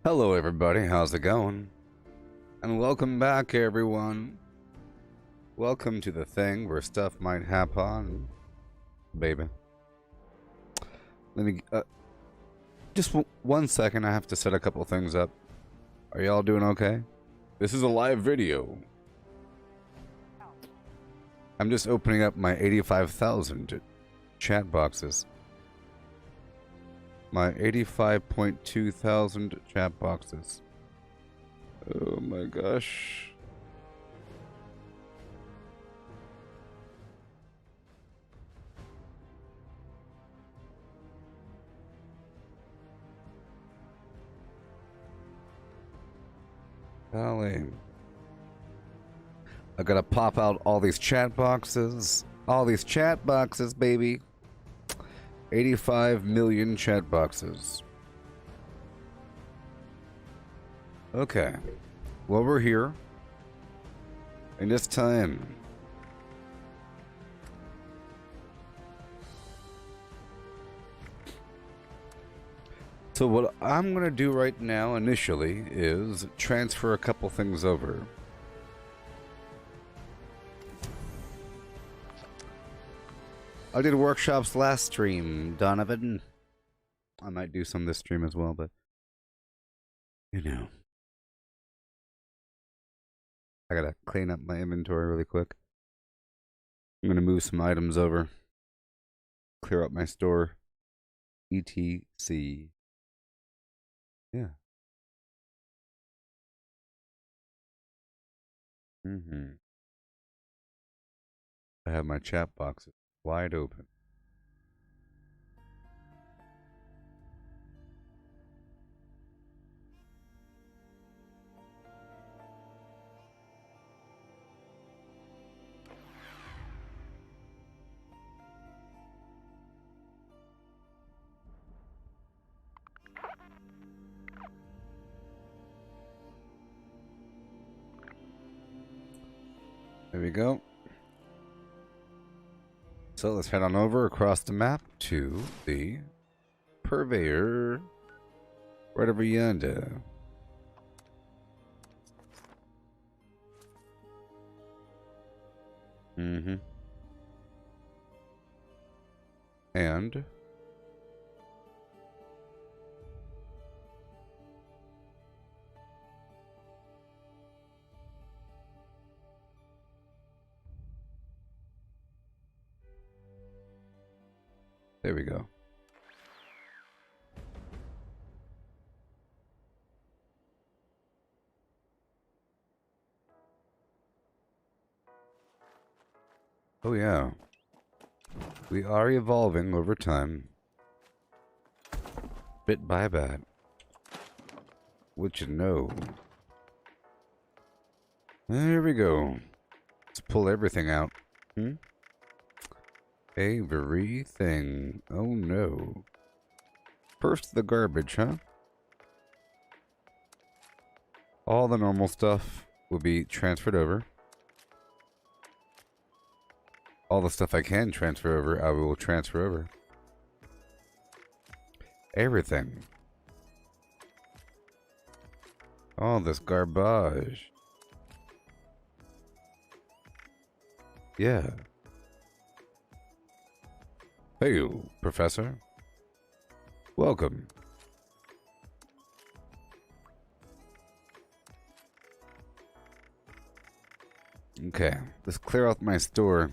Hello everybody, how's it going? And welcome back everyone. Welcome to the thing where stuff might happen, baby. Let me, just 1 second, I have to set a couple things up. Are y'all doing okay? This is a live video. I'm just opening up my 85,000 chat boxes. My 85.2 thousand chat boxes. Oh my gosh. Golly. I gotta pop out all these chat boxes. All these chat boxes, baby. 85 million chat boxes. Okay. Well, we're here. And it's time. So what I'm going to do right now initially is transfer a couple things over. I did workshops last stream, Donovan. I might do some this stream as well, but you know. I gotta clean up my inventory really quick. I'm gonna move some items over. Clear up my store. ETC. Yeah. I have my chat boxes wide open. There we go. So let's head on over across the map to the purveyor right over yonder. And there we go. Oh yeah. We are evolving over time. Bit by bit. What you know. There we go. Let's pull everything out. Everything. Oh no. First the garbage, huh? All the normal stuff will be transferred over. All the stuff I can transfer over, I will transfer over. Everything. All this garbage. Yeah. Hey, Professor. Welcome. Okay, let's clear out my store.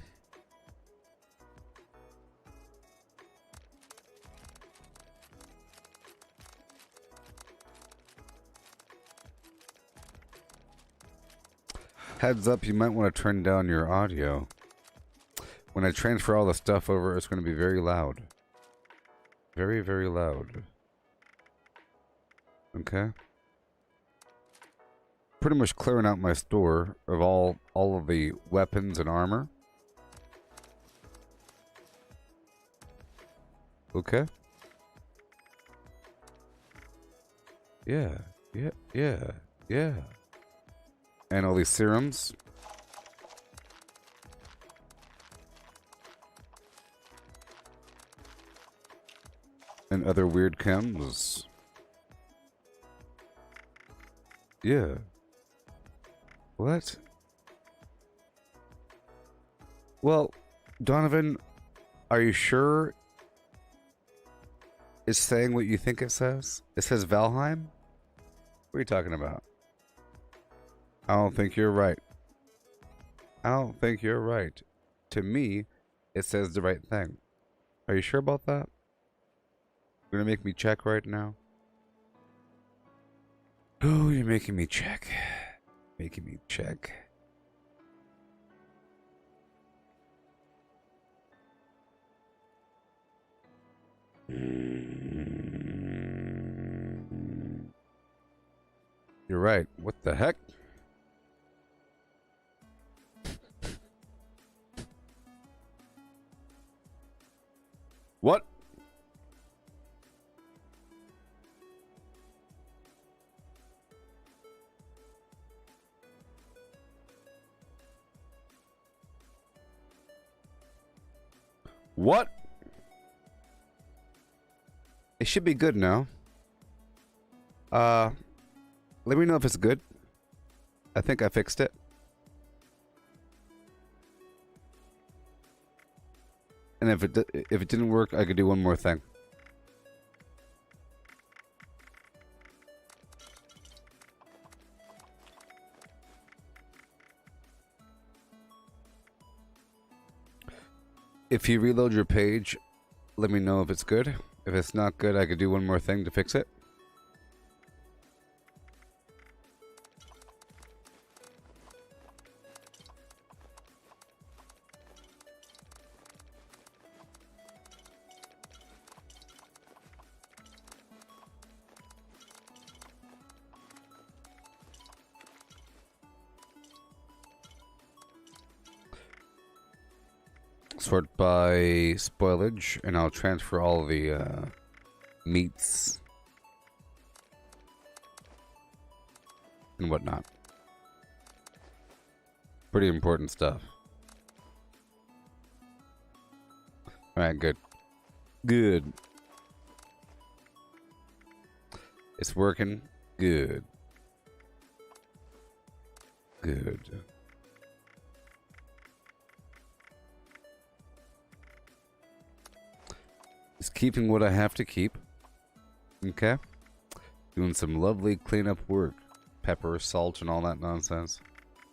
Heads up, you might want to turn down your audio. When I transfer all the stuff over, it's going to be very loud. Very, very loud. Okay. Pretty much clearing out my store of all of the weapons and armor. Okay. Yeah. And all these serums. And other weird chems. Yeah. What? Well, Donovan, are you sure it's saying what you think it says? It says Valheim? What are you talking about? I don't think you're right. I don't think you're right. To me, it says the right thing. Are you sure about that? You're gonna make me check right now? Oh, you're making me check. Making me check. You're right. What the heck? What? What? It should be good now. Let me know if it's good. I think I fixed it. And if it didn't work, I could do one more thing. If you reload your page, let me know if it's good. If it's not good, I could do one more thing to fix it. Sort by spoilage, and I'll transfer all the meats and whatnot. Pretty important stuff. Alright, good. Good. It's working. Good. Good. Just keeping what I have to keep. Okay. Doing some lovely cleanup work. Pepper, salt, and all that nonsense.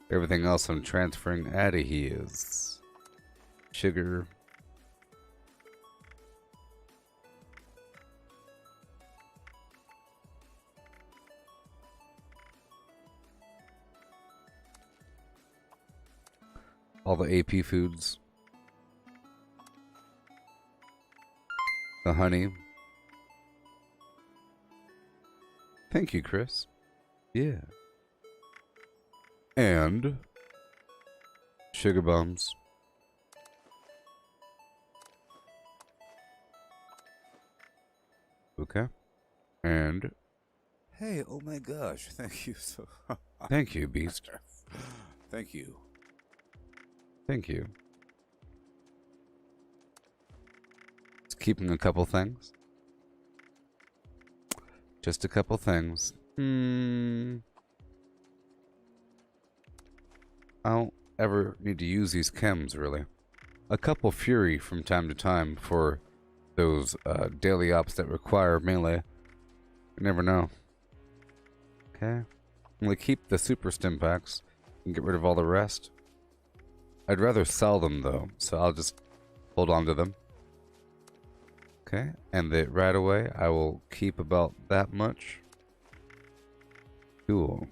Everything else I'm transferring out of here. Sugar. All the AP foods. The honey. Thank you, Chris. Yeah. And sugar bombs. Okay. And hey, oh my gosh, thank you so thank you, Beast. Thank you. Thank you. Just keeping a couple things. Just a couple things. I don't ever need to use these chems, really. A couple fury from time to time for those daily ops that require melee. You never know. Okay. I'm gonna keep the super stim packs and get rid of all the rest. I'd rather sell them though, so I'll just hold on to them. Okay, and right away I will keep about that much. Cool.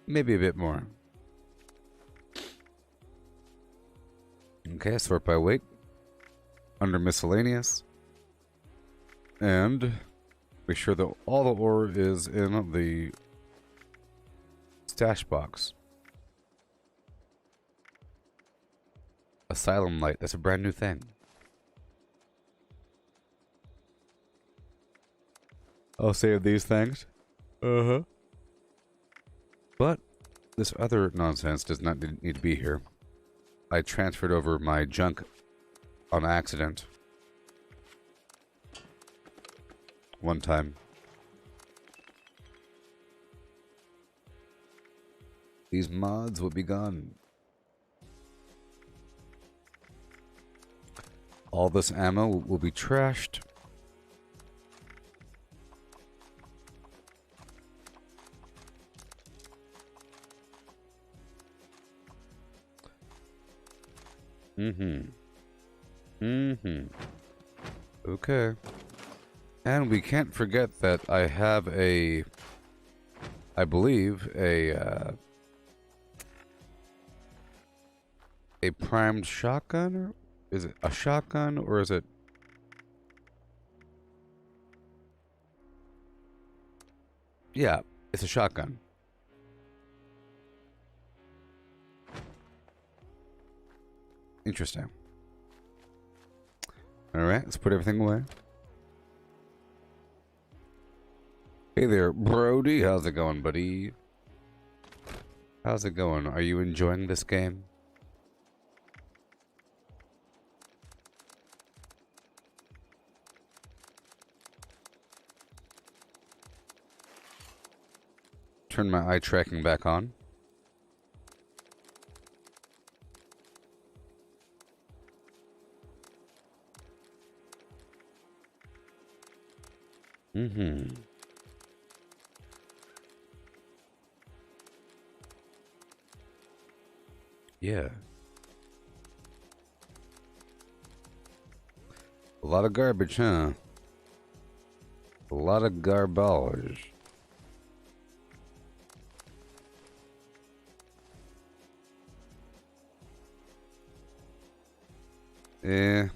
Maybe a bit more. Okay, sort by weight. Under miscellaneous. And make sure that all the ore is in the stash box. Asylum light, that's a brand new thing. I'll save these things. Uh-huh. But this other nonsense does not need to be here. I transferred over my junk on accident. One time. these mods will be gone. All this ammo will be trashed. Okay. And we can't forget that I have I believe, a primed shotgun? Or is it a shotgun, or is it... Yeah, it's a shotgun. Interesting. Alright, let's put everything away. Hey there, Brody. How's it going, buddy? How's it going? Are you enjoying this game? Turn my eye tracking back on. Yeah. A lot of garbage, huh? A lot of garbage. Yeah.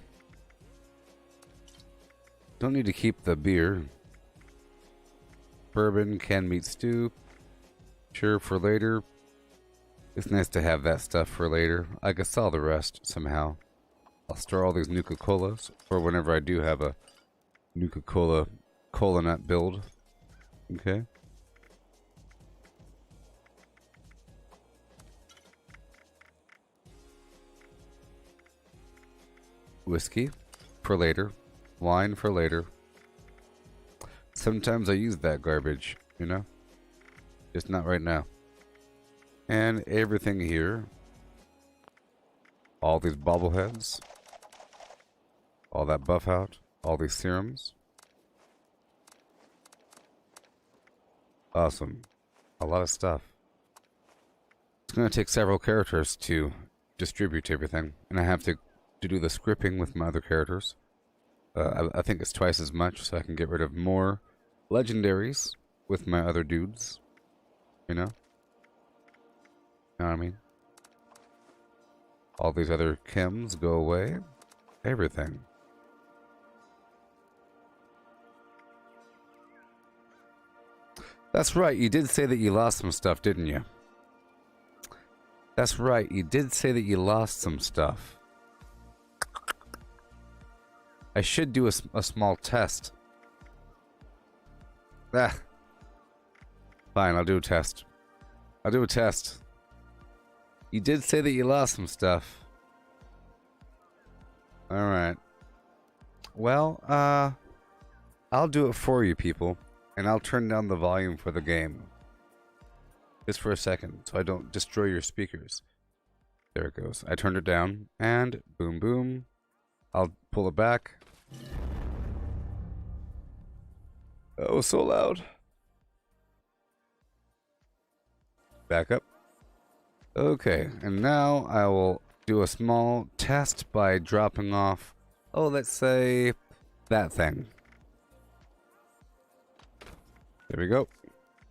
Don't need to keep the beer. Bourbon, canned meat stew. Sure, for later. It's nice to have that stuff for later. I can sell the rest somehow. I'll store all these Nuka-Colas for whenever I do have a Nuka-Cola cola nut build. Okay. Whiskey for later. Wine for later. Sometimes I use that garbage, you know? Just not right now. And everything here. All these bobbleheads. All that buff out. All these serums. Awesome. A lot of stuff. It's going to take several characters to distribute everything. And I have to do the scripting with my other characters. I think it's twice as much, so I can get rid of more legendaries with my other dudes. You know? Know what I mean? All these other chems go away. Everything. That's right, you did say that you lost some stuff, didn't you? That's right, you did say that you lost some stuff. I should do a small test. Ah. Fine, I'll do a test. I'll do a test. You did say that you lost some stuff. Alright. Well, I'll do it for you, people. And I'll turn down the volume for the game. Just for a second, so I don't destroy your speakers. There it goes. I turned it down, and boom, boom. I'll pull it back. Oh, so loud. Back up. Okay, and now I will do a small test by dropping off, oh, let's say that thing. There we go.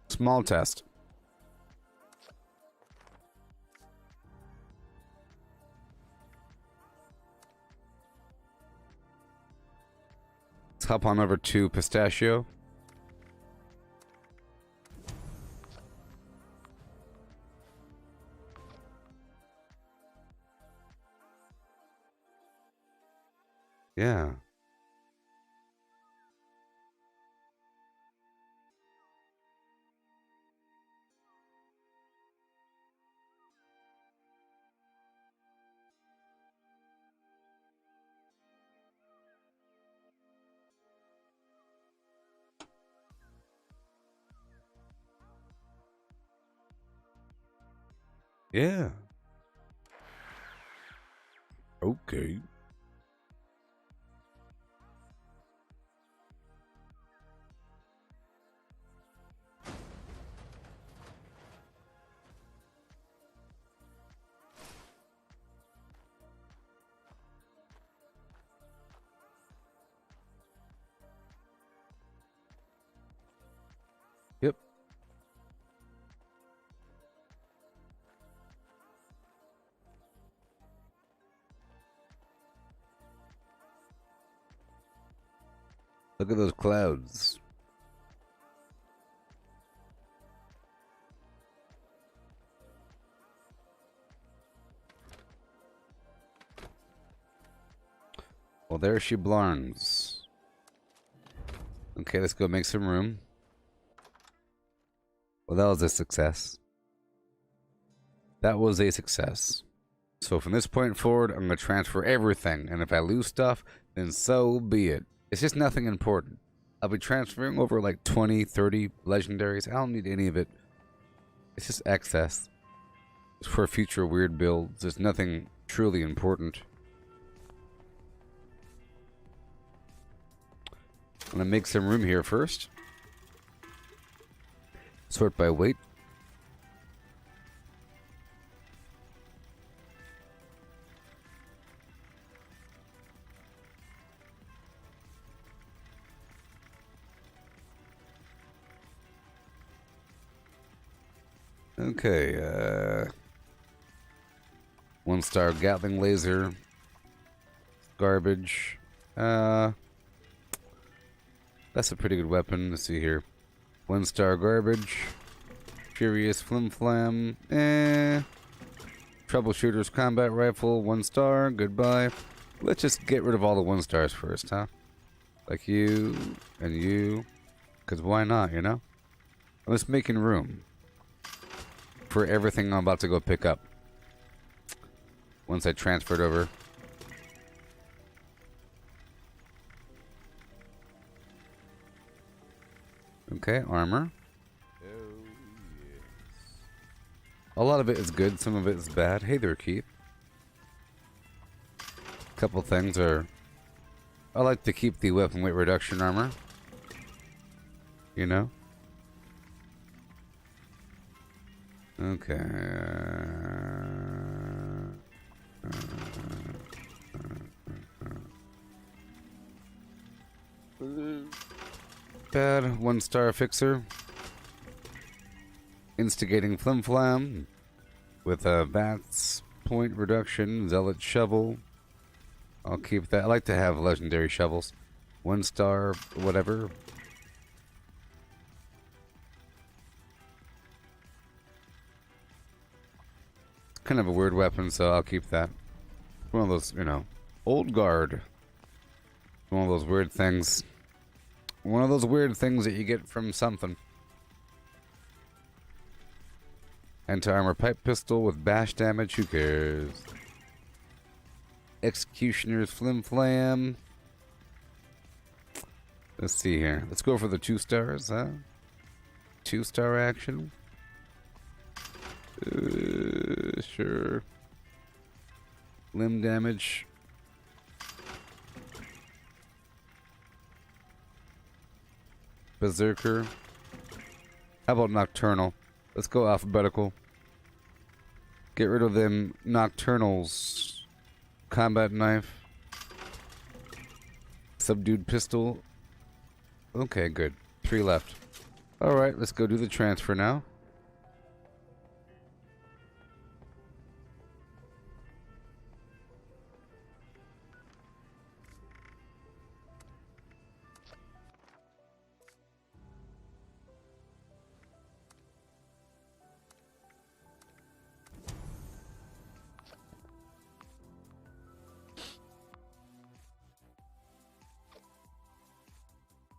Small test. Let's hop on over to Pistachio. Yeah. Yeah. Okay. Yep. Look at those clouds. Well, there she blarns. Okay, let's go make some room. Well, that was a success. That was a success. So from this point forward, I'm going to transfer everything. And if I lose stuff, then so be it. It's just nothing important. I'll be transferring over like 20, 30 legendaries. I don't need any of it. It's just excess. It's for future weird builds. There's nothing truly important. I'm going to make some room here first. Sort by weight. Okay, 1-star Gatling laser. Garbage. That's a pretty good weapon. Let's see here. 1-star garbage. Furious Flim Flam. Troubleshooter's combat rifle. 1-star. Goodbye. Let's just get rid of all the 1-stars first, huh? Like you and you. Because why not, you know? I'm just making room for everything I'm about to go pick up once I transferred over. Okay, armor. Oh, yes. A lot of it is good, some of it is bad. Hey there, Keith. A couple things are... I like to keep the weapon weight reduction armor. You know? Okay. Bad 1-star fixer. Instigating Flim Flam. With a VATS point reduction. Zealot shovel. I'll keep that. I like to have legendary shovels. 1-star, whatever. Kind of a weird weapon, so I'll keep that. One of those, you know, old guard. One of those weird things. One of those weird things that you get from something. Anti-armor pipe pistol with bash damage, who cares? Executioner's Flim Flam. Let's see here. Let's go for the 2-stars, huh? 2-star action. Sure. Limb damage. Berserker. How about Nocturnal? Let's go alphabetical. Get rid of them Nocturnals. Combat knife. Subdued pistol. Okay, good. 3 left. Alright, let's go do the transfer now.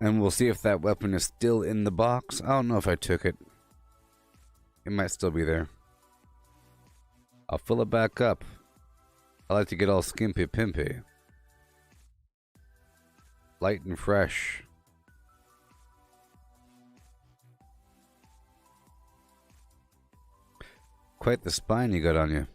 And we'll see if that weapon is still in the box. I don't know if I took it. It might still be there. I'll fill it back up. I like to get all skimpy pimpy. Light and fresh. quite the spine you got on you.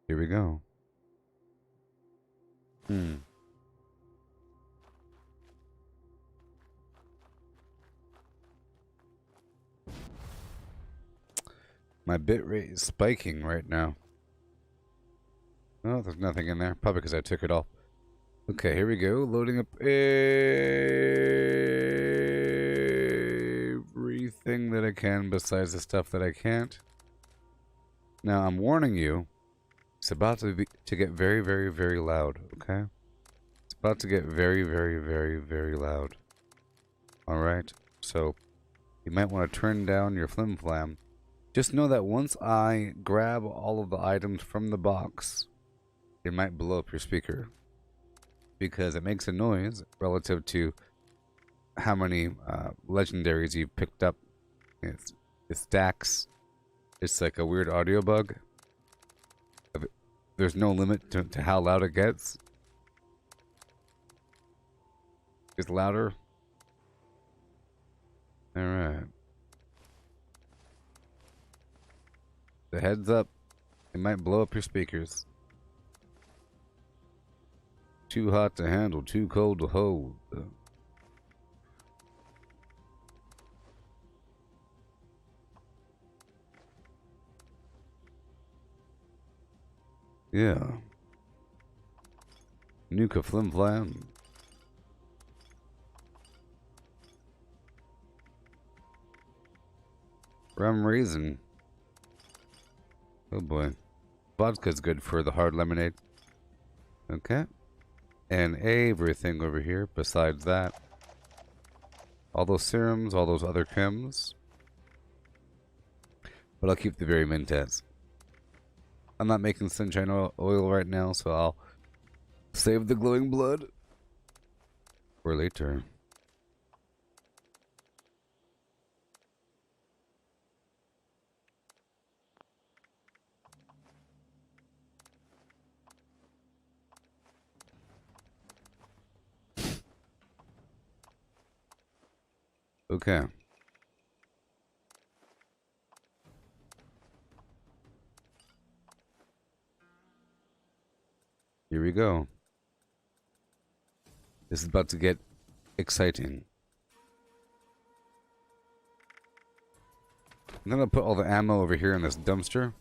Here we go. My bitrate is spiking right now. Oh, there's nothing in there. Probably because I took it all. Okay, here we go. Loading up everything that I can besides the stuff that I can't. Now, I'm warning you. It's about to get very, very, very loud, okay? It's about to get very, very, very, very loud. Alright? So, you might want to turn down your flim-flam. Just know that once I grab all of the items from the box, it might blow up your speaker. Because it makes a noise relative to how many legendaries you've picked up. It stacks. It's like a weird audio bug. There's no limit to how loud it gets. It's louder. Alright. The heads up. It might blow up your speakers. Too hot to handle, too cold to hold. Yeah. Nuka Flim Flam. Rum Raisin. Oh boy. Vodka's good for the hard lemonade. Okay. And everything over here besides that. All those serums, all those other chems. But I'll keep the very mintas. I'm not making sunshine oil right now, so I'll save the glowing blood for later. Okay. Here we go. This is about to get exciting. I'm gonna put all the ammo over here in this dumpster.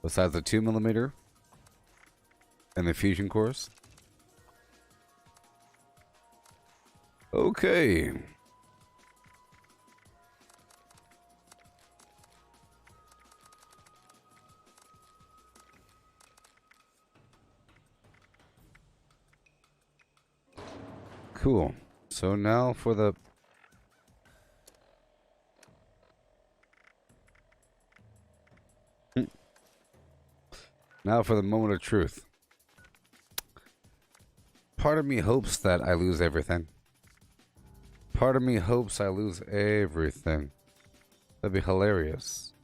Besides the 2mm and the fusion cores. Okay. Cool. So now for the... Now for the moment of truth. Part of me hopes that I lose everything. Part of me hopes I lose everything. That'd be hilarious.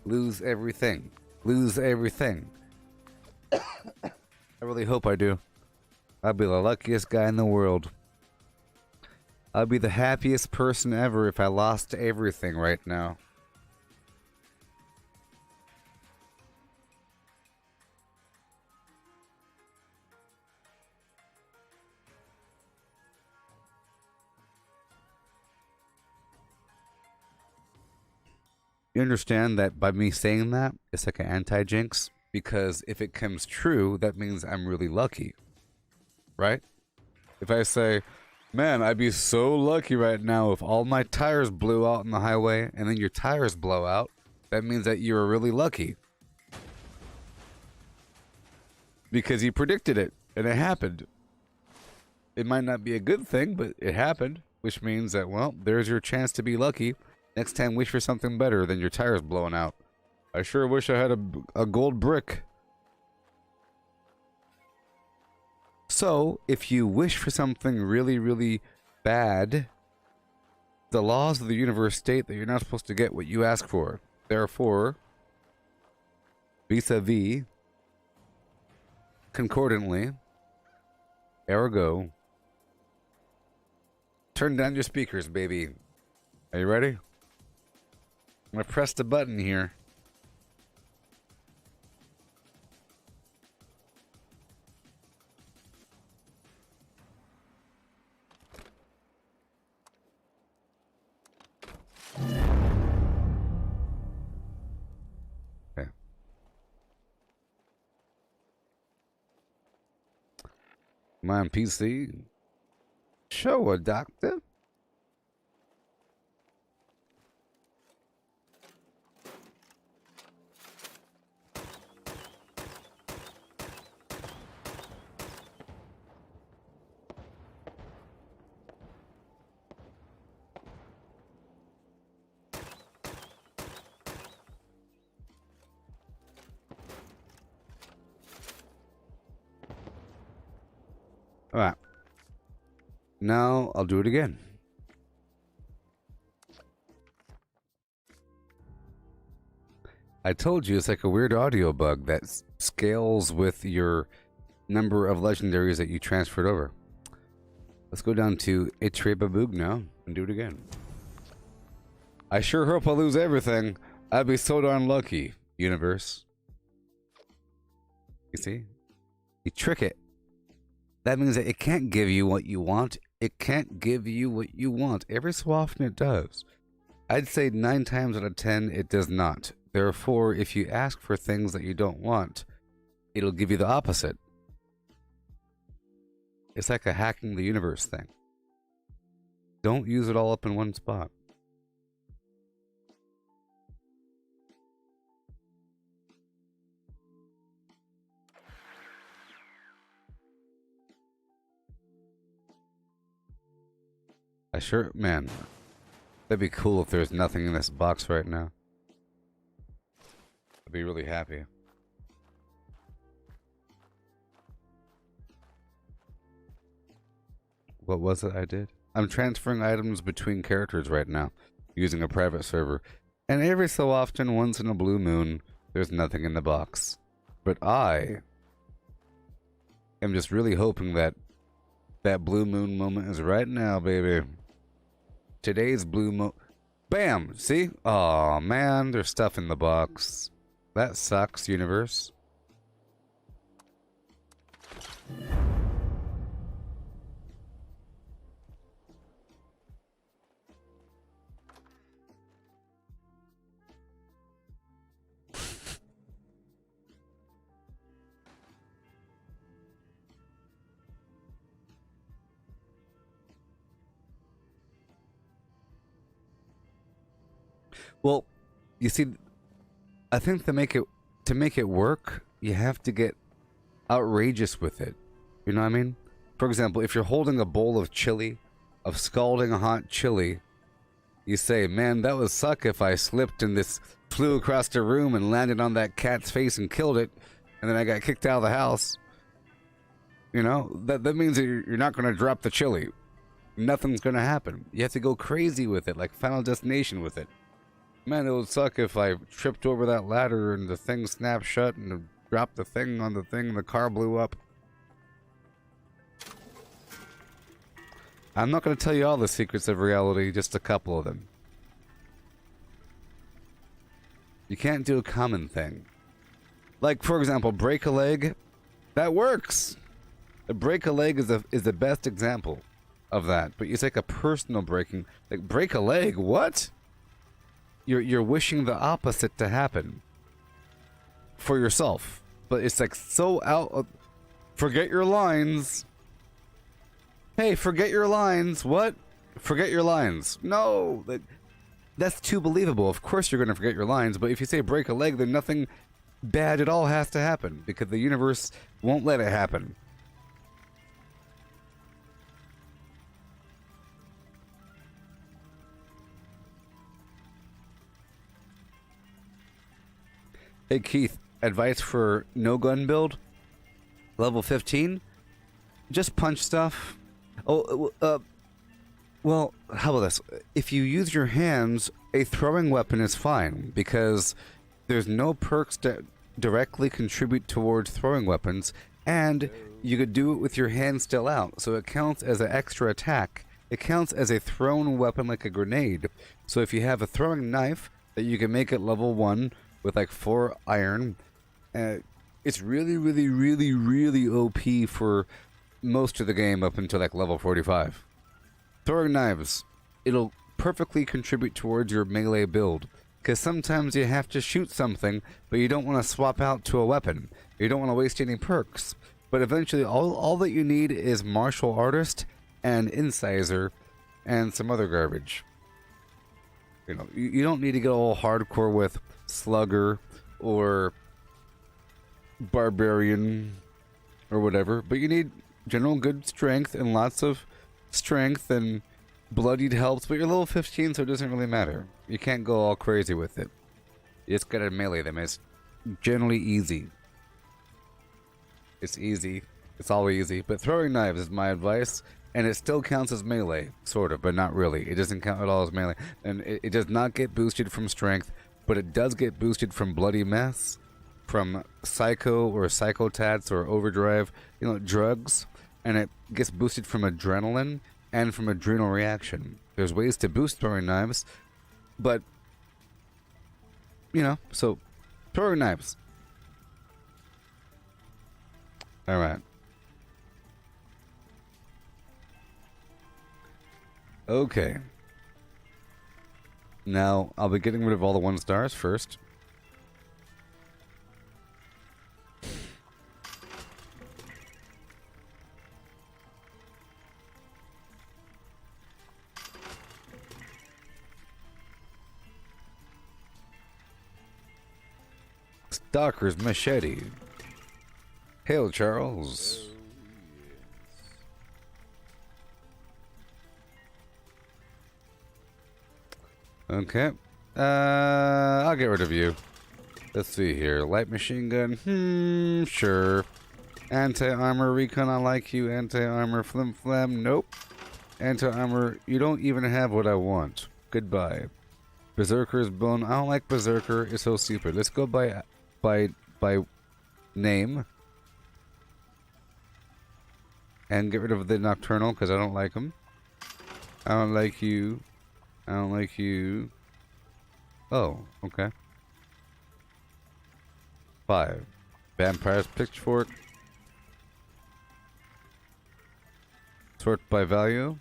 Lose everything. Lose everything. I really hope I do. I'd be the luckiest guy in the world. I'd be the happiest person ever if I lost everything right now. You understand that by me saying that, it's like an anti-jinx? Because if it comes true, that means I'm really lucky. Right? If I say, man, I'd be so lucky right now if all my tires blew out on the highway and then your tires blow out, that means that you were really lucky. Because you predicted it and it happened. It might not be a good thing, but it happened, which means that, well, there's your chance to be lucky. Next time, wish for something better than your tires blowing out. I sure wish I had a gold brick. So, if you wish for something really, really bad, the laws of the universe state that you're not supposed to get what you ask for. Therefore, vis-a-vis, concordantly, ergo, turn down your speakers, baby. Are you ready? I'm gonna press the button here. Okay. Come on, PC. Show a doctor. All right. Now I'll do it again. I told you it's like a weird audio bug that scales with your number of legendaries that you transferred over. Let's go down to Itrebaboog now and do it again. I sure hope I lose everything. I'd be so darn lucky, universe. You see? You trick it. That means that it can't give you what you want. It can't give you what you want. Every so often it does. I'd say 9 times out of 10 it does not. Therefore, if you ask for things that you don't want, it'll give you the opposite. It's like a hacking the universe thing. Don't use it all up in one spot. Man, that'd be cool if there's nothing in this box right now. I'd be really happy. What was it I did? I'm transferring items between characters right now, using a private server. And every so often, once in a blue moon, there's nothing in the box. But I am just really hoping that that blue moon moment is right now, baby. Today's blue moon. Bam! See? Oh man, there's stuff in the box. That sucks, universe. Well, you see, I think to make it work, you have to get outrageous with it. You know what I mean? For example, if you're holding a bowl of chili, of scalding hot chili, you say, man, that would suck if I slipped and this flew across the room and landed on that cat's face and killed it, and then I got kicked out of the house. You know, that means that you're not going to drop the chili. Nothing's going to happen. You have to go crazy with it, like Final Destination with it. Man, it would suck if I tripped over that ladder and the thing snapped shut and dropped the thing on the thing and the car blew up. I'm not going to tell you all the secrets of reality, just a couple of them. You can't do a common thing. Like, for example, break a leg. That works! A break a leg is the best example of that. But you take a personal breaking... Like, break a leg? What? You're wishing the opposite to happen for yourself, but it's like so out of, forget your lines. Hey, forget your lines. What? Forget your lines. No, that's too believable. Of course you're going to forget your lines, but if you say break a leg, then nothing bad at all has to happen because the universe won't let it happen. Hey Keith, advice for no gun build, level 15. Just punch stuff. Oh, well, how about this? If you use your hands, a throwing weapon is fine because there's no perks that directly contribute towards throwing weapons, and you could do it with your hand still out, so it counts as an extra attack. It counts as a thrown weapon like a grenade. So if you have a throwing knife that you can make it level 1 with like 4 iron, it's really, really, really, really OP for most of the game up until like level 45. Throwing knives, it'll perfectly contribute towards your melee build. Because sometimes you have to shoot something, but you don't want to swap out to a weapon. You don't want to waste any perks. But eventually, all that you need is martial artist and incisor and some other garbage. You know, you don't need to go all hardcore with slugger or barbarian or whatever, but you need general good strength and lots of strength, and bloodied helps, but you're level 15, so it doesn't really matter. You can't go all crazy with it. You just gotta melee them. It's generally easy. It's easy. It's all easy. But throwing knives is my advice, and it still counts as melee, sort of, but not really. It doesn't count at all as melee. And it does not get boosted from strength, but it does get boosted from bloody mess, from psycho or psychotats or overdrive, you know, drugs, and it gets boosted from adrenaline and from adrenal reaction. There's ways to boost throwing knives, but, you know, so throwing knives. Alright. Okay. Now, I'll be getting rid of all the 1 stars first. Stalker's Machete. Hail, Charles. Okay. I'll get rid of you. Let's see here. Light machine gun. Sure. Anti-armor recon, I like you. Anti-armor flim flam, nope. Anti-armor, you don't even have what I want. Goodbye. Berserker's bone, I don't like Berserker. It's so stupid. Let's go by name. And get rid of the Nocturnal, because I don't like him. I don't like you. I don't like you. Oh, okay. 5. Vampire's Pitchfork. Sort by value.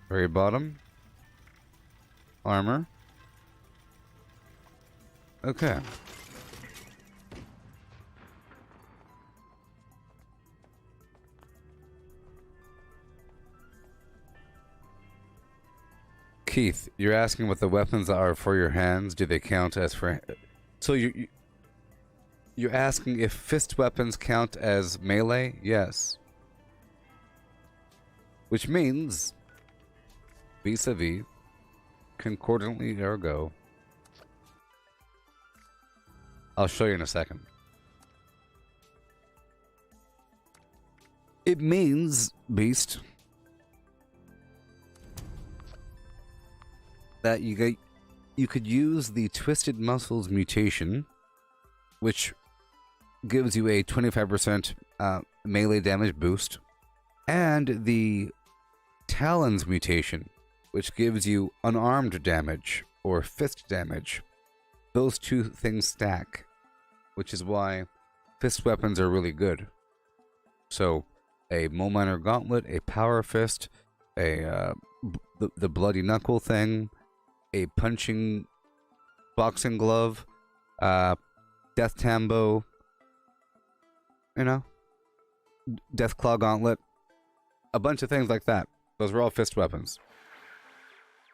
Very bottom. Armor. Okay. Keith, you're asking what the weapons are for your hands. Do they count as for... So you're asking if fist weapons count as melee? Yes. Which means, vis-a-vis, concordantly ergo. I'll show you in a second. It means, Beast, that you could use the Twisted Muscles mutation, which gives you a 25% melee damage boost, and the Talons mutation, which gives you unarmed damage or fist damage. Those two things stack, which is why fist weapons are really good. So, a Mole Miner Gauntlet, a Power Fist, the Bloody Knuckle thing, a punching boxing glove, Death Tambo, you know, Death Claw Gauntlet, a bunch of things like that. Those are all fist weapons.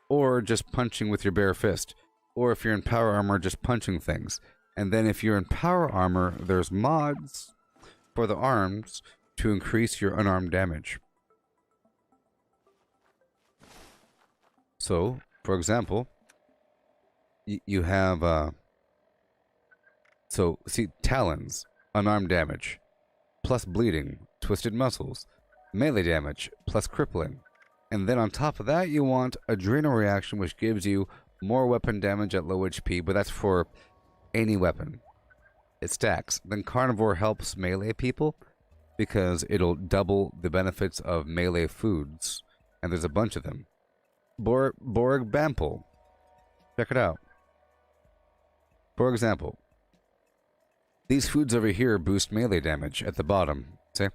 Or just punching with your bare fist. Or if you're in power armor, just punching things. And then if you're in power armor, there's mods for the arms to increase your unarmed damage. So, for example, you have So, see, talons, unarmed damage, plus bleeding, twisted muscles, melee damage, plus crippling. And then on top of that, you want adrenal reaction, which gives you more weapon damage at low HP, but that's for any weapon. It stacks. Then carnivore helps melee people because it'll double the benefits of melee foods. And there's a bunch of them. Borg Bample. Check it out. For example, these foods over here boost melee damage at the bottom. See?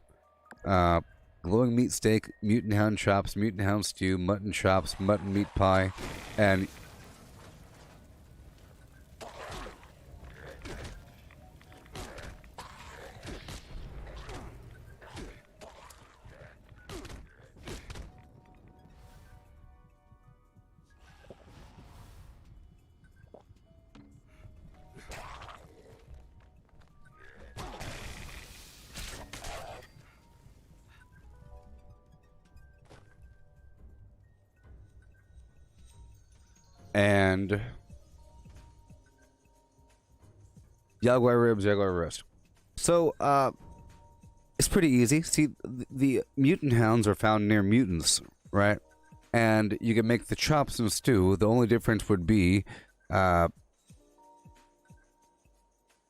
Glowing meat steak, mutant hound chops, mutant hound stew, mutton chops, mutton meat pie, and jaguar ribs, jaguar roast. So, it's pretty easy. See, the mutant hounds are found near mutants, right? And you can make the chops and stew. The only difference would be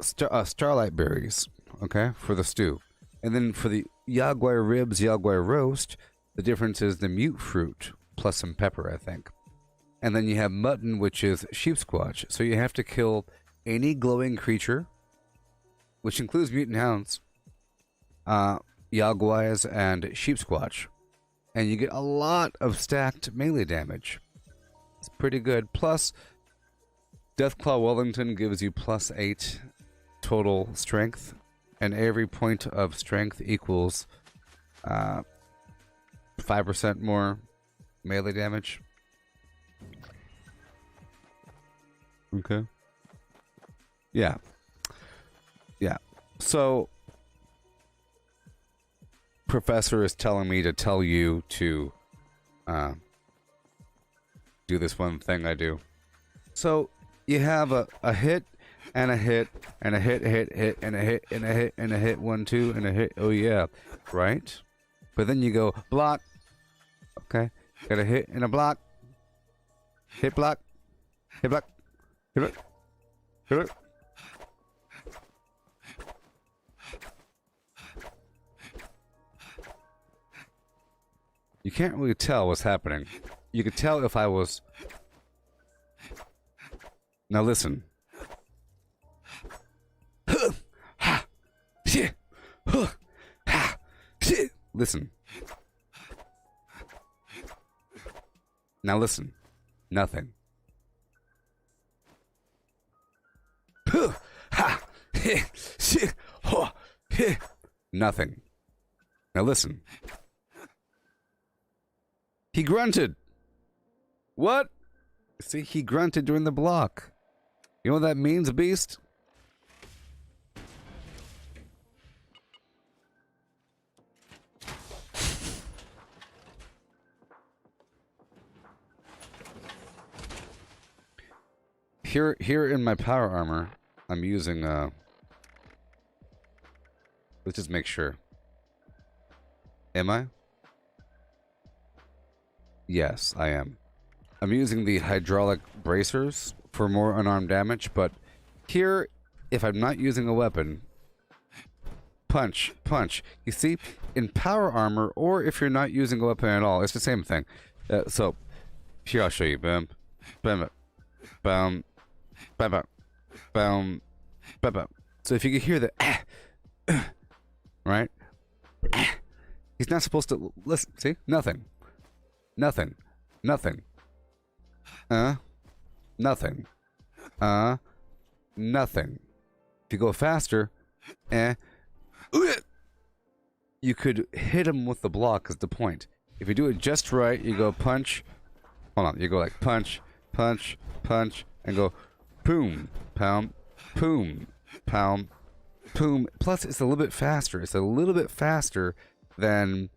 starlight berries, okay, for the stew. And then for the jaguar ribs, jaguar roast, the difference is the mute fruit plus some pepper, I think. And then you have mutton, which is sheep squatch. So you have to kill any glowing creature, which includes mutant hounds, jaguars, and sheep squatch. And you get a lot of stacked melee damage. It's pretty good. Plus, Deathclaw Wellington gives you +8 total strength. And every point of strength equals 5% more melee damage. Okay. Yeah. Yeah. So, Professor is telling me to tell you to do this one thing I do. So, you have a hit and a hit and a hit and a hit and a hit and a hit 1 2 and a hit. Oh yeah, right? But then you go block. Okay. Got a hit and a block. Hit block. Hit block. Hit block. Hit block. You can't really tell what's happening. You could tell if I was... Now listen. Listen. Now listen. Nothing. Nothing. Now listen. He grunted. What? See, he grunted during the block. You know what that means, beast? Here in my power armor, I'm using let's just make sure. Am I? Yes, I am. I'm using the hydraulic bracers for more unarmed damage, but here, if I'm not using a weapon, punch, punch. You see, in power armor, or if you're not using a weapon at all, it's the same thing. So, here I'll show you. Boom, boom, boom, boom, boom, boom. So if you can hear the right? He's not supposed to listen. See? Nothing. Nothing. Nothing. Nothing. Nothing. If you go faster, you could hit him with the block is the point. If you do it just right, you go punch. Hold on. You go like punch, punch, punch, and go boom, pound, boom, pound, boom. Plus, it's a little bit faster. It's a little bit faster than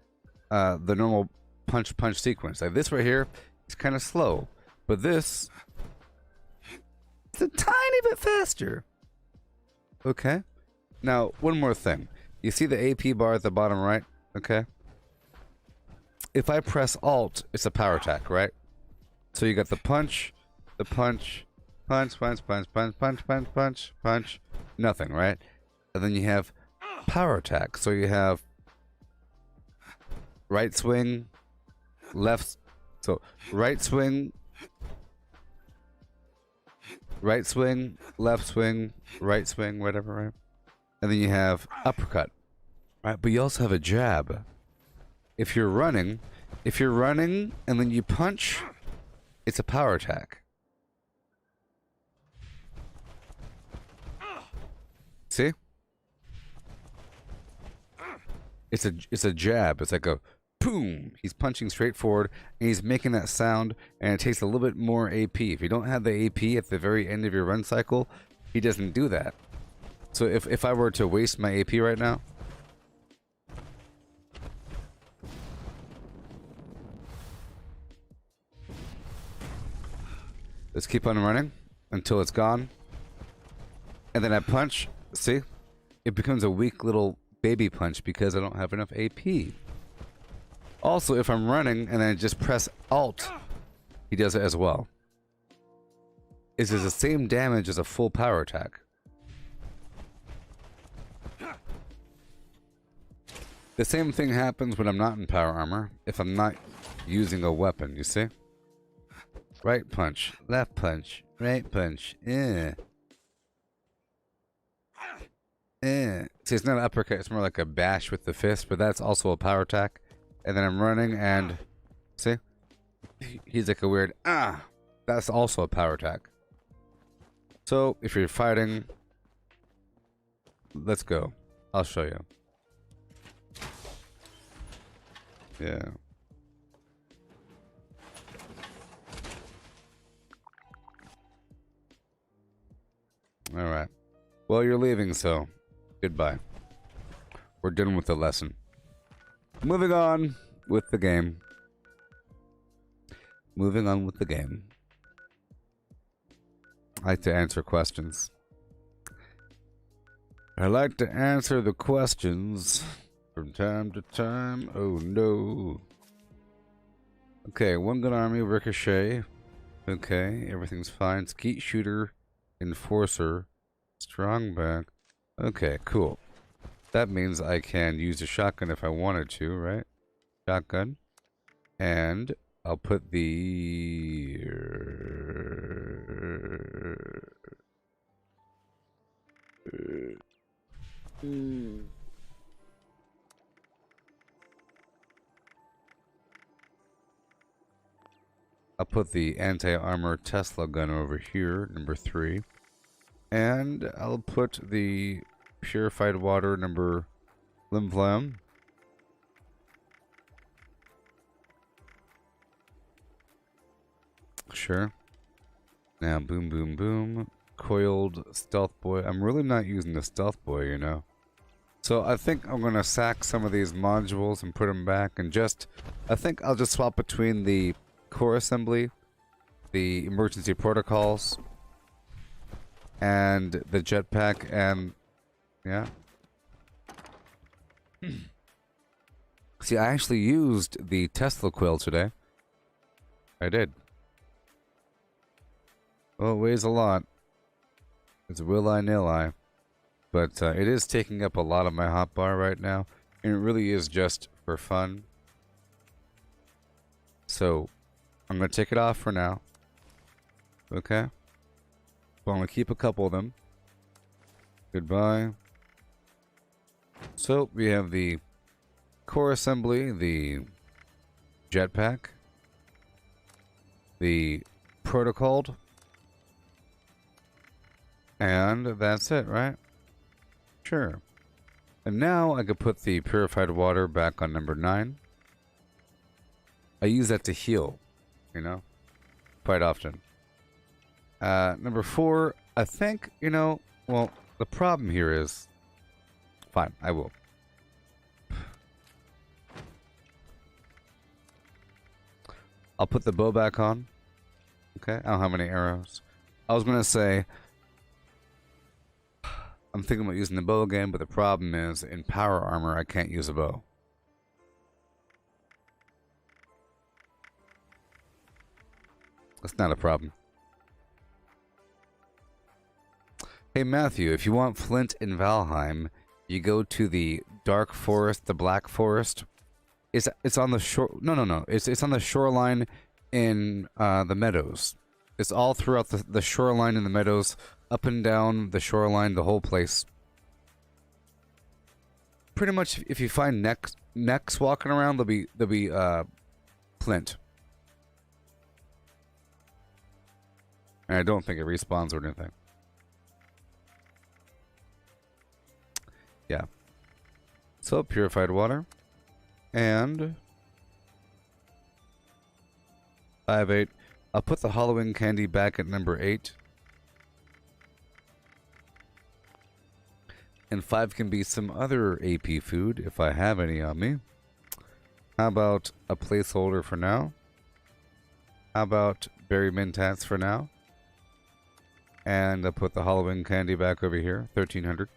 the normal punch sequence. Like this right here, it's kind of slow, but this, it's a tiny bit faster. Okay? Now, one more thing. You see the AP bar at the bottom right? Okay? If I press Alt, it's a power attack, right? So you got the punch, punch, punch, punch, punch, punch, punch, punch, nothing, right? And then you have power attack. So you have right swing, left, so right swing, left swing, right swing, whatever, right? And then you have uppercut, right? But you also have a jab. If you're running and then you punch, it's a power attack. See? It's a jab. It's like a boom. He's punching straight forward and he's making that sound, and it takes a little bit more AP. If you don't have the AP at the very end of your run cycle, he doesn't do that. So if I were to waste my AP right now, let's keep on running until it's gone. And then I punch. See? It becomes a weak little baby punch because I don't have enough AP. Also, if I'm running and then I just press Alt, he does it as well. It does the same damage as a full power attack. The same thing happens when I'm not in power armor, if I'm not using a weapon, you see? Right punch, left punch, right punch, See, it's not an uppercut, it's more like a bash with the fist, but that's also a power attack. And then I'm running and, see? He's like a weird, that's also a power attack. So, if you're fighting, let's go. I'll show you. Yeah. Alright. Well, you're leaving, so goodbye. We're done with the lesson. Moving on with the game. Moving on with the game. I like to answer questions. I like to answer the questions from time to time. Oh no. Okay, one gun army, ricochet. Okay, everything's fine. Skeet shooter, enforcer, strong back. Okay, cool. That means I can use a shotgun if I wanted to, right? Shotgun. And I'll put the... I'll put the anti-armor Tesla gun over here, number 3. And I'll put the purified water number Flim Flam. Sure. Now, boom, boom, boom. Coiled stealth boy. I'm really not using the stealth boy, you know. So I think I'm going to sack some of these modules and put them back. And I think I'll just swap between the core assembly, the emergency protocols, and the jetpack, and yeah. See, I actually used the Tesla quill today. I did. Well, it weighs a lot. It's will I nil I. But it is taking up a lot of my hotbar right now. And it really is just for fun. So, I'm going to take it off for now. Okay? But I'm going to keep a couple of them. Goodbye. So, we have the core assembly, the jetpack, the protocol, and that's it, right? Sure. And now I could put the purified water back on number 9. I use that to heal, you know, quite often. Number 4, I think, you know, well, the problem here is, fine, I will. I'll put the bow back on. Okay, I don't have any arrows. I was going to say, I'm thinking about using the bow again, but the problem is in power armor I can't use a bow. That's not a problem. Hey Matthew, if you want flint in Valheim, you go to the dark forest, the black forest. It's on the shore. No. It's on the shoreline in the meadows. It's all throughout the shoreline in the meadows, up and down the shoreline, the whole place. Pretty much, if you find necks walking around, there'll be flint. And I don't think it respawns or anything. Yeah. So, purified water. And 5-8. I'll put the Halloween candy back at number 8. And 5 can be some other AP food if I have any on me. How about a placeholder for now? How about berry mentats for now? And I'll put the Halloween candy back over here, 1300.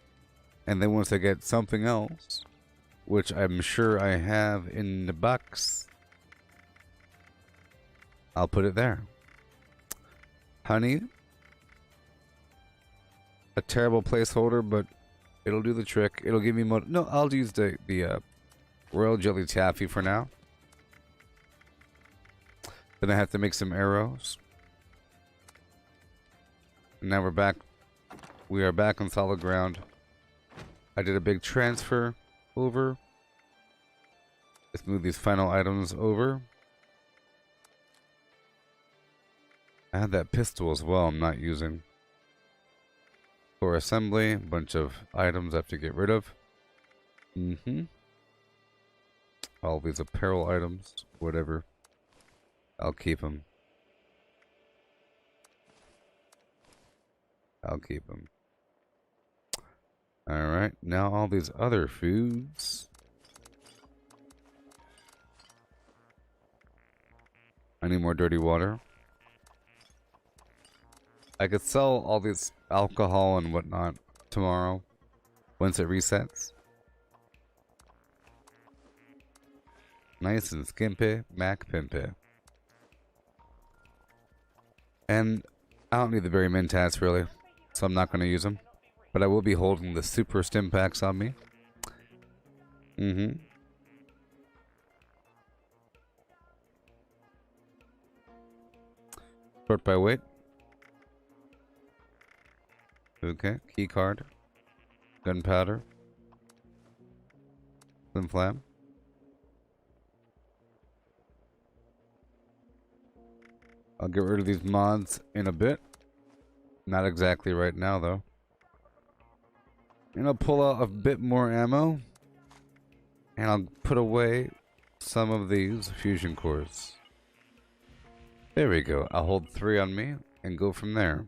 And then once I get something else, which I'm sure I have in the box, I'll put it there. Honey. A terrible placeholder, but it'll do the trick. It'll give me more. No, I'll use the royal jelly taffy for now. Then I have to make some arrows. And now we're back. We are back on solid ground. I did a big transfer over. Let's move these final items over. I had that pistol as well I'm not using. For assembly, a bunch of items I have to get rid of. All these apparel items, whatever. I'll keep them. I'll keep them. Alright, now all these other foods. I need more dirty water. I could sell all this alcohol and whatnot tomorrow once it resets. Nice and skimpy, Mac Pimpy. And I don't need the berry mentats really, so I'm not going to use them. But I will be holding the super stim packs on me. Sort by weight. Okay, key card. Gunpowder. Flim flam. I'll get rid of these mods in a bit. Not exactly right now though. And I'll pull out a bit more ammo. And I'll put away some of these fusion cores. There we go. I'll hold 3 on me and go from there.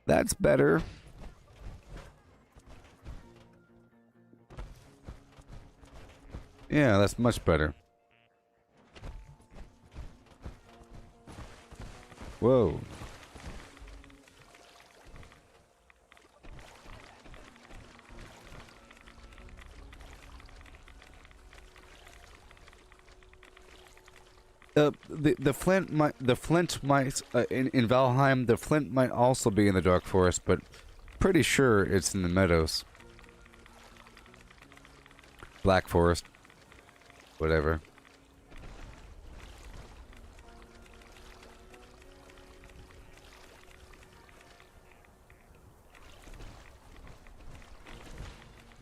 That's better. Yeah, that's much better. Whoa. The flint might in Valheim, the flint might also be in the dark forest, but pretty sure it's in the meadows. Black forest. Whatever.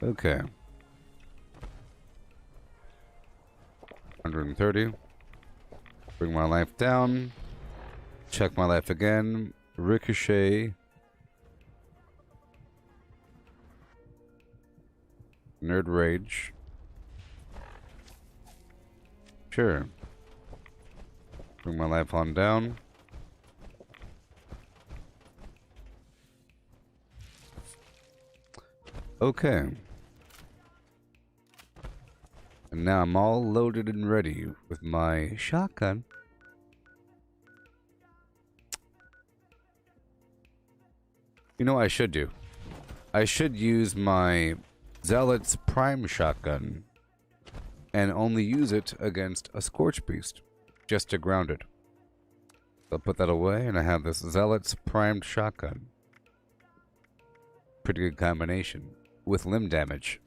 Okay. 130. Bring my life down. Check my life again. Ricochet. Nerd Rage. Sure. Bring my life on down. Okay. And now I'm all loaded and ready with my shotgun. You know what I should do? I should use my Zealot's Prime Shotgun and only use it against a Scorch Beast, just to ground it. So I'll put that away, and I have this Zealot's Primed Shotgun. Pretty good combination with limb damage.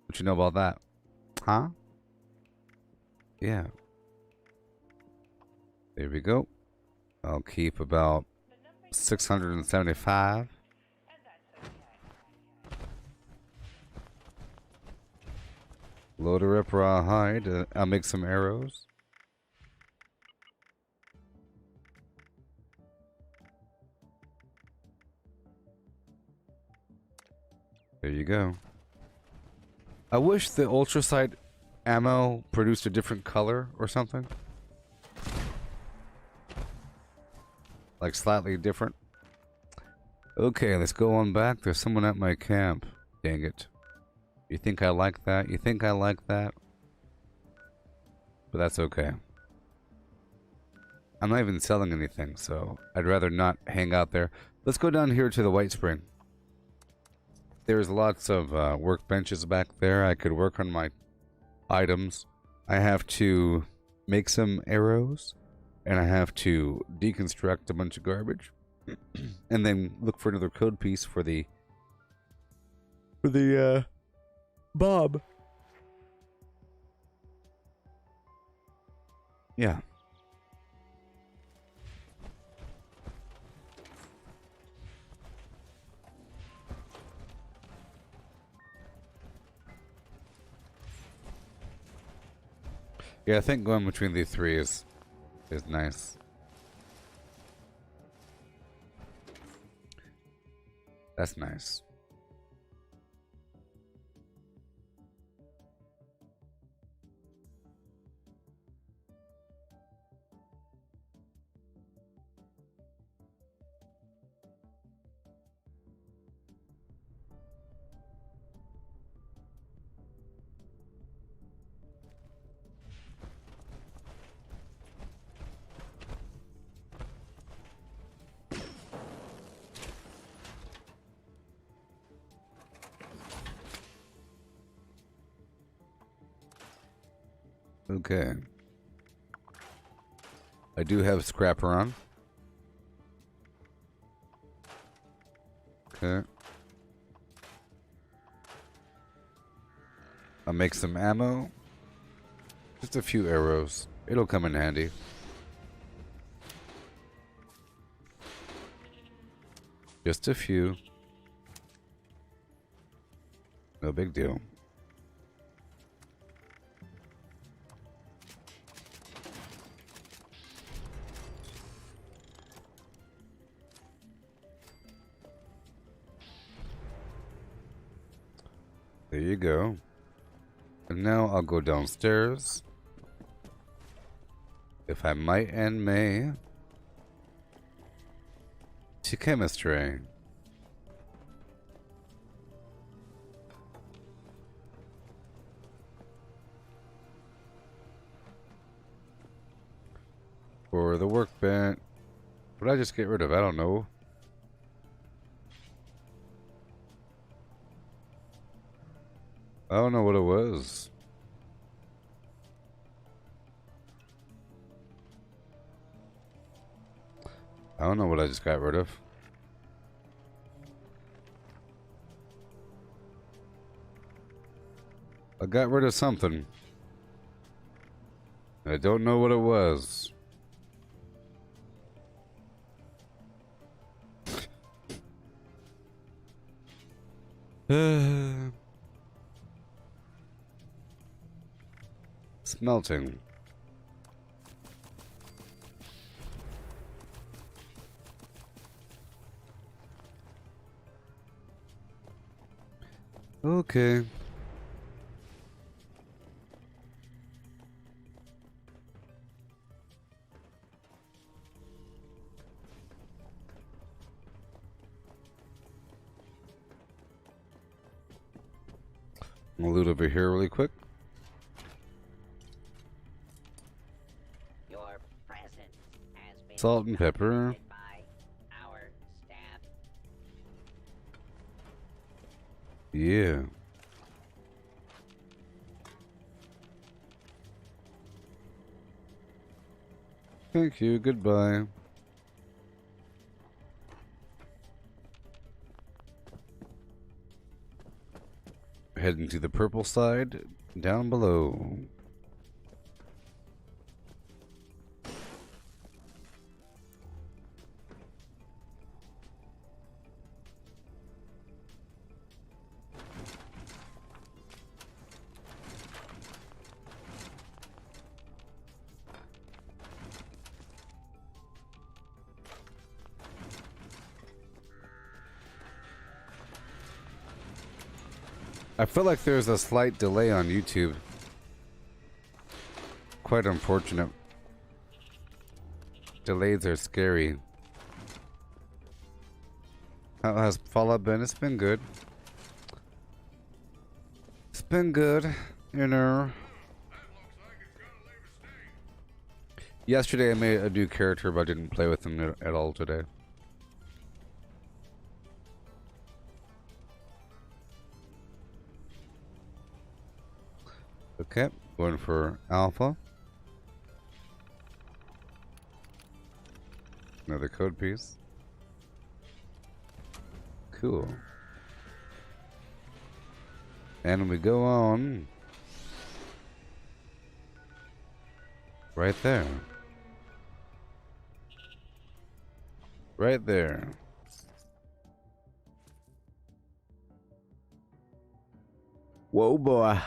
What you know about that? Huh? Yeah. There we go. I'll keep about 675. Load her up rawhide. I'll make some arrows. There you go. I wish the ultrasight ammo produced a different color or something. Like slightly different. Okay, let's go on back. There's someone at my camp. Dang it. You think I like that? You think I like that? But that's okay. I'm not even selling anything, so I'd rather not hang out there. Let's go down here to the White Spring. There's lots of workbenches back there. I could work on my items. I have to make some arrows, and I have to deconstruct a bunch of garbage, and then look for another code piece for the Bob. Yeah. Yeah, I think going between the three is nice. That's nice. Okay. I do have scrapper on. Okay. I'll make some ammo. Just a few arrows. It'll come in handy. Just a few. No big deal. There you go. And now I'll go downstairs. If I might and may. To chemistry. For the workbench. What did I just get rid of? I don't know. I don't know what it was. I don't know what I just got rid of. I got rid of something. I don't know what it was. Smelting. Okay. I'll loot over here really quick. Your presence has been Salt and pepper. by our staff. Yeah. Thank you. Goodbye. Heading to the purple side down below. I feel like there's a slight delay on YouTube. Quite unfortunate. Delays are scary. How has Fallout been? It's been good. It's been good, you know. Yesterday I made a new character, but I didn't play with him at all today. Okay, going for alpha. Another code piece. Cool. And we go on. Right there. Right there. Whoa, boy.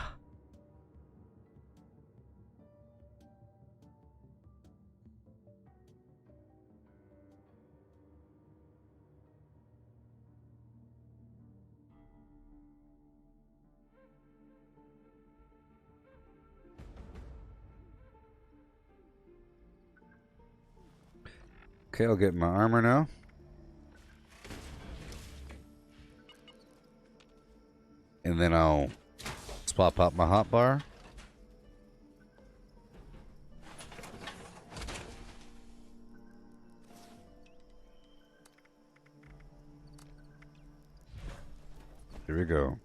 Okay, I'll get my armor now. And then I'll swap out my hotbar. Here we go.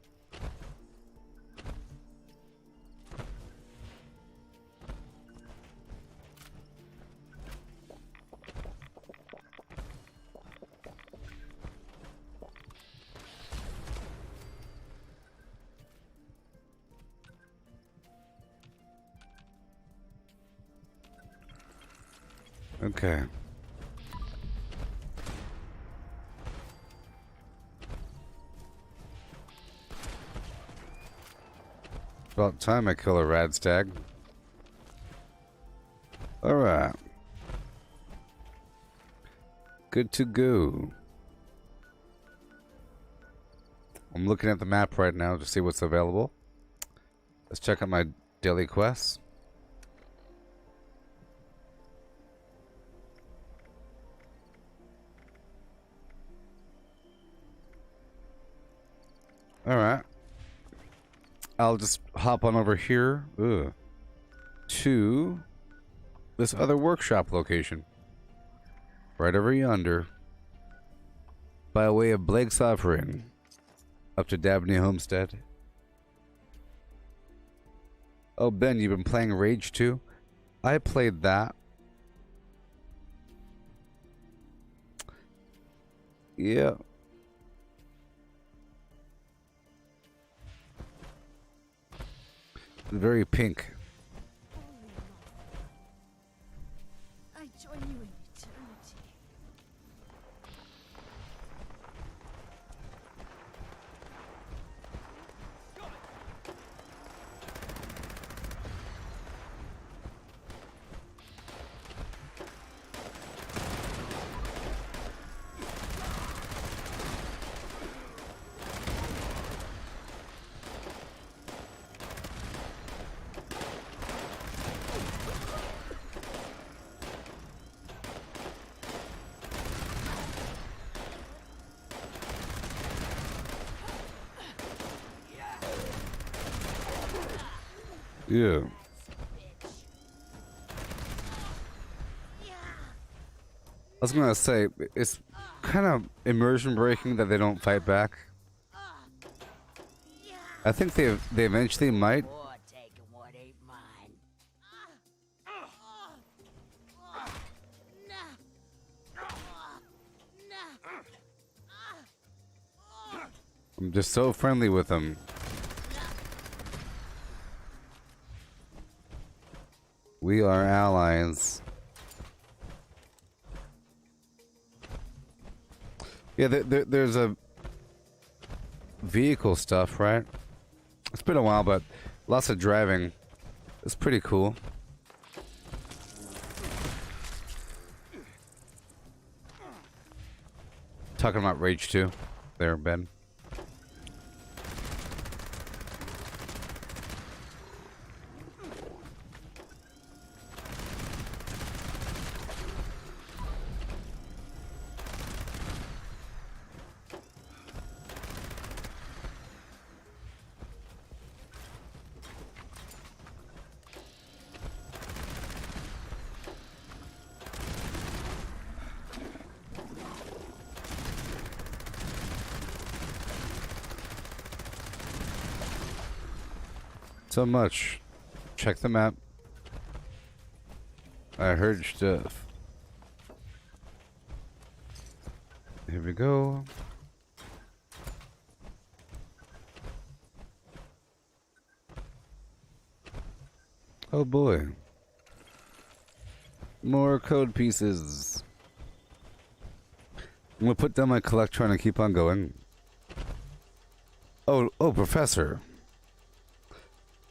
Okay. About time I kill a rad stag. Alright. Good to go. I'm looking at the map right now to see what's available. Let's check out my daily quests. Alright. I'll just hop on over here to this other workshop location. Right over yonder. By way of Blake's Offering. Up to Dabney Homestead. Oh, Ben, you've been playing Rage 2? I played that. Yeah. Very pink. I join you in eternity. Yeah. I was gonna say, it's kind of immersion breaking that they don't fight back. I think they eventually might. Or taking what ain't mine. I'm just so friendly with them. We are allies. Yeah, there's a vehicle stuff, right? It's been a while, but lots of driving. It's pretty cool. Talking about Rage 2 there, Ben. So much. Check the map. I heard stuff. Here we go. Oh boy. More code pieces. I'm gonna put down my collectron and keep on going. Oh, Professor.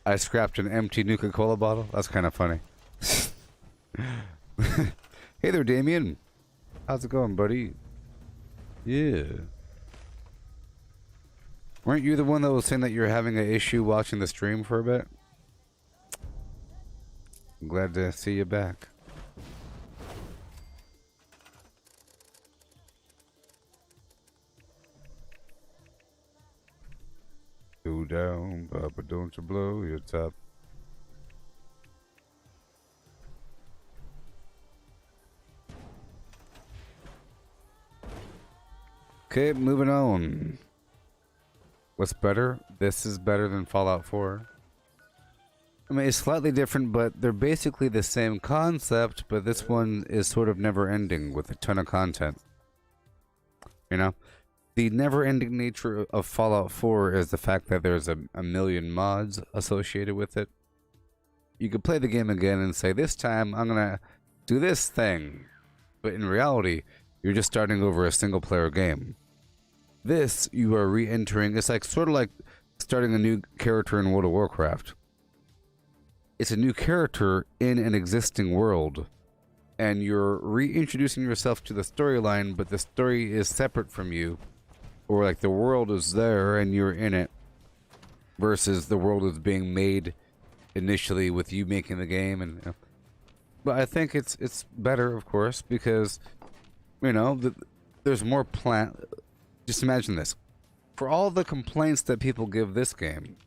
I scrapped an empty Nuka-Cola bottle. That's kind of funny. Hey there, Damien. How's it going, buddy? Yeah. Weren't you the one that was saying that you're having an issue watching the stream for a bit? I'm glad to see you back. Go down, Papa, don't you blow your top. Okay, moving on. What's better? This is better than Fallout 4. I mean, it's slightly different, but they're basically the same concept, but this one is sort of never-ending with a ton of content. You know? The never-ending nature of Fallout 4 is the fact that there's a million mods associated with it. You could play the game again and say, this time I'm gonna do this thing. But in reality, you're just starting over a single-player game. This, you are re-entering, it's like sort of like starting a new character in World of Warcraft. It's a new character in an existing world. And you're reintroducing yourself to the storyline, but the story is separate from you. Or like the world is there and you're in it, versus the world is being made initially with you making the game. And but I think it's better, of course, because you know there's more Just imagine this: for all the complaints that people give this game,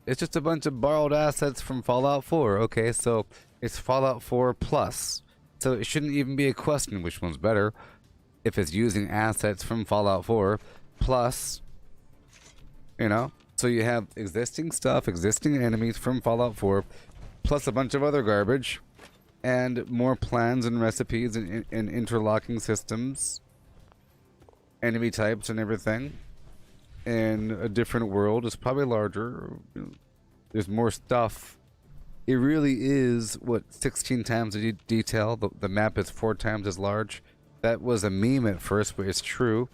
it's just a bunch of borrowed assets from Fallout 4. Okay, so it's Fallout 4 plus, so it shouldn't even be a question which one's better if it's using assets from Fallout 4. Plus, you know, so you have existing stuff, existing enemies from Fallout 4, plus a bunch of other garbage, and more plans and recipes and interlocking systems, enemy types and everything, and a different world. It's probably larger. There's more stuff. It really is, what, 16 times the detail? The map is 4 times as large. That was a meme at first, but it's true.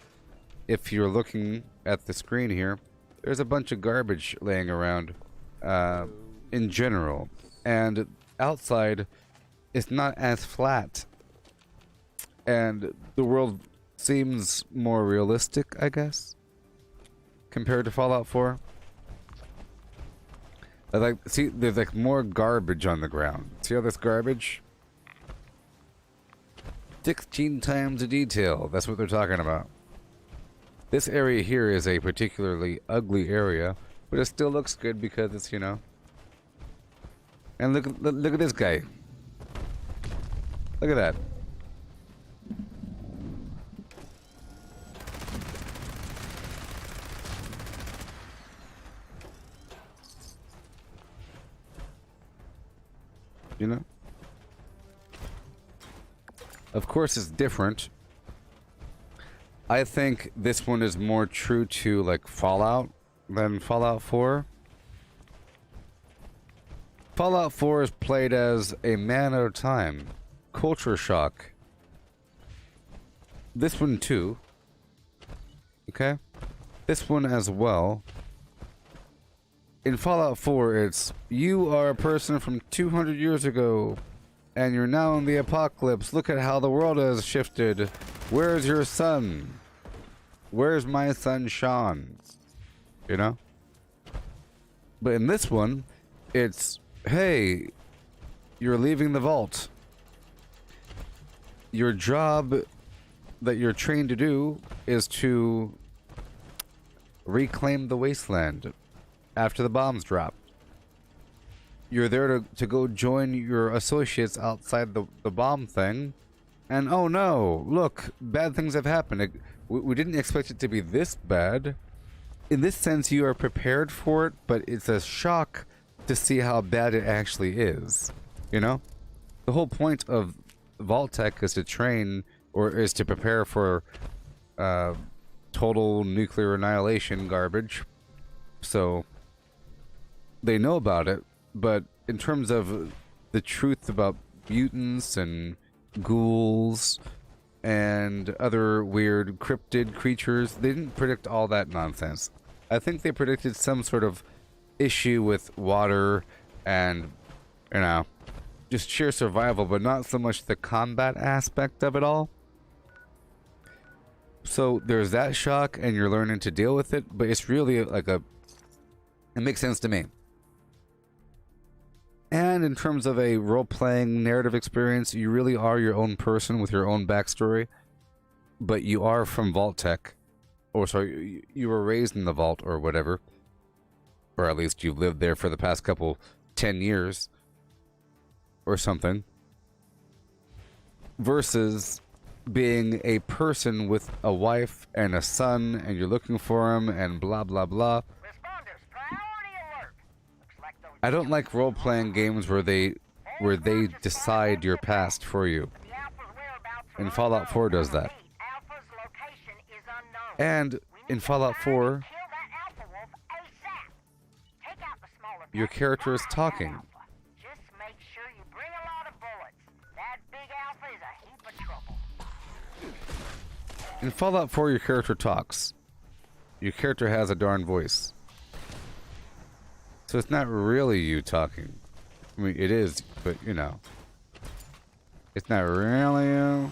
If you're looking at the screen here, there's a bunch of garbage laying around in general. And outside, it's not as flat. And the world seems more realistic, I guess, compared to Fallout 4. See, there's like more garbage on the ground. See all this garbage? 16 times the detail. That's what they're talking about. This area here is a particularly ugly area, but it still looks good because it's, you know. And look at this guy. Look at that. you know? Of course, it's different. I think this one is more true to, like, Fallout than Fallout 4. Fallout 4 is played as a man at a time. Culture shock. This one too. Okay? This one as well. In Fallout 4, it's, you are a person from 200 years ago, and you're now in the apocalypse. Look at how the world has shifted. Where's your son? Where's my son Sean? You know? But in this one, it's, hey, you're leaving the vault. Your job that you're trained to do is to reclaim the wasteland after the bombs dropped. You're there to go join your associates outside the bomb thing. And oh no, look, bad things have happened. We didn't expect it to be this bad. In this sense, you are prepared for it, but it's a shock to see how bad it actually is. You know? The whole point of Vault-Tec is to train, or is to prepare for total nuclear annihilation garbage. So they know about it, but in terms of the truth about mutants and ghouls and other weird cryptid creatures, they didn't predict all that nonsense. I think they predicted some sort of issue with water and, you know, just sheer survival, but not so much the combat aspect of it all. So there's that shock, and you're learning to deal with it, but it's really like it makes sense to me. And in terms of a role-playing narrative experience, you really are your own person with your own backstory, but you are from Vault-Tec, or sorry, you were raised in the Vault or whatever, or at least you've lived there for the past 10 years or something, versus being a person with a wife and a son, and you're looking for him, and blah blah blah. I don't like role-playing games where they decide your past for you. And Fallout 4 does that. And in Fallout 4, your character is talking. In Fallout 4, your character talks. Your character has a darn voice. So it's not really you talking. I mean, it is, but you know. It's not really you.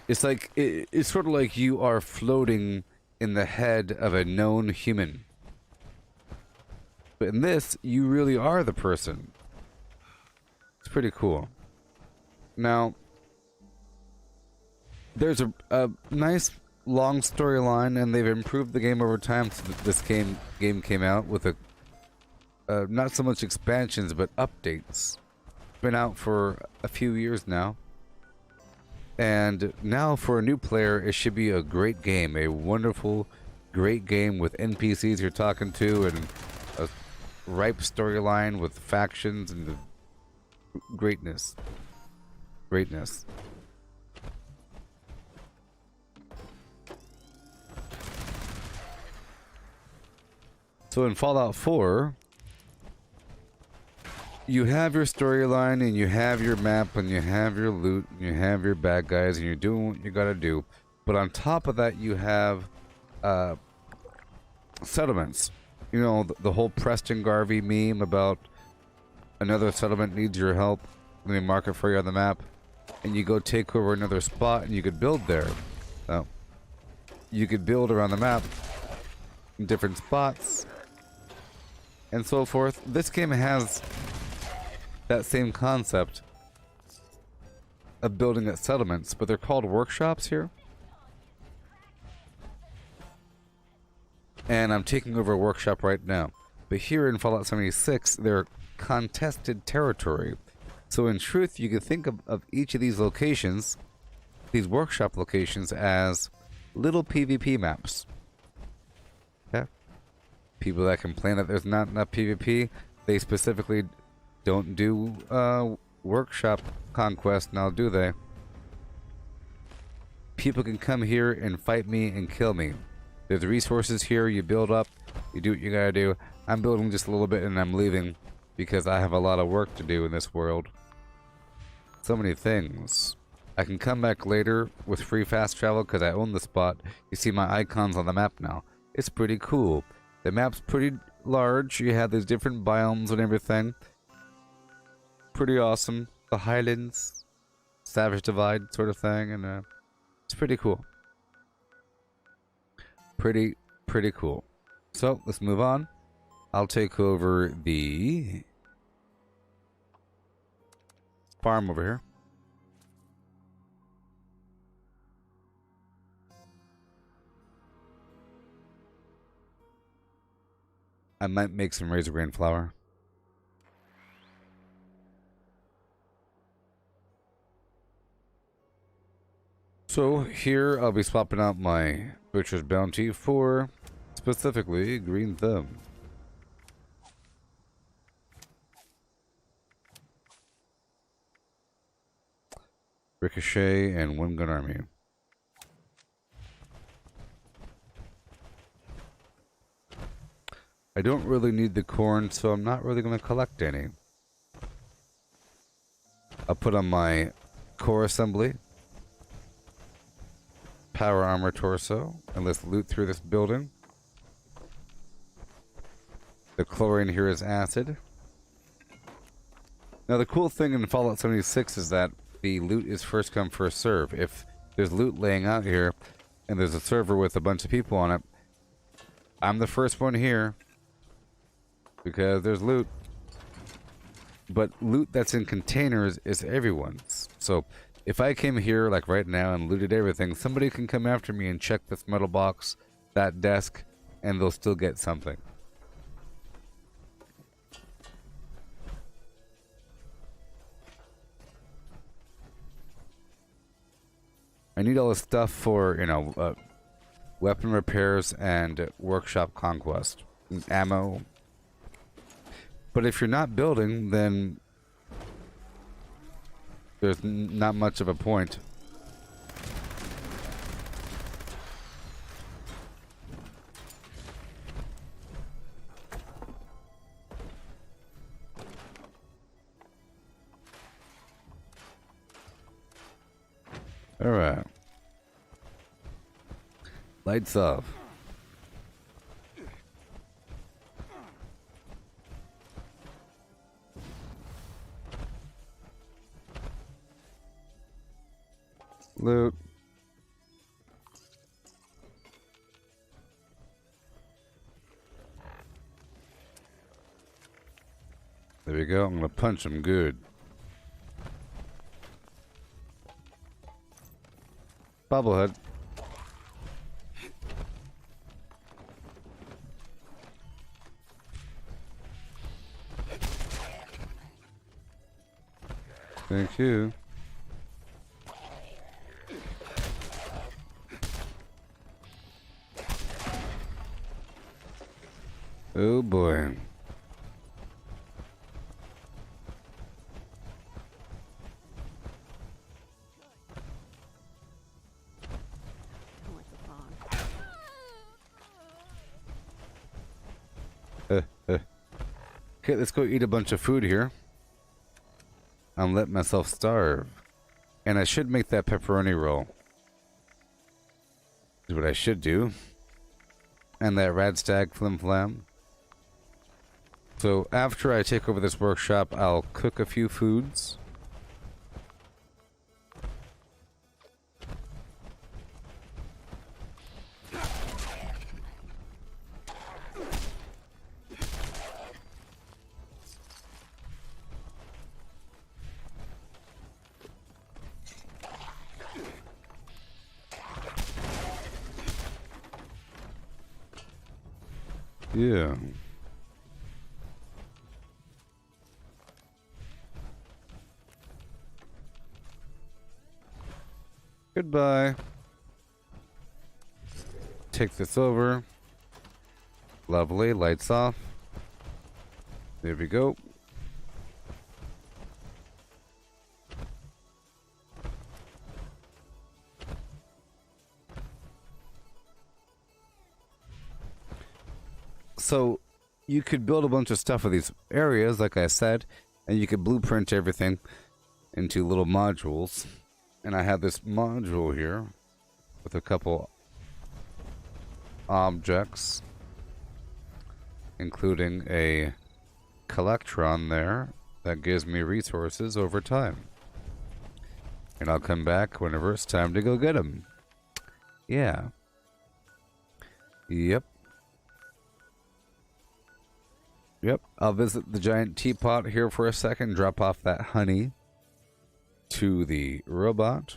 It's like, it's sort of like you are floating in the head of a known human. But in this, you really are the person. It's pretty cool. Now, there's a nice long storyline, and they've improved the game over time. So this game came out with a not so much expansions, but updates. Been out for a few years now. And now for a new player, it should be a great game. A wonderful, great game with NPCs you're talking to, and a ripe storyline with factions and the greatness. Greatness. So in Fallout 4, you have your storyline, and you have your map, and you have your loot, and you have your bad guys, and you're doing what you gotta do. But on top of that, you have settlements. You know, the whole Preston Garvey meme about another settlement needs your help, and they mark it for you on the map, and you go take over another spot, and you could build there. You could build around the map in different spots, and so forth. This game has that same concept of building at settlements, but they're called workshops here. And I'm taking over a workshop right now. But here in Fallout 76, they're contested territory. So in truth, you could think of each of these locations, these workshop locations, as little PvP maps. Yeah. People that complain that there's not enough PvP, they specifically don't do workshop conquest now, do they? People can come here and fight me and kill me. There's resources here, you build up, you do what you gotta do. I'm building just a little bit and I'm leaving because I have a lot of work to do in this world. So many things. I can come back later with free fast travel because I own the spot. You see my icons on the map now. It's pretty cool. The map's pretty large. You have these different biomes and everything. Pretty awesome. The Highlands, Savage Divide sort of thing, and it's pretty cool. Pretty cool. So, let's move on. I'll take over the farm over here. I might make some razor grain flour. So here I'll be swapping out my butcher's bounty for specifically green thumb. Ricochet and one gun army. I don't really need the corn, so I'm not really going to collect any. I'll put on my core assembly, power armor torso, and let's loot through this building. The chlorine here is acid. Now the cool thing in Fallout 76 is that the loot is first come first serve. If there's loot laying out here and there's a server with a bunch of people on it, I'm the first one here because there's loot. But loot that's in containers is everyone's. So if I came here like right now and looted everything, somebody can come after me and check this metal box, that desk, and they'll still get something. I need all this stuff for, you know, weapon repairs and workshop conquest, and ammo. But if you're not building, then there's not much of a point. All right. Lights off. Loot. There we go. I'm gonna punch him good. Bobblehead. Thank you. Oh boy. Okay, let's go eat a bunch of food here. I'm letting myself starve. And I should make that pepperoni roll. Is what I should do. And that radstag flim flam. So after I take over this workshop, I'll cook a few foods. Yeah. Goodbye. Take this over. Lovely. Lights off. There we go. So you could build a bunch of stuff with these areas, like I said, and you could blueprint everything into little modules. And I have this module here with a couple objects, including a collectron there that gives me resources over time. And I'll come back whenever it's time to go get them. Yeah. Yep. Yep. I'll visit the giant teapot here for a second, drop off that honey to the robot.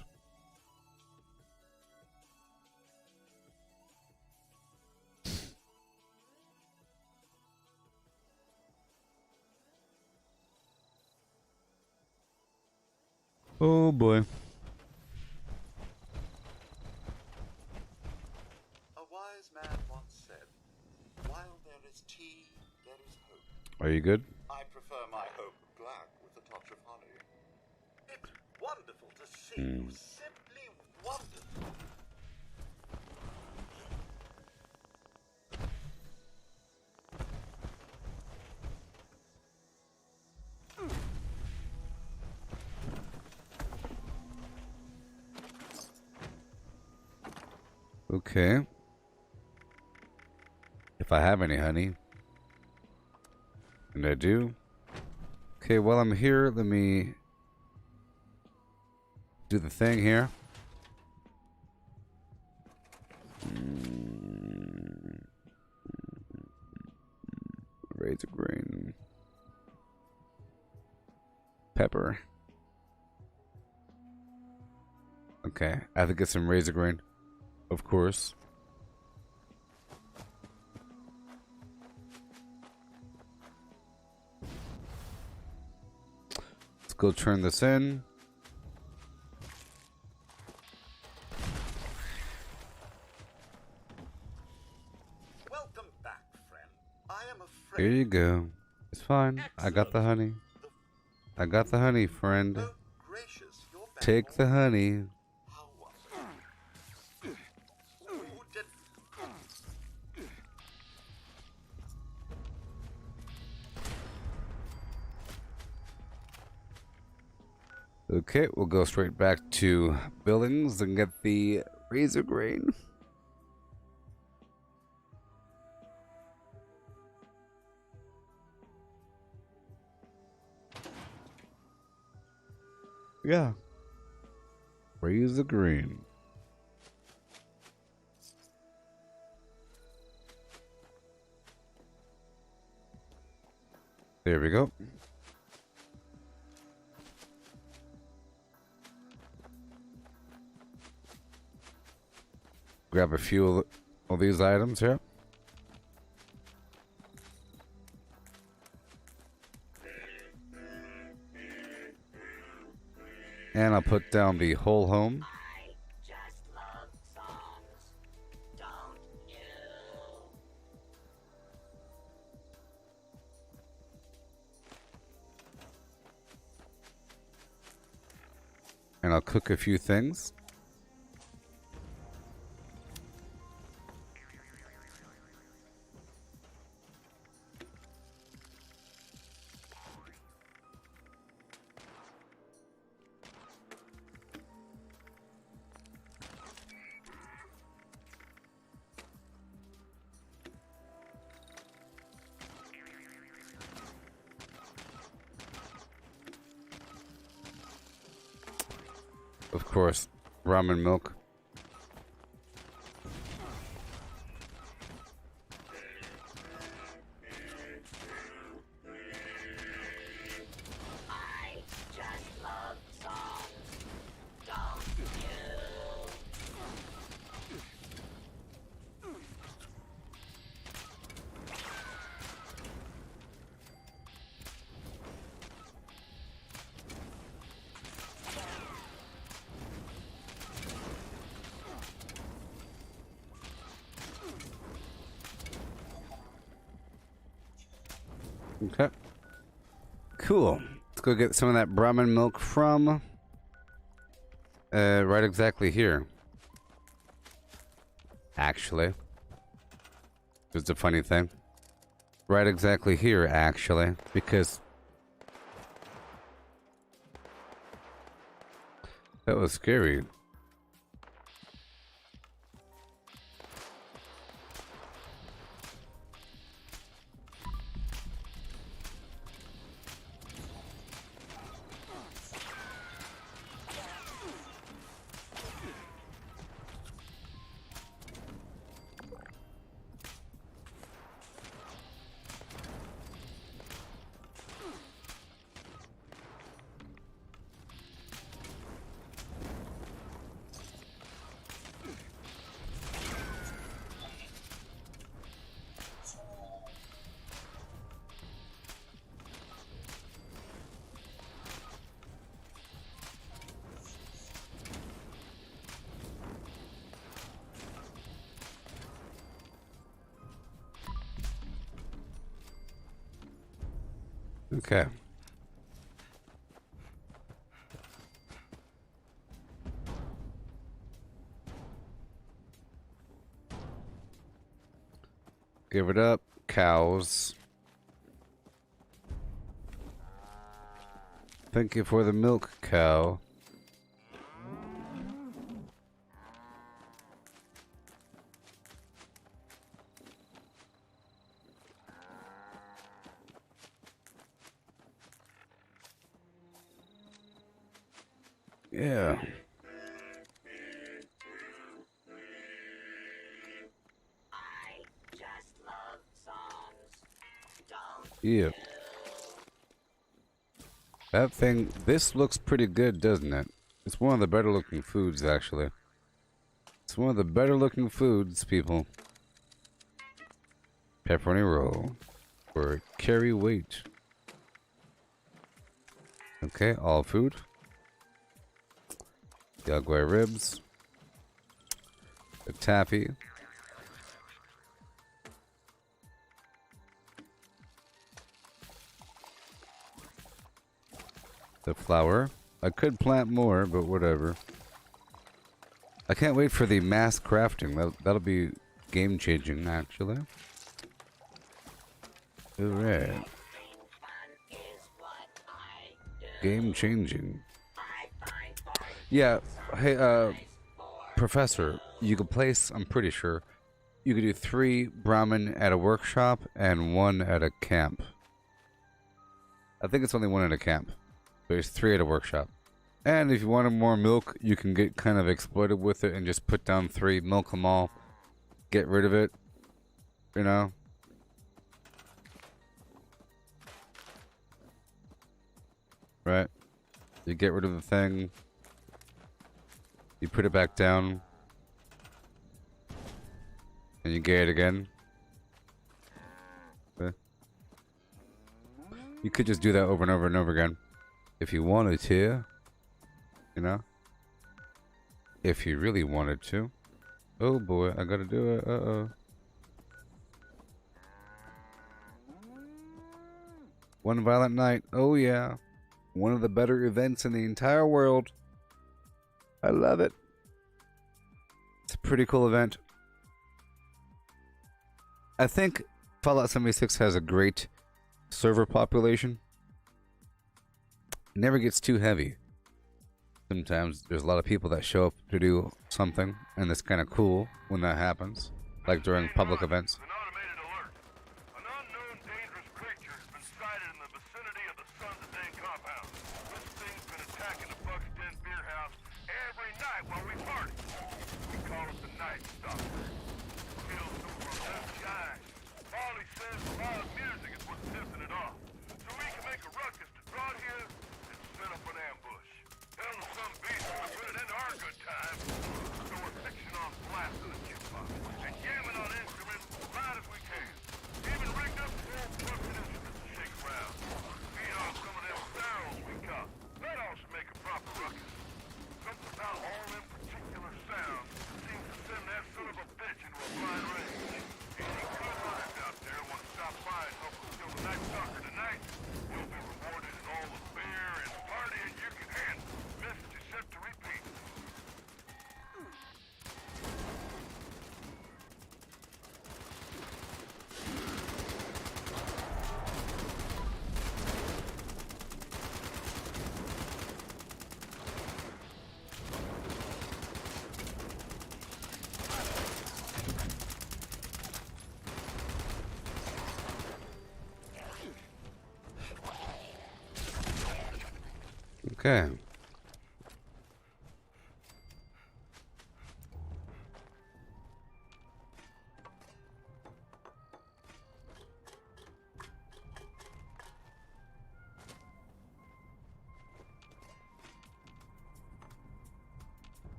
Oh boy. A wise man once said, "While there is tea, there is hope." Are you good? I prefer my hope black with a touch of honey. It's wonderful to see you. Simply wonderful. Okay. If I have any honey. And I do. Okay, while I'm here, let me do the thing here. Razor grain. Pepper. Okay, I have to get some razor grain. Of course. Let's go turn this in. Welcome back, friend. I am afraid. Here you go. It's fine. I got the honey. I got the honey, friend. Oh, gracious, you're back. Take the honey. How was it? Who did... Okay, we'll go straight back to Billings and get the razor grain. Yeah. Razor green. There we go. Grab a few of these items here. And I'll put down the whole home. I just love songs, don't you? And I'll cook a few things. Of course, ramen milk. I just love songs, don't you? Okay. Cool. Let's go get some of that Brahmin milk from right exactly here. Actually. Just a funny thing. right exactly here, actually, because that was scary. Okay. Give it up, cows. Thank you for the milk, cow. Yeah. I just love songs. Don't Yeah. That thing, this looks pretty good, doesn't it? It's one of the better looking foods, actually. It's one of the better looking foods, people. Pepperoni roll. For carry weight. Okay, all food. Yagway ribs. The taffy. The flour. I could plant more, but whatever. I can't wait for the mass crafting. That'll be game changing, actually. Alright. fun is what I do. Game changing. I find boys Yeah, hey, for Professor, you could place, I'm pretty sure, you could do 3 Brahmin at a workshop and 1 at a camp. I think it's only 1 at a camp, but it's 3 at a workshop. And if you wanted more milk, you can get kind of exploited with it and just put down 3, milk them all, get rid of it, you know? Right? You get rid of the thing, you put it back down, and you get it again. Okay. You could just do that over and over and over again. If you wanted to. You know? If you really wanted to. Oh boy, I gotta do it. Uh-oh. One Violent Night. Oh yeah. One of the better events in the entire world. I love it. It's a pretty cool event. I think Fallout 76 has a great server population. It never gets too heavy. Sometimes there's a lot of people that show up to do something, and it's kind of cool when that happens, like during public events. An automated alert. An unknown dangerous creature has been sighted in the vicinity of the Sons of Dane compound. This thing's been attacking the Buck's Den beer house every night while we party. We call it the Night Stalker. Kills some of our best guys. Molly says loud music is what's tipping it off. So we can make a ruckus to draw it here and set up an ambush. Tell them some beast will put it into our good time. So we're fixing on blast of the jukebox and jamming on instruments, light a Okay.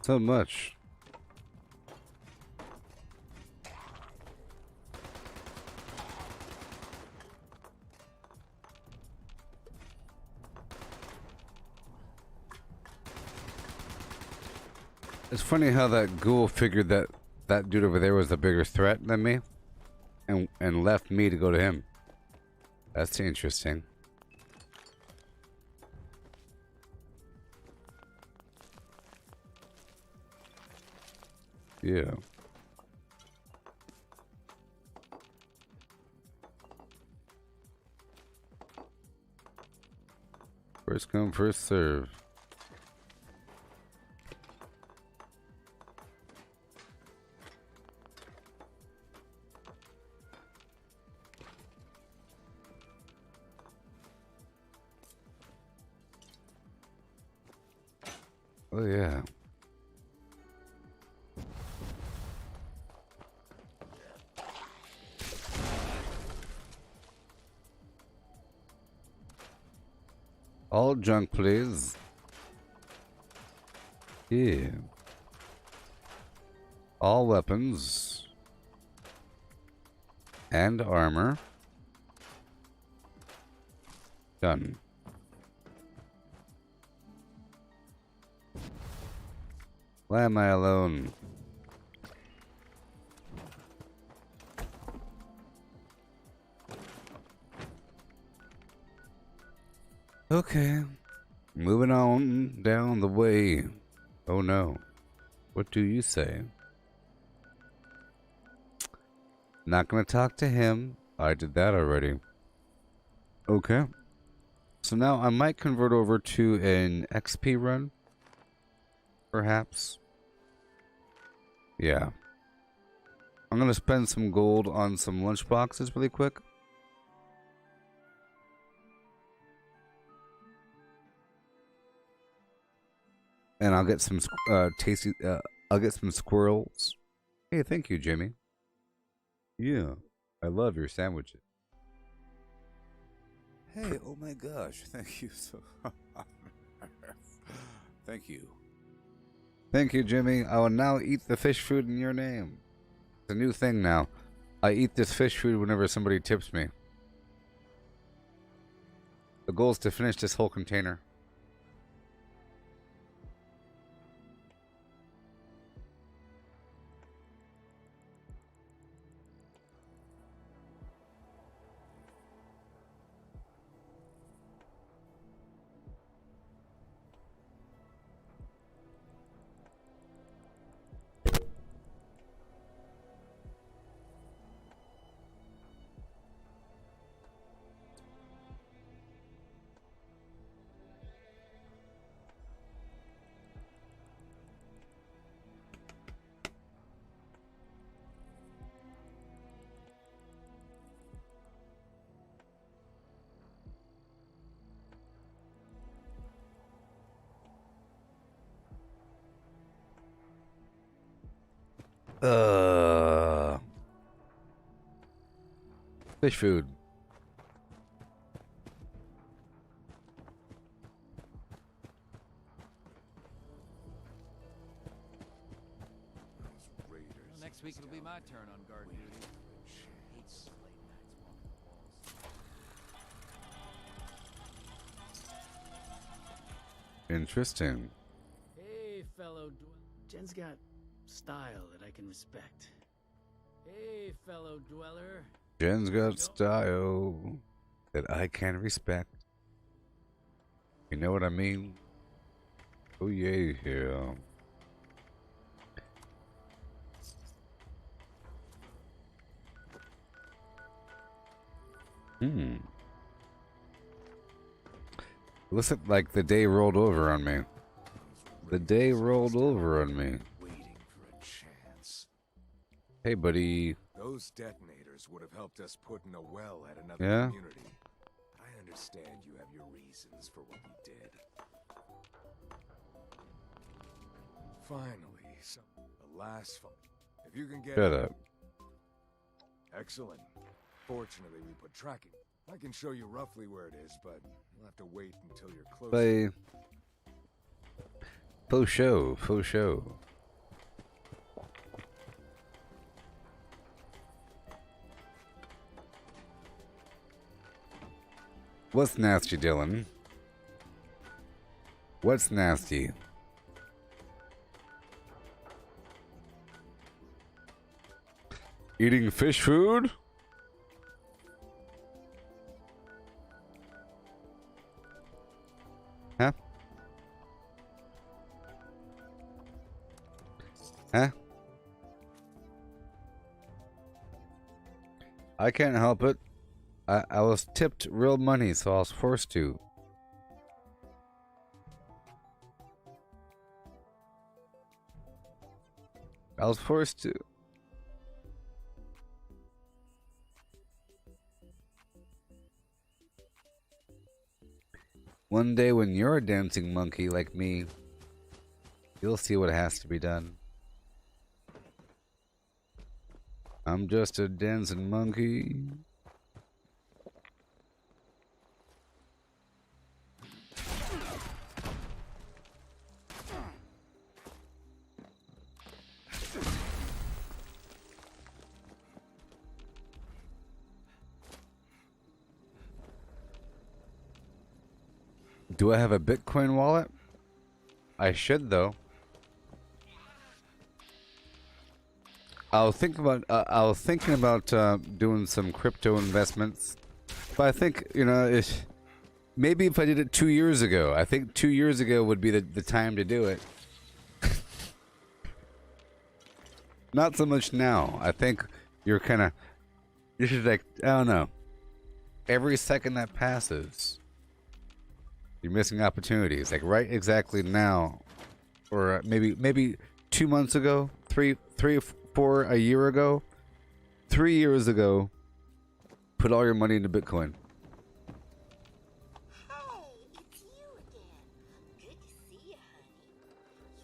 So much. It's funny how that ghoul figured that that dude over there was the bigger threat than me, and left me to go to him. That's interesting. Yeah. First come, first serve. Oh yeah. All junk, please. Yeah. All weapons. And armor. Done. Why am I alone? Okay. Moving on down the way. Oh no. What do you say? Not gonna talk to him. I did that already. Okay. So now I might convert over to an XP run. Perhaps. Yeah. I'm gonna spend some gold on some lunch boxes really quick. And I'll get some tasty. I'll get some squirrels. Hey, thank you, Jimmy. Yeah, I love your sandwiches. Hey, oh my gosh, thank you so. Thank you. Thank you, Jimmy. I will now eat the fish food in your name. It's a new thing now. I eat this fish food whenever somebody tips me. The goal is to finish this whole container. Fish food. Next week it'll be my turn on guard duty. Hates late nights walking the walls. Interesting. Hey, fellow Jen's got style that I can respect. Hey, fellow dweller. Jen's got style that I can respect. You know what I mean? Oh yeah, yeah. Looks like the day rolled over on me. The day rolled over on me. Waiting for a chance. Hey, buddy. Those detonators would have helped us put in a well at another Yeah? community. I understand you have your reasons for what you did. Finally, the last if you can get Shut up. Excellent. Fortunately, we put tracking. I can show you roughly where it is, but you'll have to wait until you're close. Play. Faux show. Faux show. What's nasty, Dylan? What's nasty? Eating fish food? Huh? Huh? I can't help it. I was tipped real money, so I was forced to. I was forced to. One day when you're a dancing monkey like me, you'll see what has to be done. I'm just a dancing monkey. Do I have a Bitcoin wallet? I should, though. I was thinking about doing some crypto investments, but I think, you know, maybe if I did it 2 years ago. I think 2 years ago would be the time to do it. Not so much now. I think you're kind of, you should, like, I don't know. Every second that passes, you're missing opportunities. Like right exactly now, or maybe 2 months ago, three or four, a year ago, 3 years ago, put all your money into Bitcoin. Hey, it's you again. Good to see you, honey.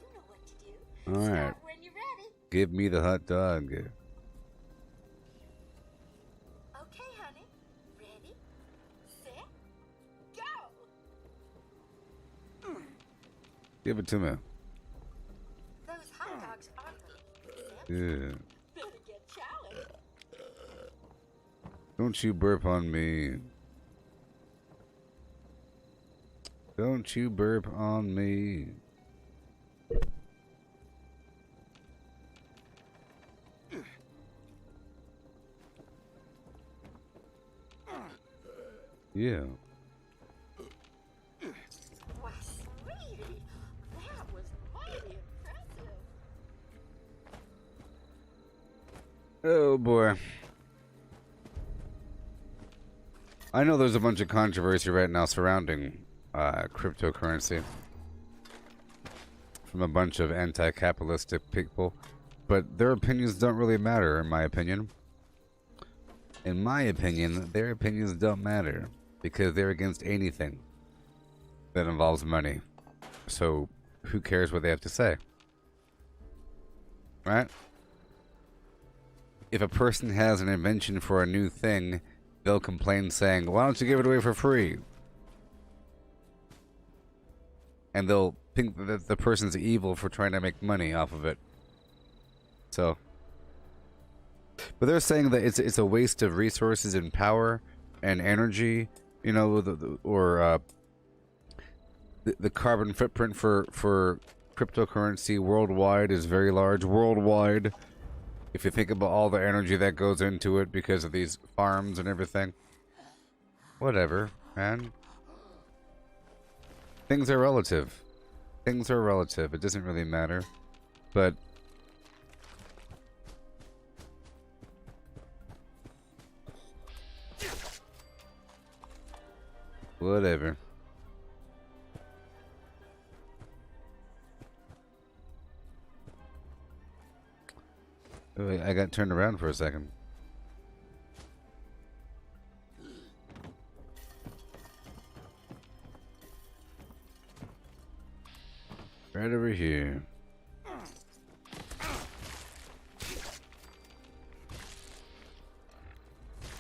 You know what to do. All right. Start when you're ready. Give me the hot dog. Okay, honey. Ready, set, go. Give it to me. Those hot dogs aren't except Yeah. better get challenged. Don't you burp on me. Don't you burp on me. Yeah. Why, sweetie, that was mighty impressive. Oh boy. I know there's a bunch of controversy right now surrounding cryptocurrency from a bunch of anti-capitalistic people, but their opinions don't really matter, in my opinion. In my opinion, their opinions don't matter because they're against anything that involves money. So who cares what they have to say? Right? If a person has an invention for a new thing, they'll complain saying, why don't you give it away for free? And they'll think that the person's evil for trying to make money off of it. So, but they're saying that it's a waste of resources and power and energy, you know, the carbon footprint for cryptocurrency worldwide is very large. Worldwide, if you think about all the energy that goes into it because of these farms and everything. Whatever, man. Things are relative. Things are relative. It doesn't really matter. But whatever. Oh, wait, I got turned around for a second. Right over here.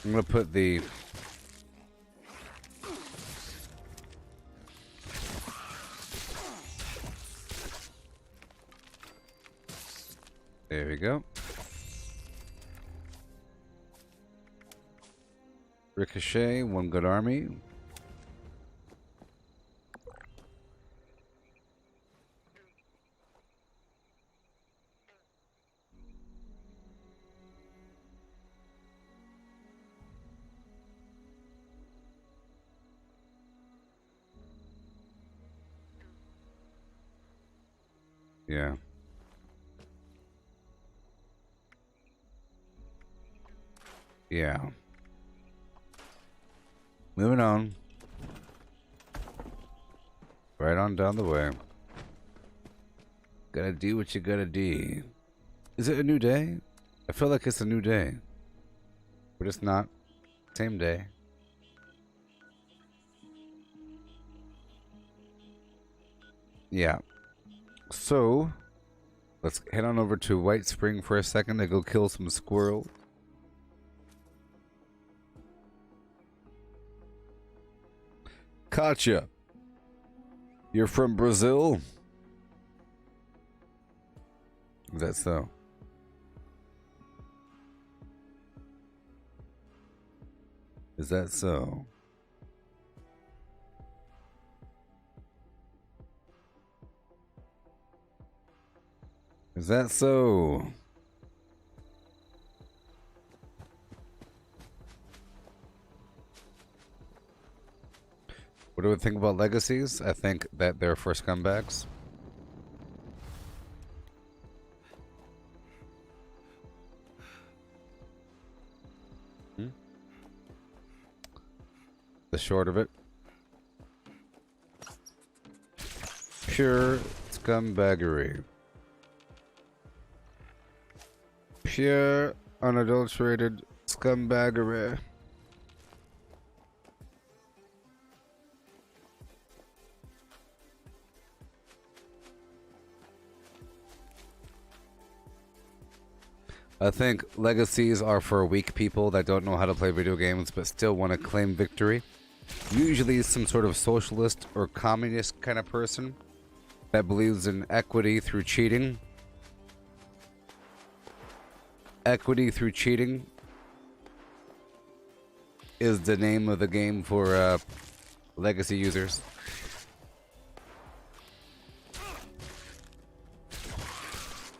I'm gonna put the there we go. Ricochet, one good army. Yeah. Yeah. Moving on. Right on down the way. Gotta do what you gotta do. Is it a new day? I feel like it's a new day. But it's not. Same day. Yeah. So, let's head on over to White Spring for a second to go kill some squirrels. Katya, you're from Brazil? Is that so? Is that so? Is that so? What do we think about legacies? I think that they're for scumbags. The short of it. Pure scumbaggery. Pure, unadulterated scumbaggery. I think legacies are for weak people that don't know how to play video games but still want to claim victory. Usually some sort of socialist or communist kind of person that believes in equity through cheating. Equity through cheating is the name of the game for legacy users.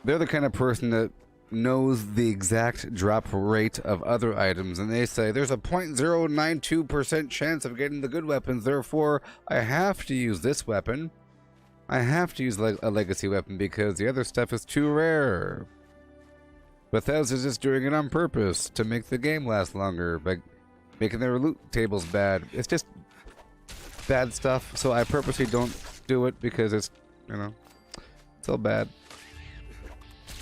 They're the kind of person that knows the exact drop rate of other items, and they say there's a 0.092% chance of getting the good weapons, therefore I have to use this weapon. I have to use a legacy weapon because the other stuff is too rare. Bethesda's just doing it on purpose to make the game last longer by making their loot tables bad. It's just bad stuff, so I purposely don't do it because it's, you know, so bad.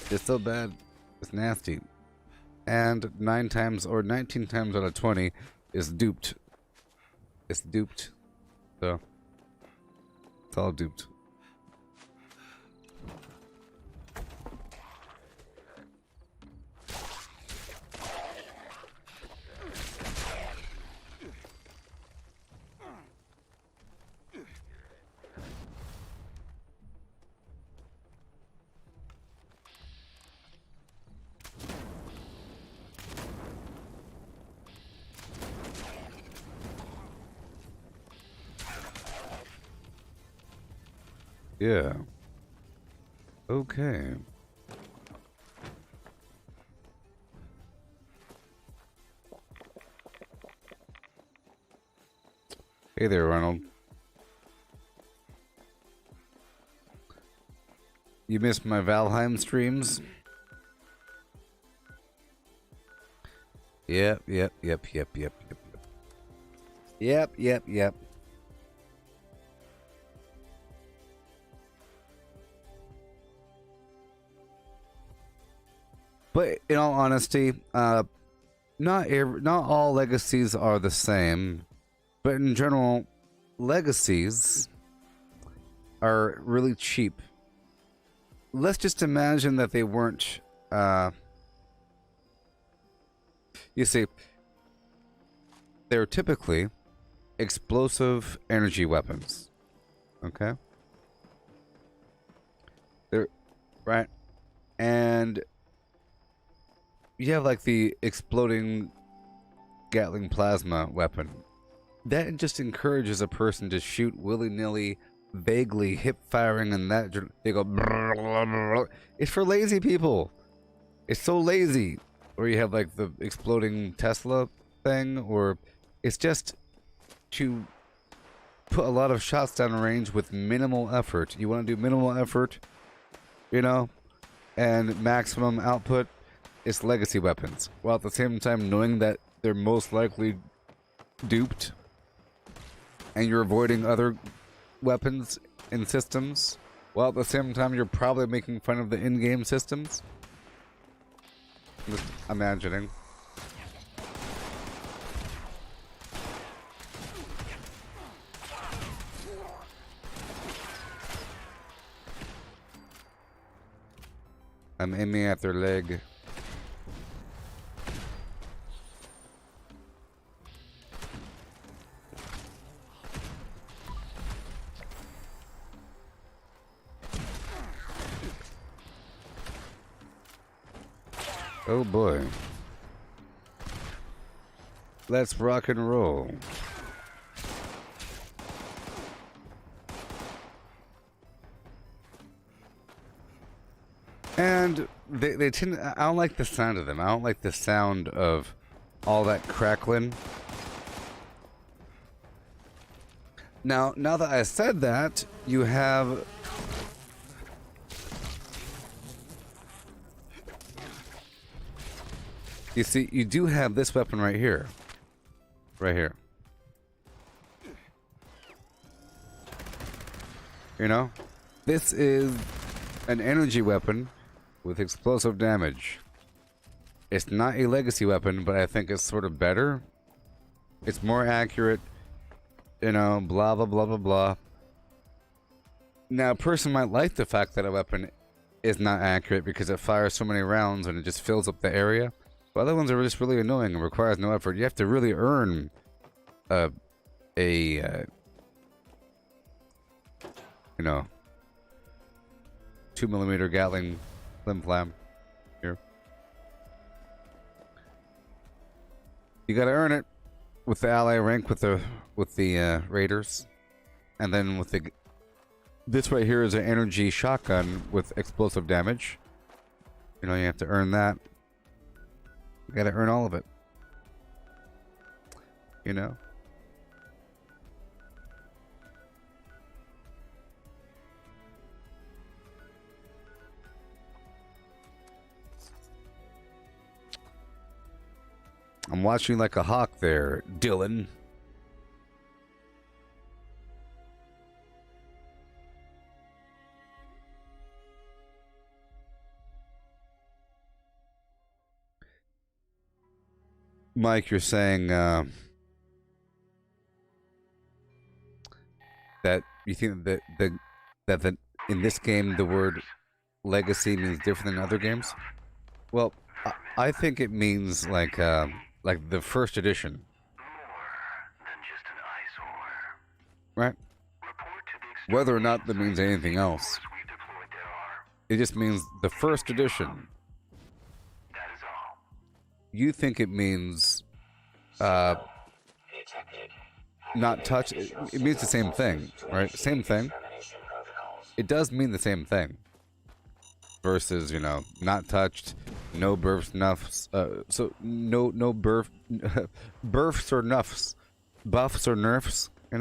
It's so bad. It's nasty. And 9 times or 19 times out of 20 is duped. It's duped. So, it's all duped. Yeah. Okay. Hey there, Ronald. You missed my Valheim streams? Yep. Yep. But in all honesty, not all legacies are the same. But in general, legacies are really cheap let's just imagine that they weren't, you see, they're typically explosive energy weapons. Okay? They're, right? And you have like the exploding Gatling plasma weapon. That just encourages a person to shoot willy-nilly, vaguely hip-firing, and that they go. It's for lazy people. It's so lazy. Or you have like the exploding Tesla thing, or it's just to put a lot of shots down range with minimal effort. You want to do minimal effort, you know, and maximum output. It's legacy weapons, while at the same time knowing that they're most likely duped, and you're avoiding other weapons and systems, while at the same time you're probably making fun of the in-game systems. I'm just imagining. I'm aiming at their leg. Oh boy. Let's rock and roll. And they tend to, I don't like the sound of them. I don't like the sound of all that crackling. Now that I said that, you have you see, you do have this weapon right here. Right here. You know? This is an energy weapon with explosive damage. It's not a legacy weapon, but I think it's sort of better. It's more accurate. You know, blah, blah, blah, blah, blah. Now, a person might like the fact that a weapon is not accurate because it fires so many rounds and it just fills up the area. But other ones are just really annoying and requires no effort. You have to really earn you know, 2mm Gatling flim flam here. You gotta earn it with the ally rank with the raiders, and then with the this right here is an energy shotgun with explosive damage. You know, you have to earn that. You gotta earn all of it. You know? I'm watching like a hawk there, Dylan. Mike, you're saying that you think that in this game the word legacy means different than other games? Well, I think it means like the first edition. Right? Whether or not that means anything else. It just means the first edition. You think it means not touch. It means the same thing, right? Same thing. It does mean the same thing. Versus, you know, not touched, no births, nuffs. So no birth, births or nuffs, buffs or nerfs. You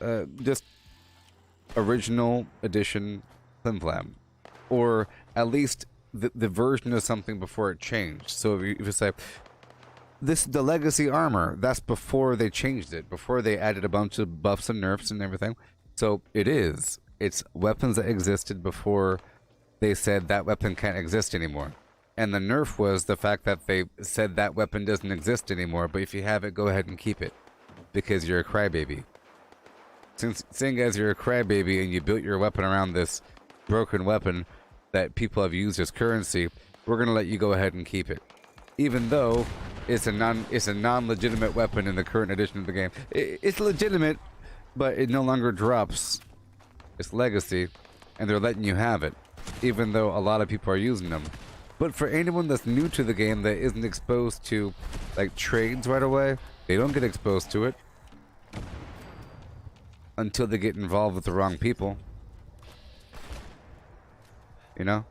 know, just original edition flim flam, or at least the version of something before it changed. So if you say the legacy armor, that's before they changed it, before they added a bunch of buffs and nerfs and everything. So it's weapons that existed before they said that weapon can't exist anymore. And the nerf was the fact that they said that weapon doesn't exist anymore, but if you have it, go ahead and keep it because you're a crybaby. Seeing as you're a crybaby and you built your weapon around this broken weapon that people have used as currency, we're gonna let you go ahead and keep it, even though it's a non-legitimate weapon in the current edition of the game. It's legitimate, but it no longer drops. It's legacy, and they're letting you have it, even though a lot of people are using them. But for anyone that's new to the game that isn't exposed to like trades right away, they don't get exposed to it until they get involved with the wrong people. You know?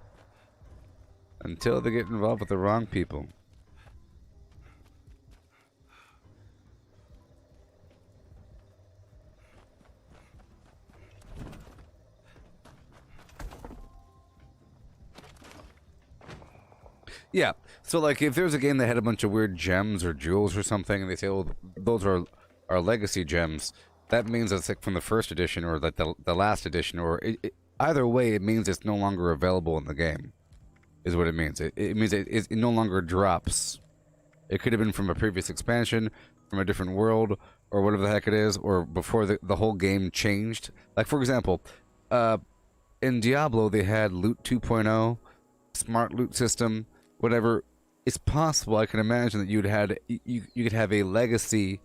Until they get involved with the wrong people. Yeah, so like if there's a game that had a bunch of weird gems or jewels or something, and they say, "Oh, those are legacy gems," that means it's like from the first edition or like the last edition, or either way, it means it's no longer available in the game. Is what it means. It means it no longer drops. It could have been from a previous expansion, from a different world, or whatever the heck it is, or before the whole game changed. Like for example, in Diablo they had Loot 2.0, smart loot system. Whatever, it's possible. I can imagine that you could have a legacy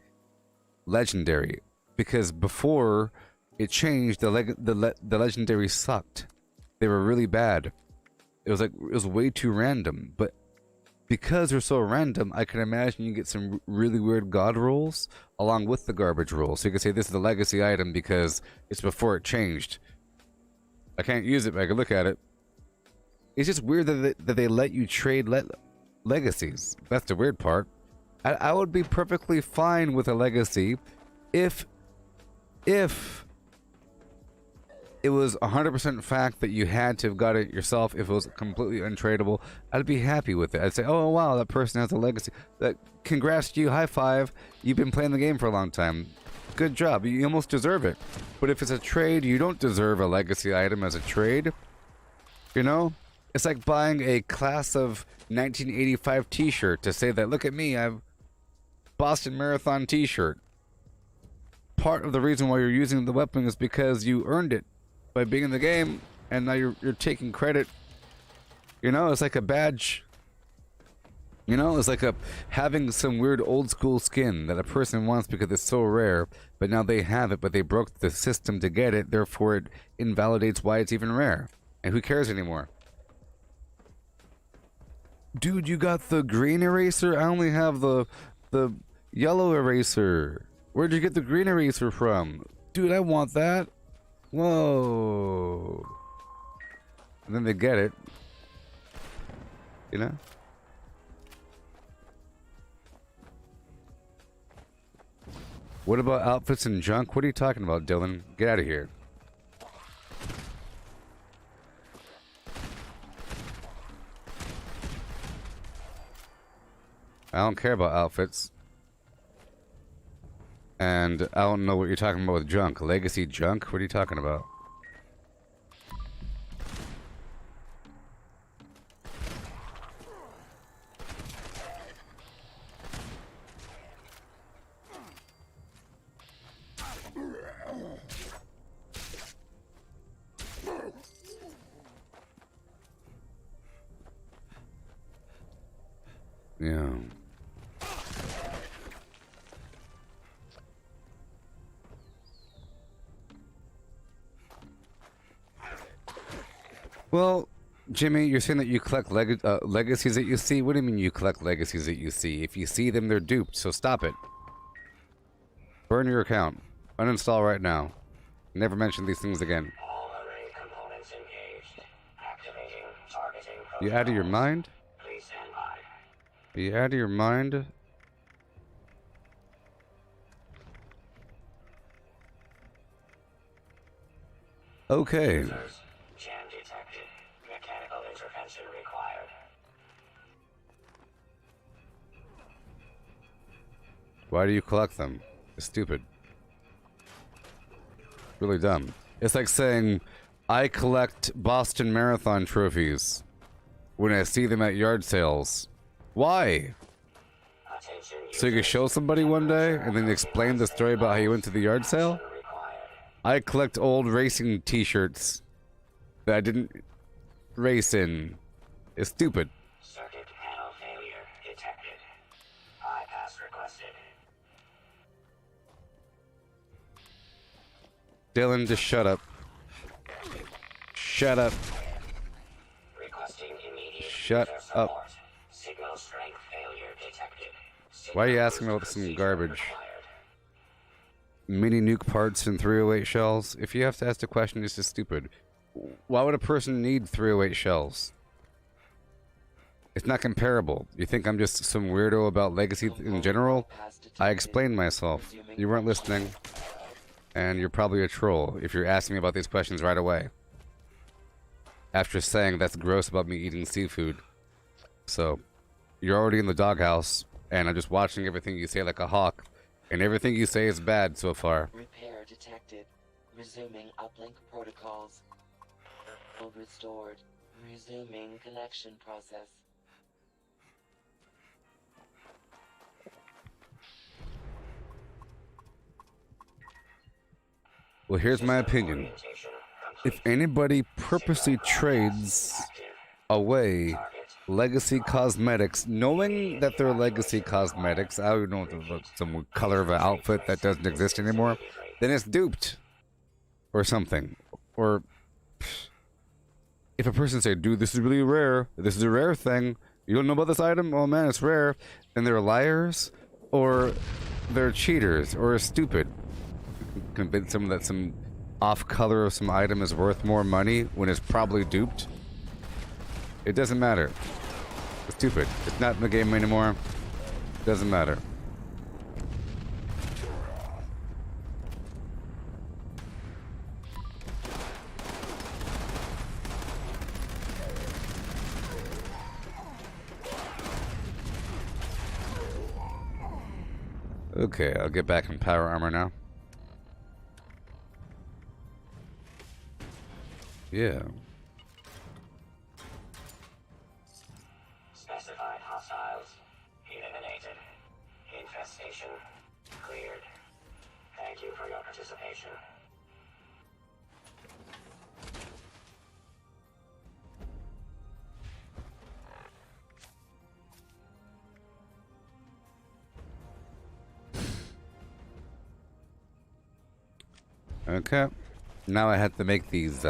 legendary, because before it changed, the legendary sucked. They were really bad. It was way too random. But because they're so random, I can imagine you get some really weird god rolls along with the garbage rolls. So you can say this is a legacy item because it's before it changed. I can't use it, but I can look at it. It's just weird that they let you trade legacies. That's the weird part. I would be perfectly fine with a legacy if it was 100% fact that you had to have got it yourself. If it was completely untradeable, I'd be happy with it. I'd say, oh wow, that person has a legacy. Congrats to you, high five. You've been playing the game for a long time. Good job. You almost deserve it. But if it's a trade, you don't deserve a legacy item as a trade. You know? It's like buying a class of 1985 t-shirt to say that, look at me, I have Boston Marathon t-shirt. Part of the reason why you're using the weapon is because you earned it by being in the game, and now you're taking credit. You know, it's like a badge. You know, it's like having some weird old school skin that a person wants because it's so rare, but now they have it, but they broke the system to get it, therefore it invalidates why it's even rare. And who cares anymore? Dude, you got the green eraser? I only have the yellow eraser. Where'd you get the green eraser from? Dude, I want that. Whoa. And then they get it. You know? What about outfits and junk? What are you talking about, Dylan? Get out of here. I don't care about outfits. And I don't know what you're talking about with junk. Legacy junk? What are you talking about? Yeah. Well, Jimmy, you're saying that you collect legacies that you see? What do you mean you collect legacies that you see? If you see them, they're duped, so stop it. Burn your account. Uninstall right now. Never mention these things again. All array components engaged. Activating targeting protocol. You out of your mind? Please stand by. Are you out of your mind? Okay. Users, jam detected. Mechanical intervention required. Why do you collect them? It's stupid. Really dumb. It's like saying, I collect Boston Marathon trophies when I see them at yard sales. Why? Attention So you can show somebody one day and then explain the story about how you went to the yard sale? required. I collect old racing t-shirts that I didn't race in is stupid. Circuit panel failure detected. Bypass requested. Dylan, just shut up. Shut up. Requesting immediate Shut user up. support. Signal strength failure detected. Why are you Signal asking boost about some procedure garbage? required. Mini nuke parts and 308 shells? If you have to ask the question, it's just stupid. Why would a person need 308 shells? It's not comparable. You think I'm just some weirdo about Legacy in general? I explained myself. You weren't listening. And you're probably a troll if you're asking me about these questions right away. After saying that's gross about me eating seafood. So, you're already in the doghouse, and I'm just watching everything you say like a hawk. And everything you say is bad so far. Repair detected. Resuming uplink protocols. Restored. Resuming connection process. Well, here's my opinion. If anybody purposely trades away Legacy cosmetics, knowing that they're Legacy cosmetics, I don't know, some color of an outfit that doesn't exist anymore, then it's duped. Or something. Or if a person say, dude, this is really rare, this is a rare thing, you don't know about this item? Oh man, it's rare. And they're liars, or they're cheaters, or stupid. Convince them that some off color of some item is worth more money when it's probably duped. It doesn't matter. It's stupid. It's not in the game anymore. Doesn't matter. Okay, I'll get back in power armor now. Yeah. Specified hostiles eliminated. Infestation cleared. Thank you for your participation. Okay. Now I have to make these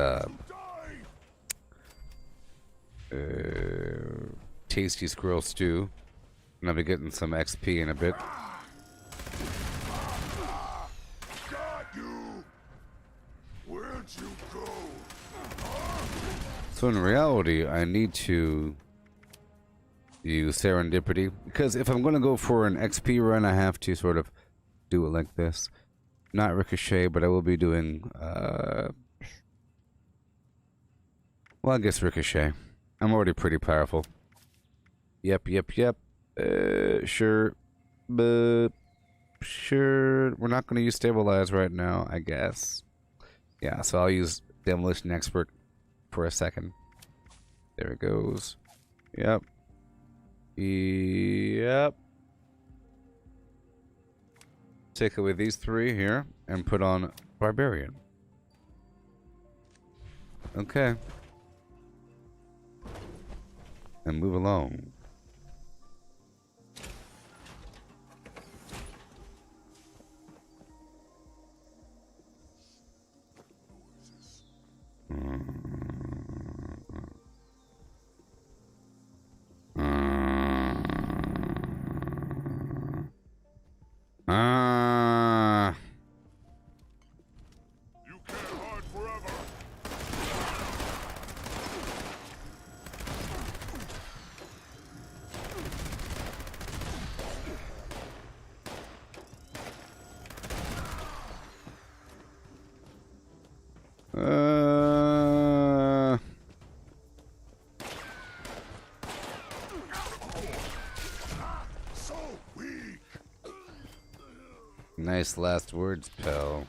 tasty squirrel stew. And I'll be getting some XP in a bit. Got you! Where'd you go? So in reality, I need to use serendipity, because if I'm going to go for an XP run, I have to sort of do it like this. Not ricochet, but I will be doing, well, I guess ricochet. I'm already pretty powerful. Yep. Sure. But, sure. We're not going to use stabilize right now, I guess. Yeah, so I'll use demolition expert for a second. There it goes. Yep. Take away these three here and put on barbarian. Okay. And move along. You can't hide forever! So weak! Nice last words, pal.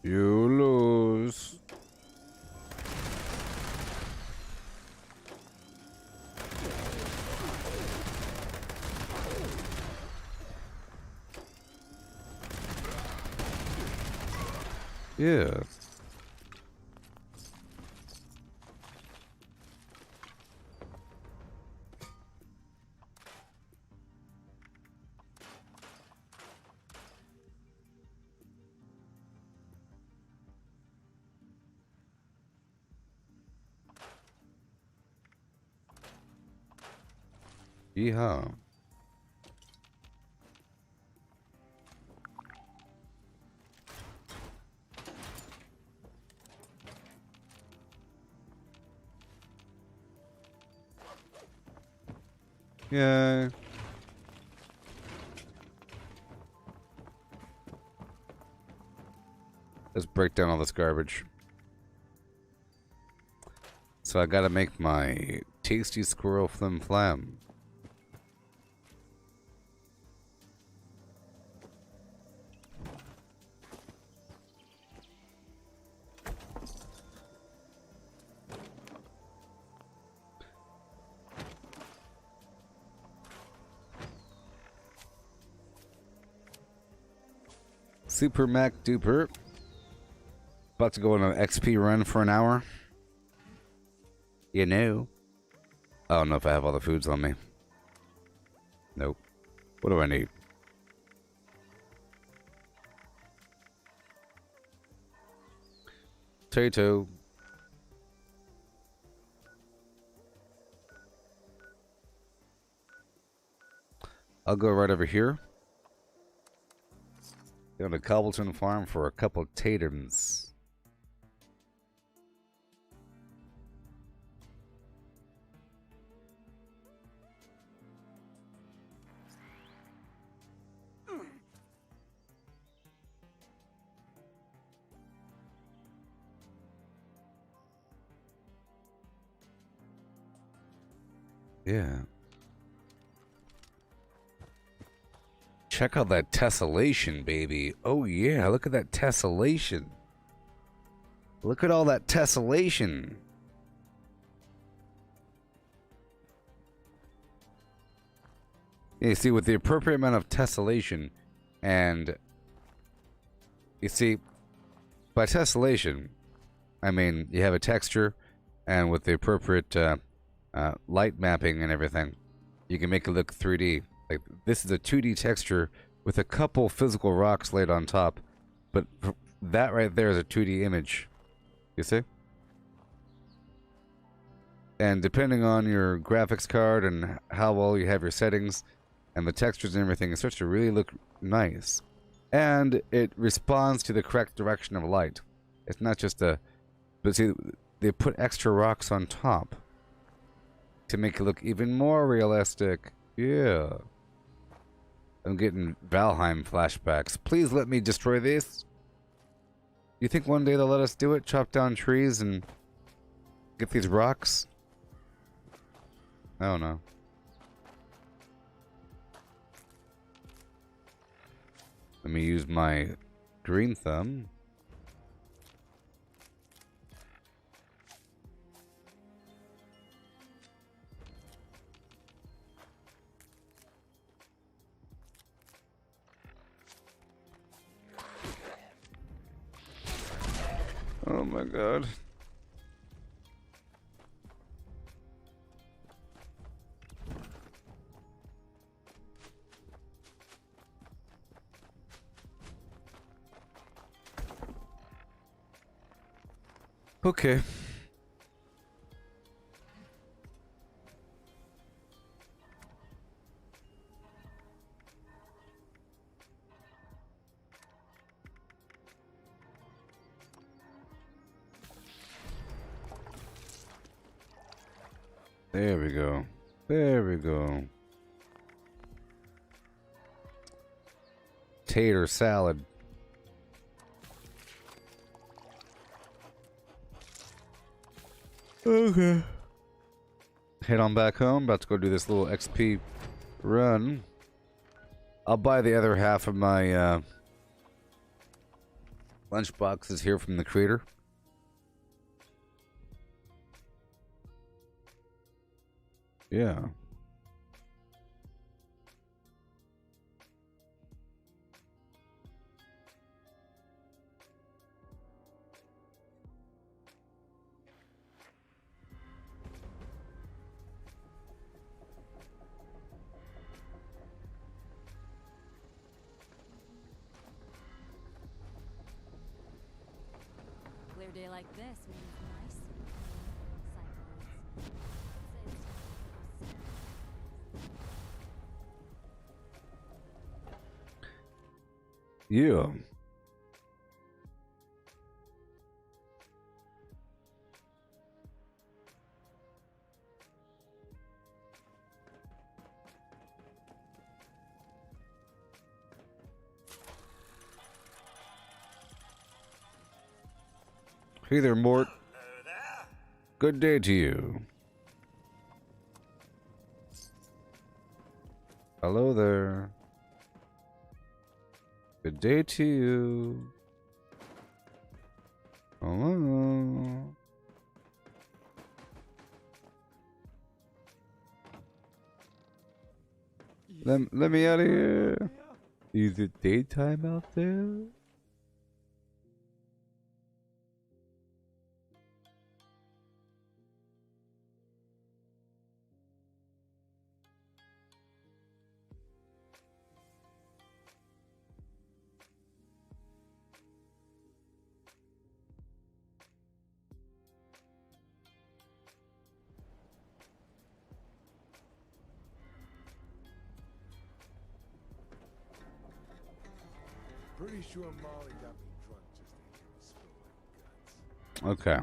You lose. Yeah. Yeehaw. Yeah. Let's break down all this garbage. So I gotta make my tasty squirrel flim flam. Super Mac Duper. About to go on an XP run for an hour. You know. I don't know if I have all the foods on me. Nope. What do I need? Potato. I'll go right over here. Go to Cobbleton Farm for a couple tatums. Yeah. Check out that tessellation, baby. Oh, yeah. Look at that tessellation. Look at all that tessellation. You see, with the appropriate amount of tessellation, and you see, by tessellation, I mean you have a texture, and with the appropriate light mapping and everything, you can make it look 3D. Like, this is a 2D texture with a couple physical rocks laid on top, but that right there is a 2D image. You see? And depending on your graphics card and how well you have your settings and the textures and everything, it starts to really look nice. And it responds to the correct direction of light. It's not just a... But see, they put extra rocks on top to make it look even more realistic. Yeah. I'm getting Valheim flashbacks. Please let me destroy this. You think one day they'll let us do it? Chop down trees and get these rocks? I don't know. Let me use my green thumb. Oh my god. Okay. There we go. There we go. Tater salad. Okay. Head on back home. About to go do this little XP run. I'll buy the other half of my Lunchbox is here from the creator. Yeah. Clear day like this means nice cycles. Yeah. Hey there, Mort. Good day to you. Hello there. Good day to you. Hello. Let me out of here. Is it daytime out there? Pretty sure Molly got me drunk just to hear me spill my guts. Okay.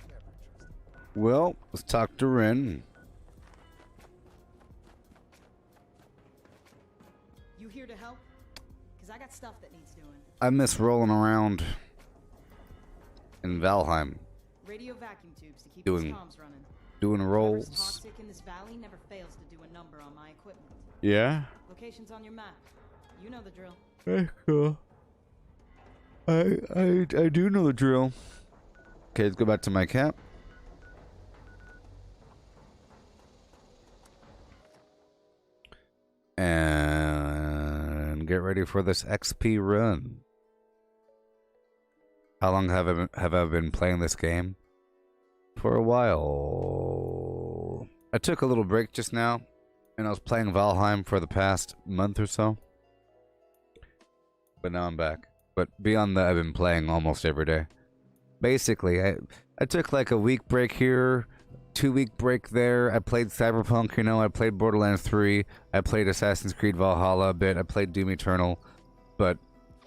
Never trust her. Well, let's talk to Ren. You here to help? Because I got stuff that needs doing. I miss rolling around in Valheim, Radio vacuum tubes to keep Doing- these comms running. doing Whoever's rolls. toxic in this valley never fails to do a number on my equipment. Yeah? Location's on your map. You know the drill. That's cool. I do know the drill. Okay, let's go back to my camp. And get ready for this XP run. How long have I been playing this game? For a while. I took a little break just now, and I was playing Valheim for the past month or so. But now I'm back. But beyond that, I've been playing almost every day. Basically, I took like a week break here, 2-week break there. I played Cyberpunk, you know, I played Borderlands 3, I played Assassin's Creed Valhalla a bit, I played Doom Eternal, but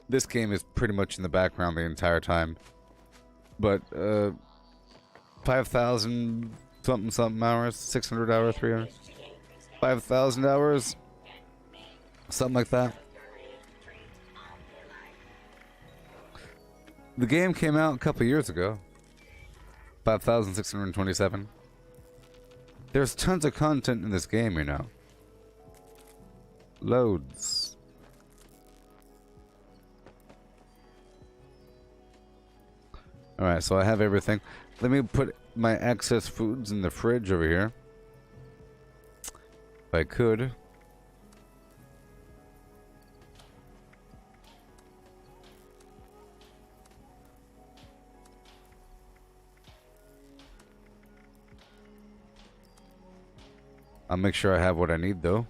this game is pretty much in the background the entire time. But 5,000 something hours, 600 hours, 300, 5,000 hours, something like that. The game came out a couple years ago. 5,627. There's tons of content in this game, you know. Loads. Alright, so I have everything. Let me put my excess foods in the fridge over here. If I could. I'll make sure I have what I need, though.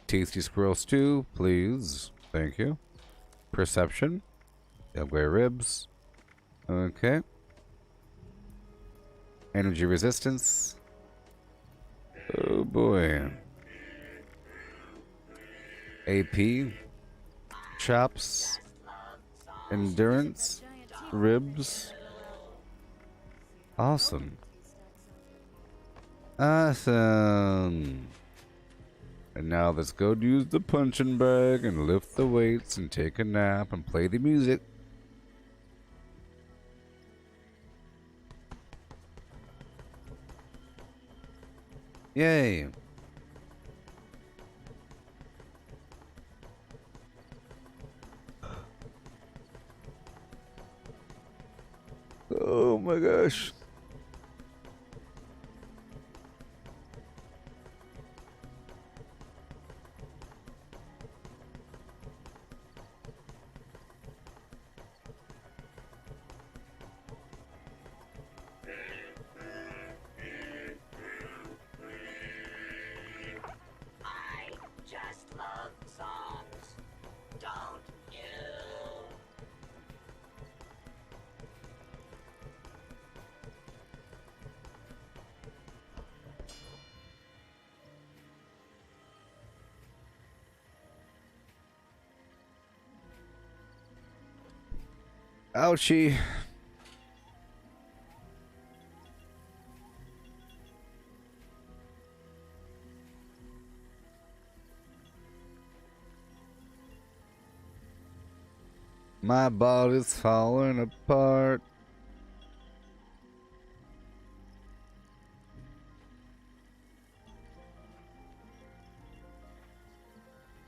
Tasty squirrel stew, please. Thank you. Perception. Elgway ribs. Okay. Energy resistance. Oh boy. AP. Chops. Endurance. Ribs. Awesome. Awesome. And now let's go use the punching bag and lift the weights and take a nap and play the music. Yay. my gosh. I just love songs. Don't you? Ouchie. My body's falling apart.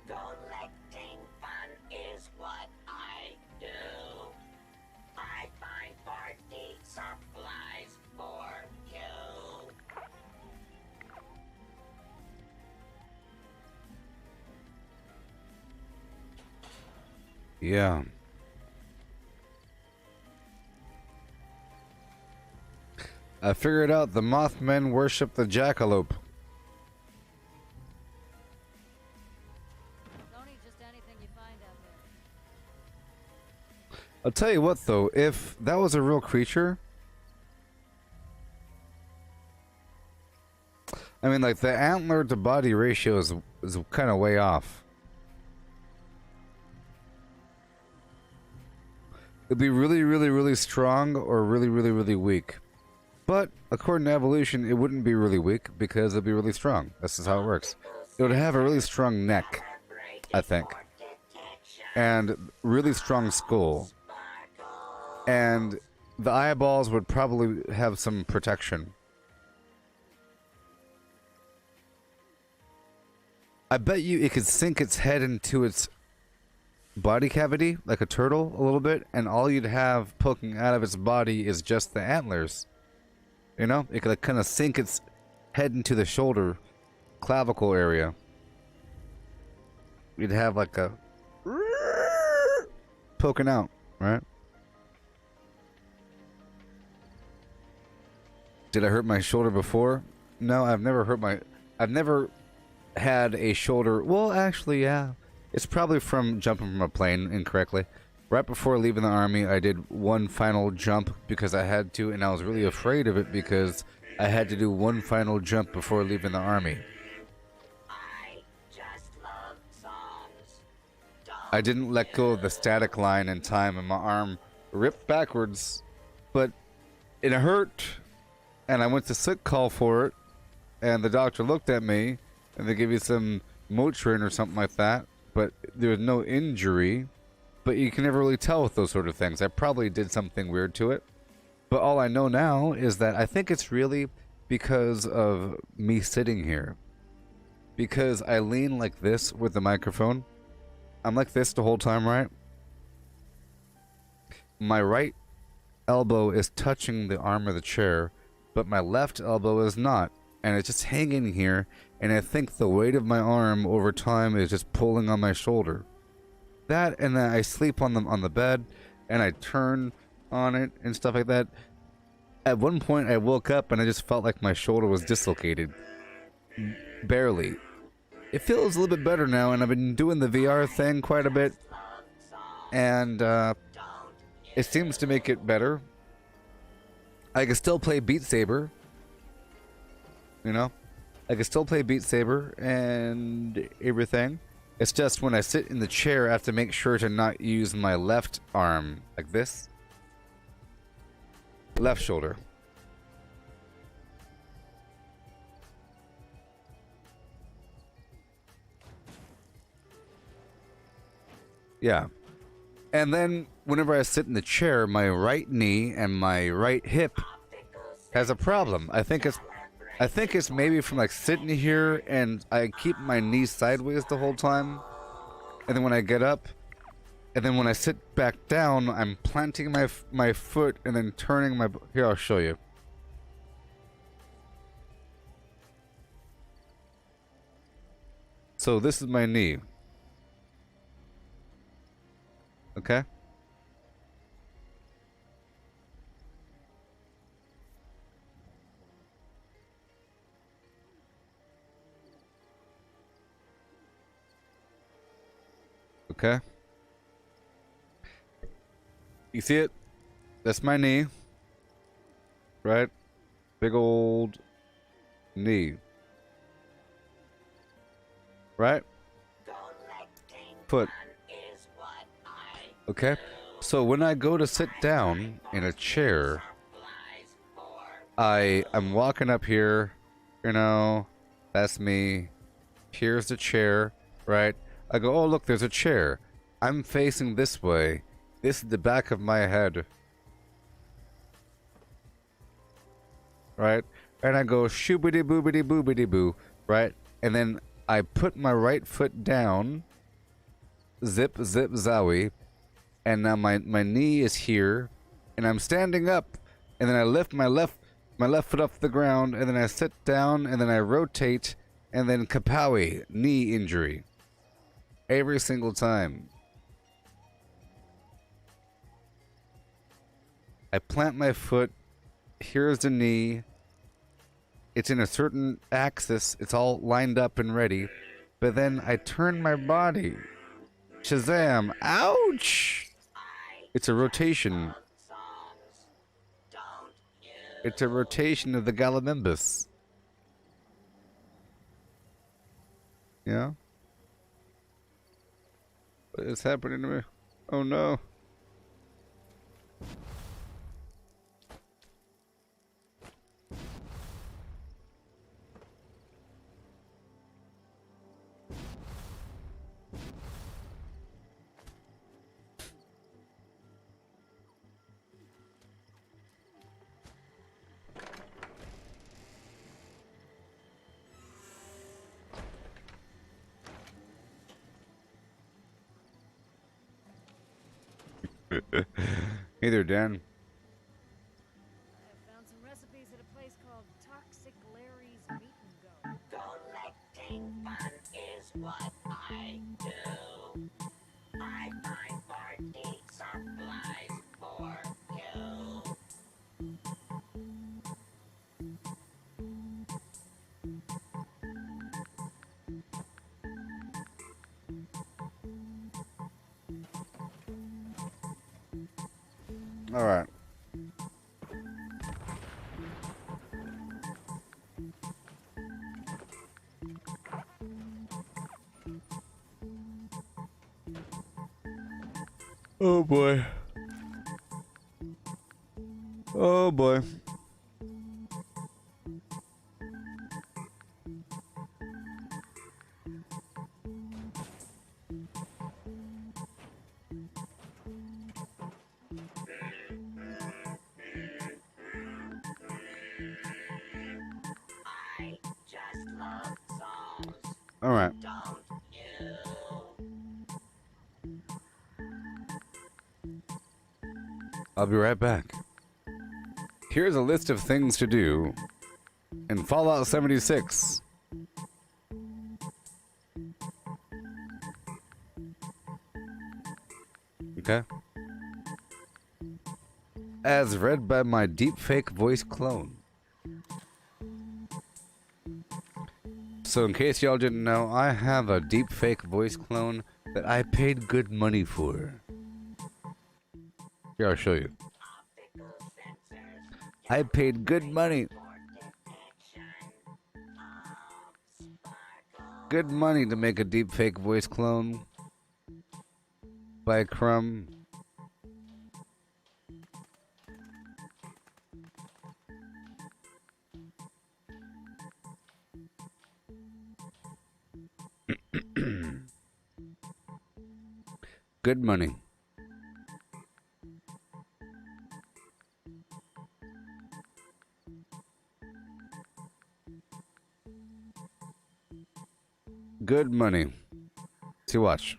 Collecting fun is what I do. I find party supplies for you. Yeah. I figured out the Mothmen worship the jackalope. Don't eat just anything you find out there. I'll tell you what though, if that was a real creature, I mean like the antler to body ratio is kind of way off. It'd be really, really, really strong or really, really, really weak. But according to evolution, it wouldn't be really weak because it'd be really strong. This is how it works. It would have a really strong neck, I think, and really strong skull, and the eyeballs would probably have some protection. I bet you it could sink its head into its body cavity like a turtle a little bit, and all you'd have poking out of its body is just the antlers. You know, it could like kind of sink its head into the shoulder clavicle area. You'd have like a poking out, right? Did I hurt my shoulder before? No, I've never had a shoulder. Well, actually, yeah. It's probably from jumping from a plane incorrectly. Right before leaving the army, I did one final jump because I had to, and I was really afraid of it because I had to do one final jump before leaving the army. I just love songs. I didn't let go of the static line in time, and my arm ripped backwards, but it hurt, and I went to sick call for it, and the doctor looked at me, and they gave me some Motrin or something like that, but there was no injury. But you can never really tell with those sort of things. I probably did something weird to it. But all I know now is that I think it's really because of me sitting here. Because I lean like this with the microphone. I'm like this the whole time, right? My right elbow is touching the arm of the chair, but my left elbow is not. And it's just hanging here, and I think the weight of my arm over time is just pulling on my shoulder. That, and then I sleep on the bed, and I turn on it and stuff like that. At one point, I woke up and I just felt like my shoulder was dislocated, barely. It feels a little bit better now, and I've been doing the VR thing quite a bit, and it seems to make it better. I can still play Beat Saber, you know. I can still play Beat Saber and everything. It's just when I sit in the chair, I have to make sure to not use my left arm like this. Left shoulder. Yeah. And then whenever I sit in the chair, my right knee and my right hip has a problem. I think it's maybe from like sitting here and I keep my knees sideways the whole time. And then when I get up, And then when I sit back down, I'm planting my foot and then turning my... Here, I'll show you. So this is my knee. Okay? Okay? You see it? That's my knee. Right? Big old knee. Right? Foot. Okay? So when I go to sit down in a chair, I'm walking up here, you know, that's me. Here's the chair, right? I go, oh look, there's a chair. I'm facing this way. This is the back of my head. Right? And I go shoobity boobity boobity boo, right? And then I put my right foot down, zip zip zowie, and now my knee is here, and I'm standing up, and then I lift my left foot off the ground, and then I sit down, and then I rotate, and then kapowie, knee injury. Every single time. I plant my foot, here's the knee, it's in a certain axis, it's all lined up and ready, but then I turn my body. Shazam! Ouch! It's a rotation. It's a rotation of the gallimimbus. Yeah? What is happening to me? Oh no. Hey there, Dan. I found some recipes at a place called Toxic Larry's Meat and Go. Collecting fun is what I do. I find party supplies for you. All right. Oh boy. Oh boy. I just love songs, All right. don't you? I'll be right back. Here's a list of things to do in Fallout 76. Okay? As read by my deepfake voice clone. So in case y'all didn't know, I have a deepfake voice clone that I paid good money for. Here, I'll show you. I paid good money. Good money to make a deepfake voice clone by Crumb. Good money. Good money. See, watch.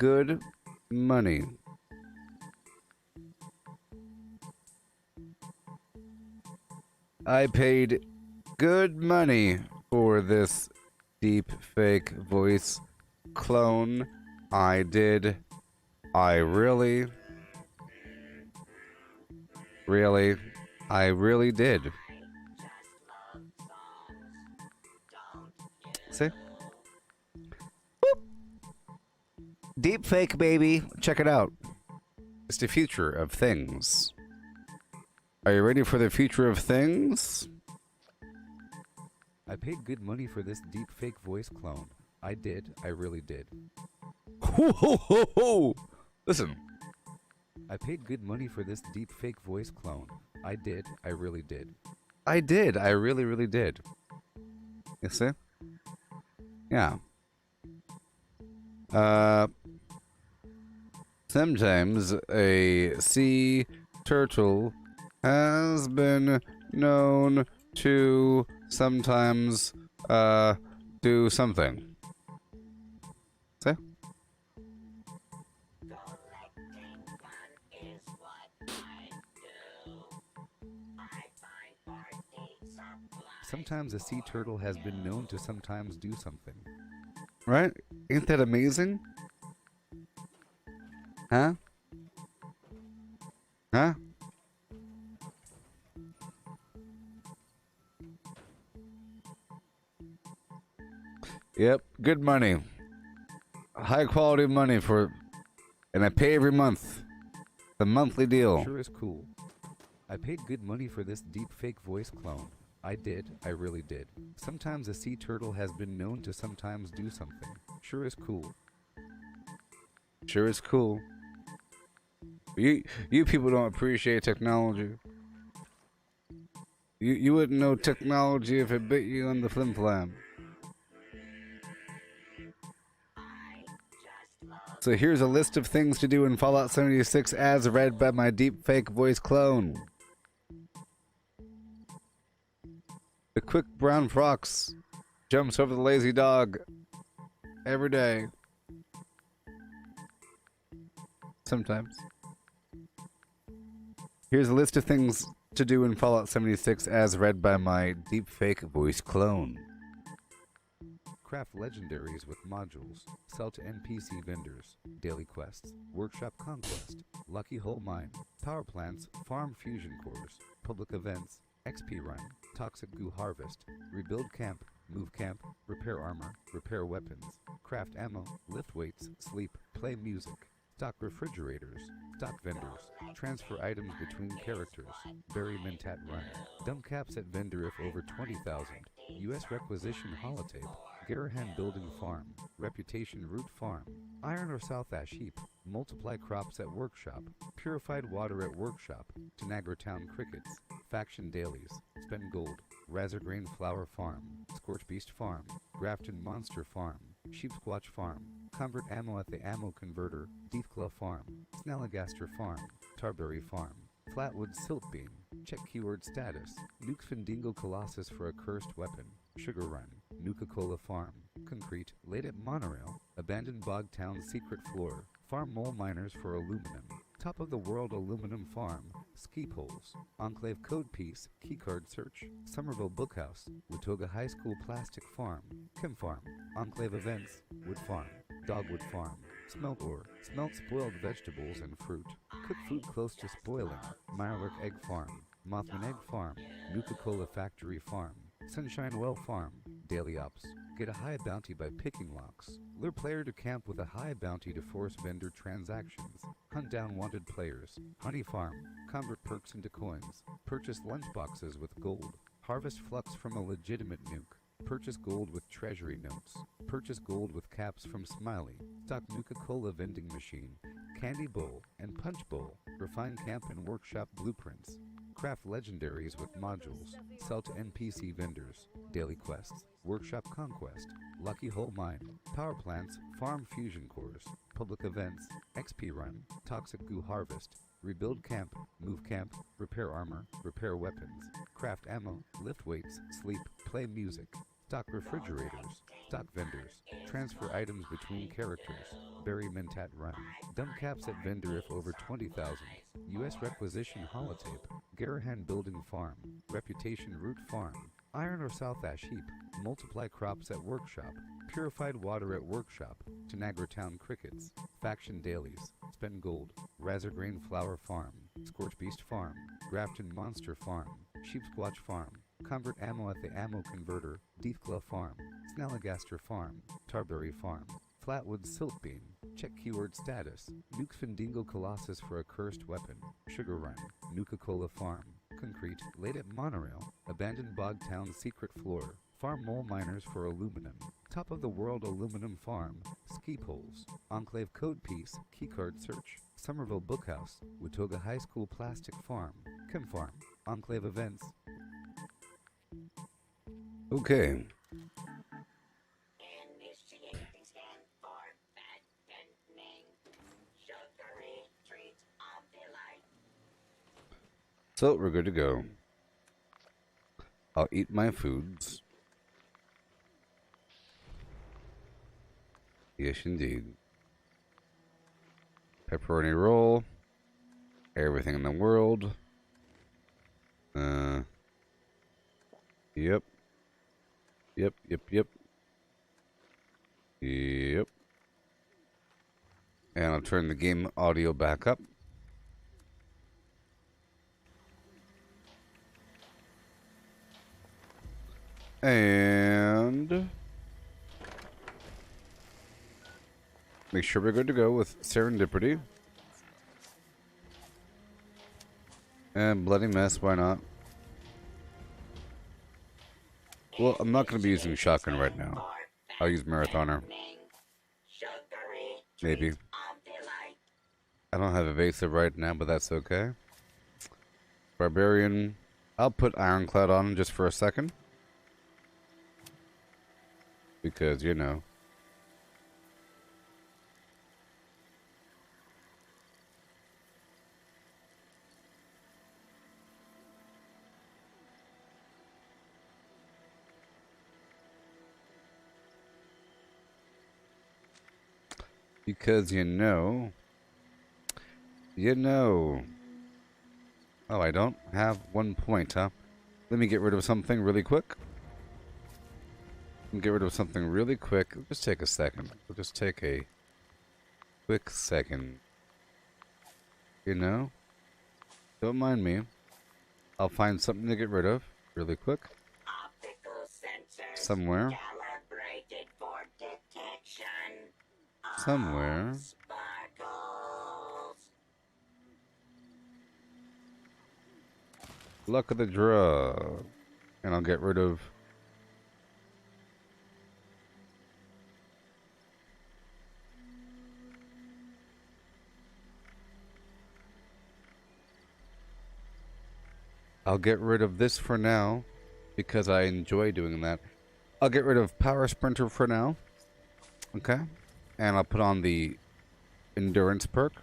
good money. I paid good money for this deep fake voice clone. I did. I really did. See? Boop. Deep fake, baby. Check it out. It's the future of things. Are you ready for the future of things? I paid good money for this deep fake voice clone. I did. I really did. Ho ho ho ho! Listen. I paid good money for this deep fake voice clone. I did. I really did. I did. I really did. You see? Yeah. Sometimes a sea turtle has been known to sometimes do something. See? Sometimes a sea turtle has been known to sometimes do something. Right? Ain't that amazing? Huh? Huh? Yep, good money. High quality money for... And I pay every month. The monthly deal. Sure is cool. I paid good money for this deep fake voice clone. I did. I really did. Sometimes a sea turtle has been known to sometimes do something. Sure is cool. Sure is cool. You people don't appreciate technology. You wouldn't know technology if it bit you on the flim flam. So here's a list of things to do in Fallout 76 as read by my deepfake voice clone. The quick brown fox jumps over the lazy dog every day. Sometimes. Here's a list of things to do in Fallout 76 as read by my deepfake voice clone. Craft legendaries with modules. Sell to NPC vendors. Daily quests. Workshop conquest. Lucky hole mine. Power plants. Farm fusion cores. Public events. XP run. Toxic goo harvest. Rebuild camp. Move camp. Repair armor. Repair weapons. Craft ammo. Lift weights. Sleep. Play music. Stock refrigerators. Stock vendors. Transfer items between characters. Bury Mentat run. Dump caps at vendor if over 20,000. U.S. requisition holotape. Garahan Building Farm. Reputation Root Farm. Iron or South Ash Heap. Multiply crops at Workshop. Purified water at Workshop. Tanagra Town Crickets. Faction Dailies. Spend Gold. Razorgrain Flower Farm. Scorch Beast Farm. Grafton Monster Farm. Sheep Squatch Farm. Convert Ammo at the Ammo Converter. Deathclaw Farm. Snalligaster Farm. Tarberry Farm. Flatwood Silt Beam. Check keyword status. Nuke Findingo Colossus for a cursed weapon. Sugar Run. Nuka-Cola Farm. Concrete. Late at Monorail. Abandoned Bog Town Secret Floor. Farm mole miners for aluminum. Top of the World Aluminum Farm. Ski poles. Enclave Code Piece. Keycard Search. Somerville Bookhouse. Watoga High School Plastic Farm. Chem Farm. Enclave Events. Wood Farm. Dogwood Farm. Smelt ore. Smelt spoiled vegetables and fruit. Cook food close to spoiling. Mirelurk Egg Farm. Mothman Egg Farm. Nuka-Cola Factory Farm. Sunshine Well Farm. Daily Ops. Get a high bounty by picking locks. Lure player to camp with a high bounty to force vendor transactions. Hunt down wanted players. Honey Farm. Convert perks into coins. Purchase lunchboxes with gold. Harvest flux from a legitimate nuke. Purchase gold with treasury notes. Purchase gold with caps from Smiley. Stock Nuka-Cola vending machine. Candy bowl and punch bowl. Refine camp and workshop blueprints. Craft legendaries with modules. Sell to NPC vendors. Daily quests. Workshop conquest. Lucky hole mine. Power plants. Farm fusion cores. Public events. XP run. Toxic goo harvest. Rebuild camp. Move camp. Repair armor. Repair weapons. Craft ammo. Lift weights. Sleep. Play music. stock refrigerators, stock vendors, transfer items between characters, bury Mentat run, dump caps at vendor if over 20,000, U.S. requisition holotape, Garahan building farm, reputation root farm, iron or south ash heap, multiply crops at workshop, purified water at workshop, Tanagra Town crickets, faction dailies, spend gold, Razorgrain flower farm, Scorch Beast farm, Grafton monster farm, Sheep Squatch farm, convert ammo at the ammo converter, Deathclaw farm, Snalligaster farm, Tarberry farm, Flatwood Siltbeam, check keyword status, Nuke Findingo Colossus for a cursed weapon, Sugar Run, Nuka-Cola farm, Concrete, laid at monorail, abandoned bog town secret floor, farm mole miners for aluminum, top of the world aluminum farm, ski poles, Enclave code piece, keycard search, Somerville Bookhouse, Watoga High School plastic farm, Chem farm, Enclave events. Okay. Initiating scan for fattening. Sugary treat of delight. So we're good to go. I'll eat my foods. Yes, indeed. Pepperoni roll. Everything in the world. Yep. Yep. Yep. And I'll turn the game audio back up. And make sure we're good to go with Serendipity. And Bloody Mess, why not? Well, I'm not going to be using Shotgun right now. I'll use Marathoner. Maybe. I don't have Evasive right now, but that's okay. Barbarian. I'll put Ironclad on just for a second. Because, you know. Because, you know. Oh, I don't have 1 point, huh? Let me get rid of something really quick. Just take a second. We'll just take a quick second. You know? Don't mind me. I'll find something to get rid of really quick. Somewhere. Somewhere. Luck of the draw. And I'll get rid of this for now because I enjoy doing that. I'll get rid of Power Sprinter for now. Okay. And I'll put on the Endurance perk,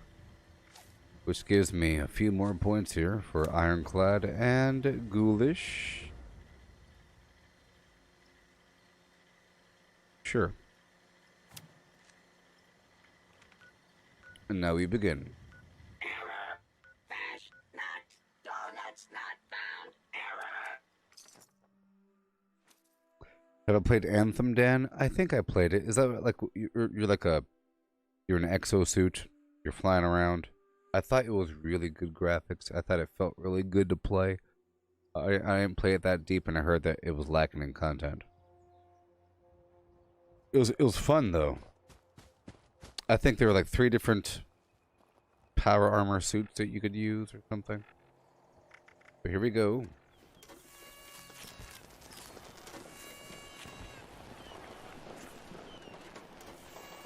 which gives me a few more points here for Ironclad and Ghoulish. Sure. And now we begin. Error. Bash not. Donuts not found. Error. Have I played Anthem, Dan? I think I played it. Is that like you're in an exosuit, you're flying around? I thought it was really good graphics. I thought it felt really good to play. I didn't play it that deep, and I heard that it was lacking in content. It was fun though. I think there were like 3 different power armor suits that you could use or something. But here we go.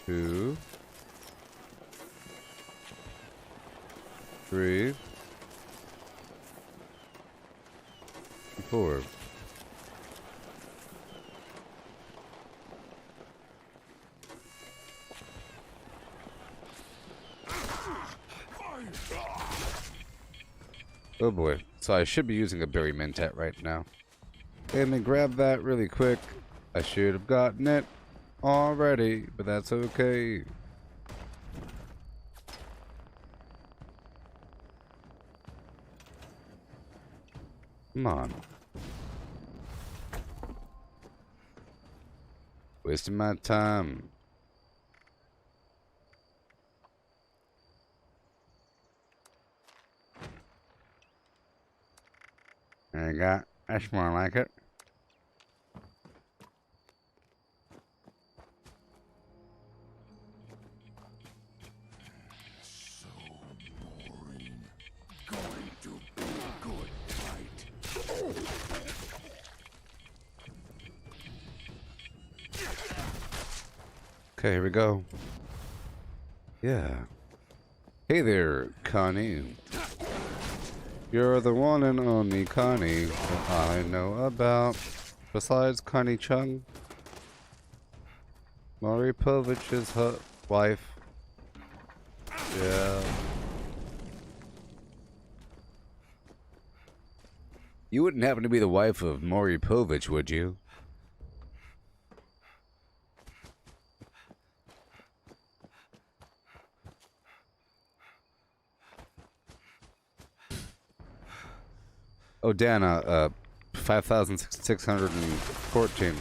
Two. 3. 4. Oh boy. So I should be using a Berry Mentat right now. And then grab that really quick. I should have gotten it already, but that's okay. Come on. Wasting my time. There you go. That's more like it. So boring. Going to be a good fight. Okay, here we go. Yeah. Hey there, Connie. You're the one and only Connie that I know about. Besides Connie Chung, Maury Povich's wife. Yeah. You wouldn't happen to be the wife of Maury Povich, would you? Oh, Dana, 5,614.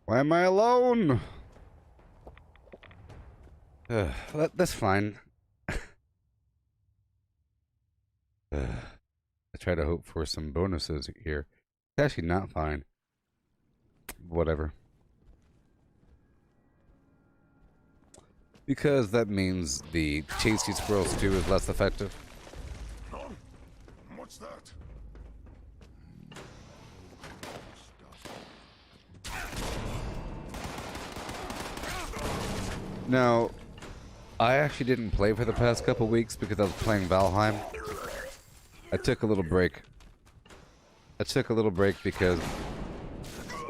Why am I alone? That's fine. I try to hope for some bonuses here. It's actually not fine. Whatever. Because that means the Tasty Squirrels 2 is less effective. What's that? Now, I actually didn't play for the past couple weeks because I was playing Valheim. I took a little break. Because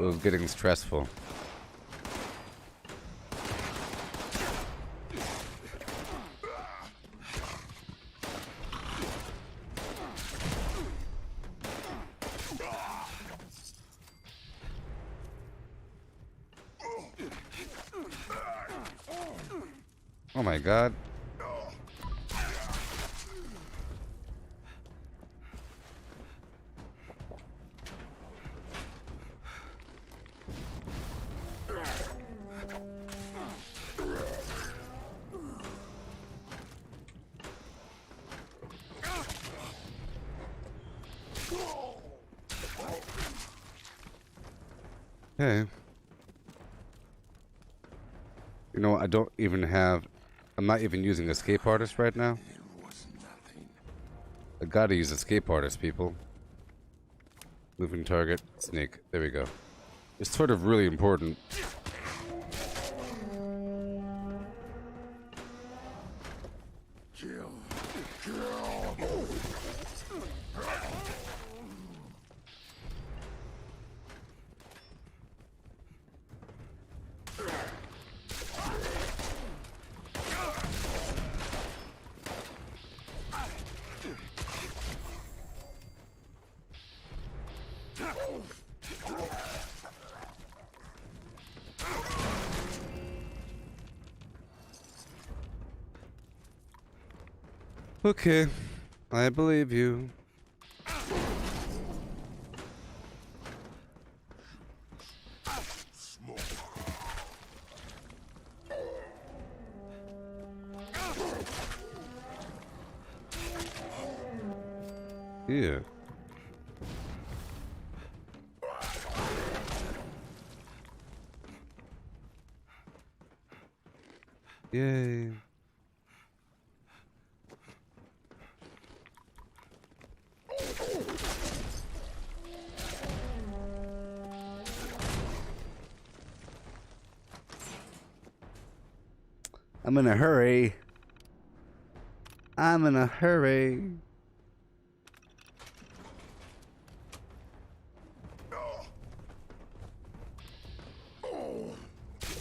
it was getting stressful. Oh my god. Okay. You know, I don't even have... I'm not even using Escape Artist right now. I gotta use Escape Artist, people. Moving target, snake. There we go. It's sort of really important. Kill. Okay, I believe you. Yeah. Yay. I'm in a hurry. I'm in a hurry.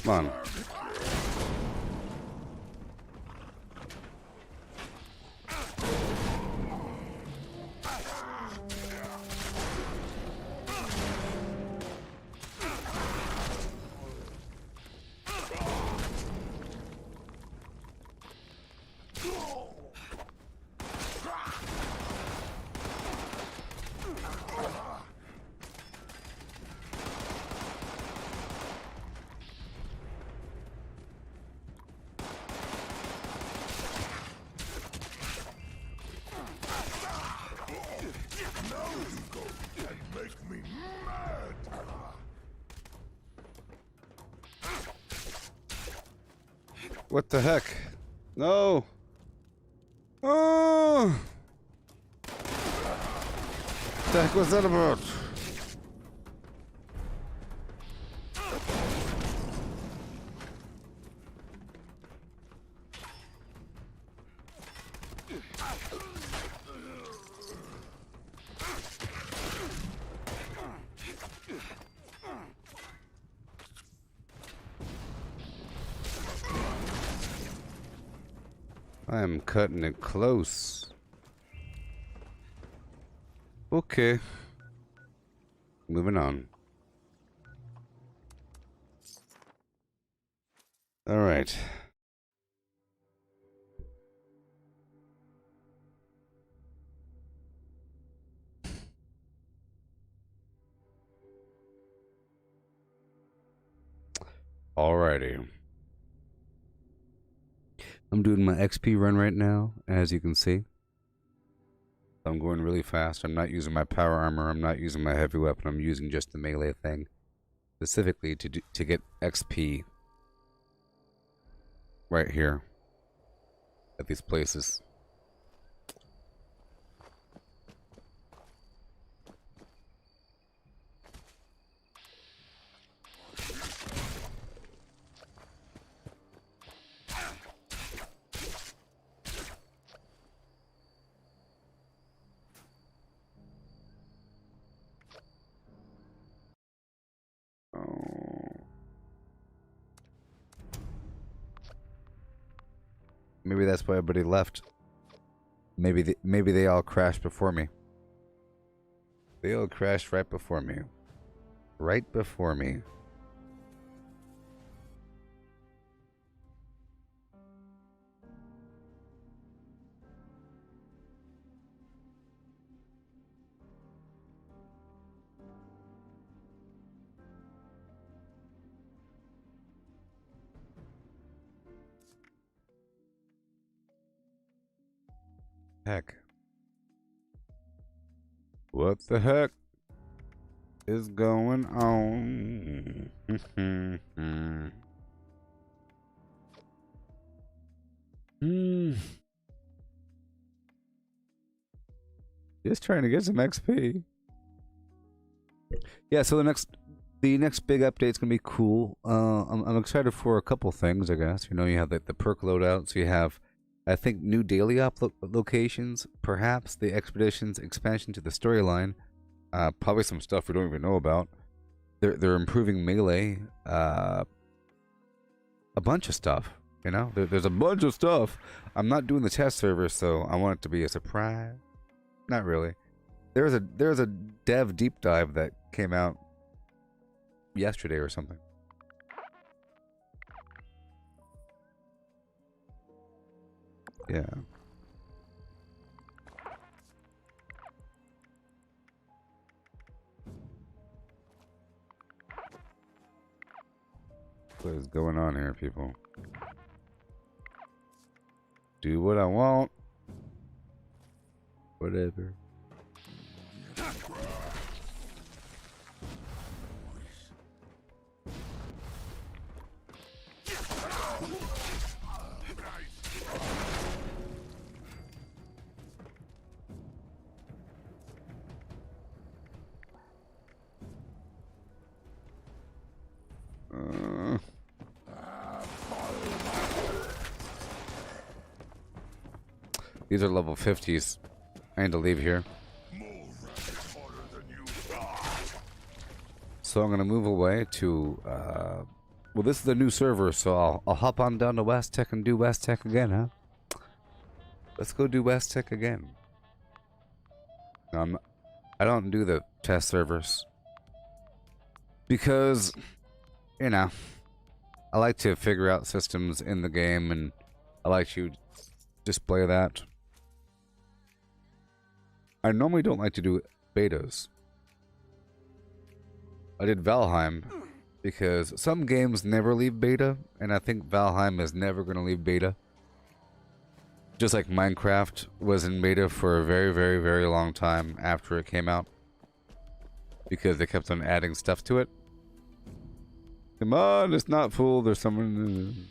Come on. What the heck? No! Oh! What the heck was that about? I am cutting it close. Okay. Moving on. All right. Alrighty. I'm doing my XP run right now, as you can see. I'm going really fast. I'm not using my power armor. I'm not using my heavy weapon. I'm using just the melee thing, specifically to get XP right here at these places. Maybe that's why everybody left. Maybe they all crashed before me. They all crashed right before me. Right before me. Heck. What the heck is going on? Just trying to get some XP. Yeah, so the next big update's gonna be cool. I'm excited for a couple things, I guess. You know, you have the perk loadouts. You have, I think, new daily locations. Perhaps the expeditions expansion to the storyline. Probably some stuff we don't even know about. They're improving melee. A bunch of stuff. You know, there's a bunch of stuff. I'm not doing the test server, so I want it to be a surprise. Not really. There's a dev deep dive that came out yesterday or something. Yeah. What is going on here, people? Do what I want. Whatever. These are level 50s. I need to leave here. So I'm going to move away to, well, this is the new server, so I'll hop on down to West Tech and do West Tech again, huh? Let's go do West Tech again. I don't do the test servers. Because, you know, I like to figure out systems in the game, and I like to display that. I normally don't like to do betas. I did Valheim because some games never leave beta, and I think Valheim is never going to leave beta. Just like Minecraft was in beta for a very, very, very long time after it came out. Because they kept on adding stuff to it. Come on, it's not full, there's someone...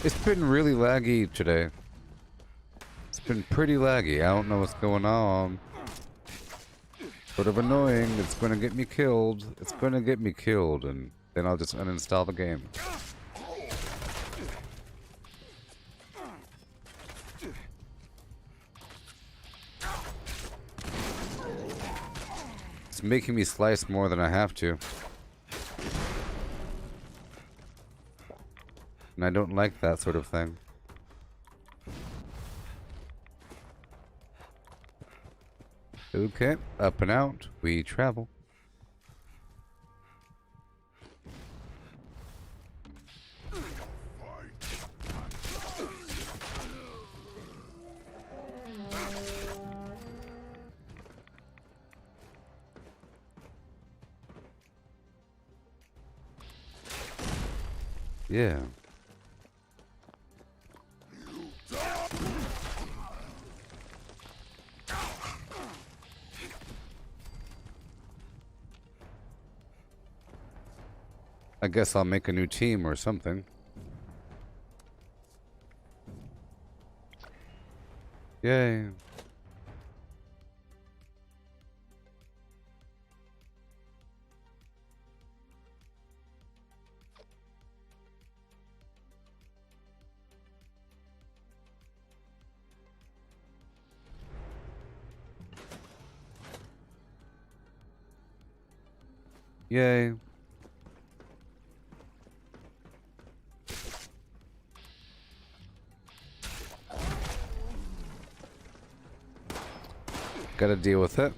It's been really laggy today. It's been pretty laggy. I don't know what's going on. Sort of annoying. It's gonna get me killed. It's gonna get me killed, and then I'll just uninstall the game. It's making me slice more than I have to. And I don't like that sort of thing. Okay, up and out, we travel. Yeah. I guess I'll make a new team or something. Yay. Yay. Gotta deal with it.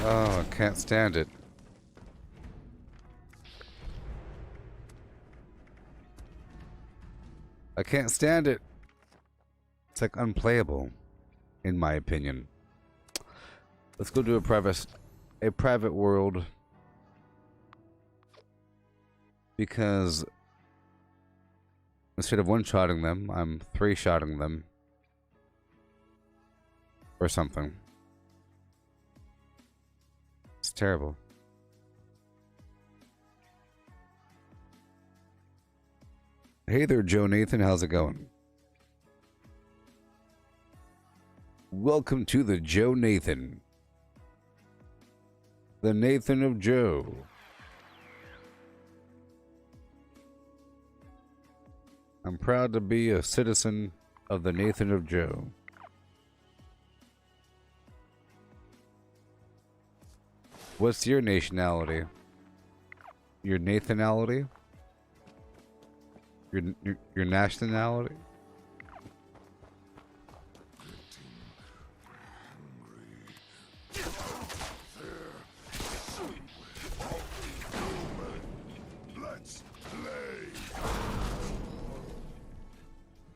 Oh, I can't stand it. I can't stand it. It's like unplayable, in my opinion. Let's go do a private world. Because instead of one-shotting them, I'm three-shotting them. Or something. It's terrible. Hey there, Joe Nathan. How's it going? Welcome to the Joe Nathan. The Nathan of Joe. I'm proud to be a citizen of the Nathan of Joe. What's your nationality? Your Nathanality? Your nationality?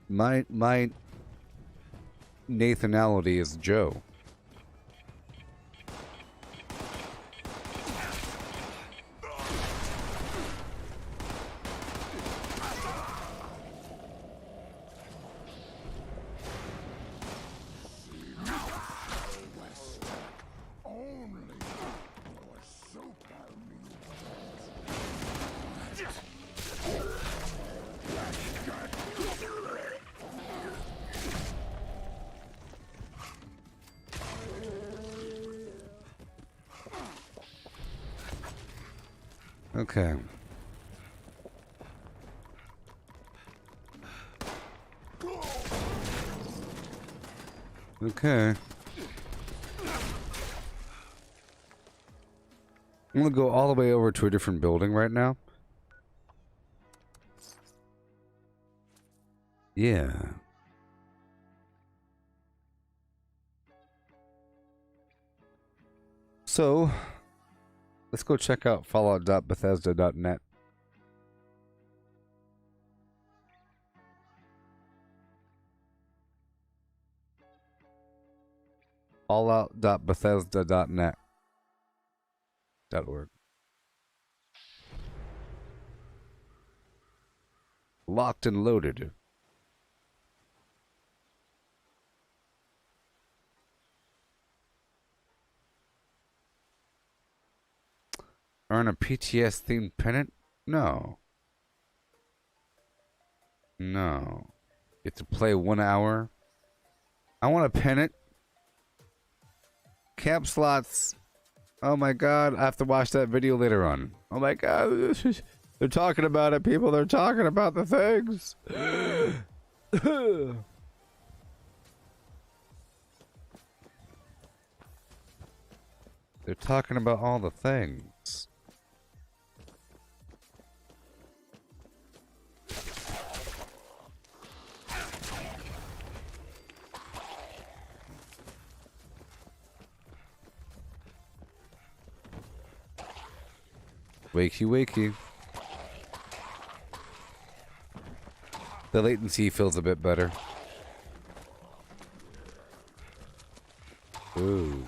My Nathanality is Joe. Okay. Okay. I'm gonna go all the way over to a different building right now. Yeah. So, let's go check out fallout.bethesda.net. Fallout.bethesda.net. .org. Locked and loaded. Earn a PTS themed pennant? No. No. You have to play 1 hour. I want a pennant. Camp slots. Oh my god, I have to watch that video later on. Oh my god, they're talking about it, people. They're talking about the things. They're talking about all the things. Wakey, wakey. The latency feels a bit better. Ooh.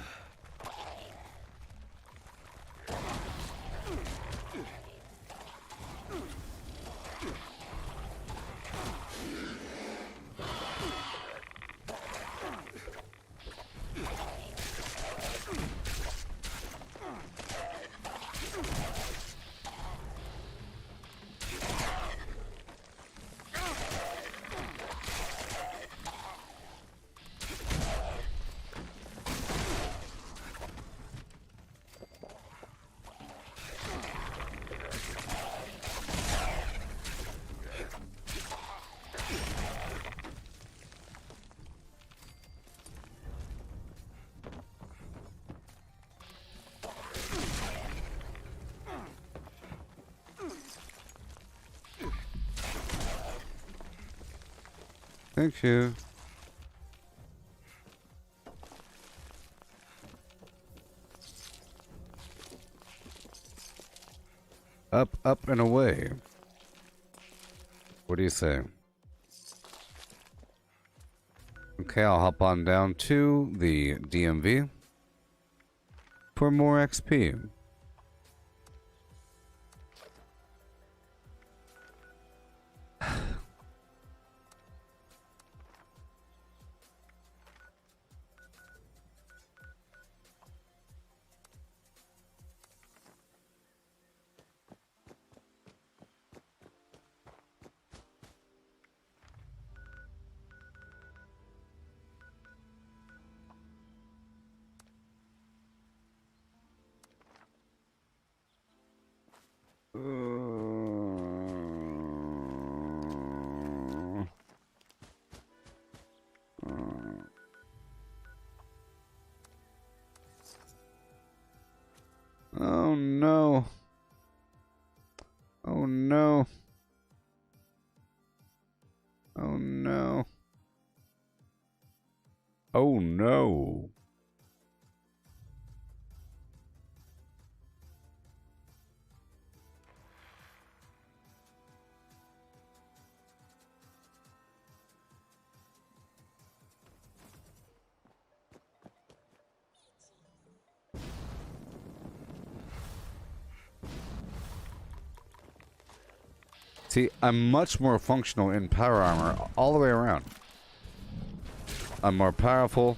Thank you. Up, up, and away. What do you say? Okay, I'll hop on down to the DMV for more XP. Oh no. Oh no. Oh no. Oh no. See, I'm much more functional in power armor all the way around. I'm more powerful.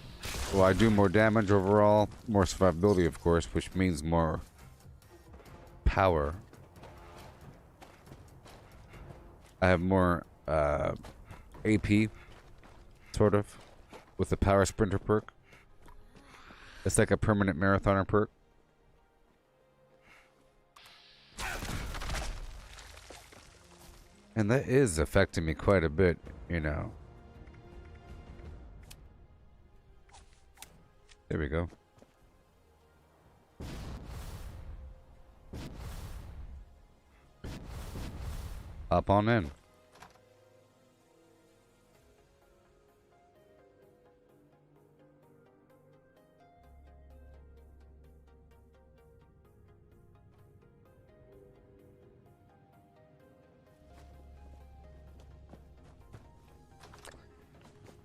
Well, I do more damage overall. More survivability, of course, which means more power. I have more AP, sort of, with the power sprinter perk. It's like a permanent marathoner perk. And that is affecting me quite a bit, you know. There we go. Hop on in.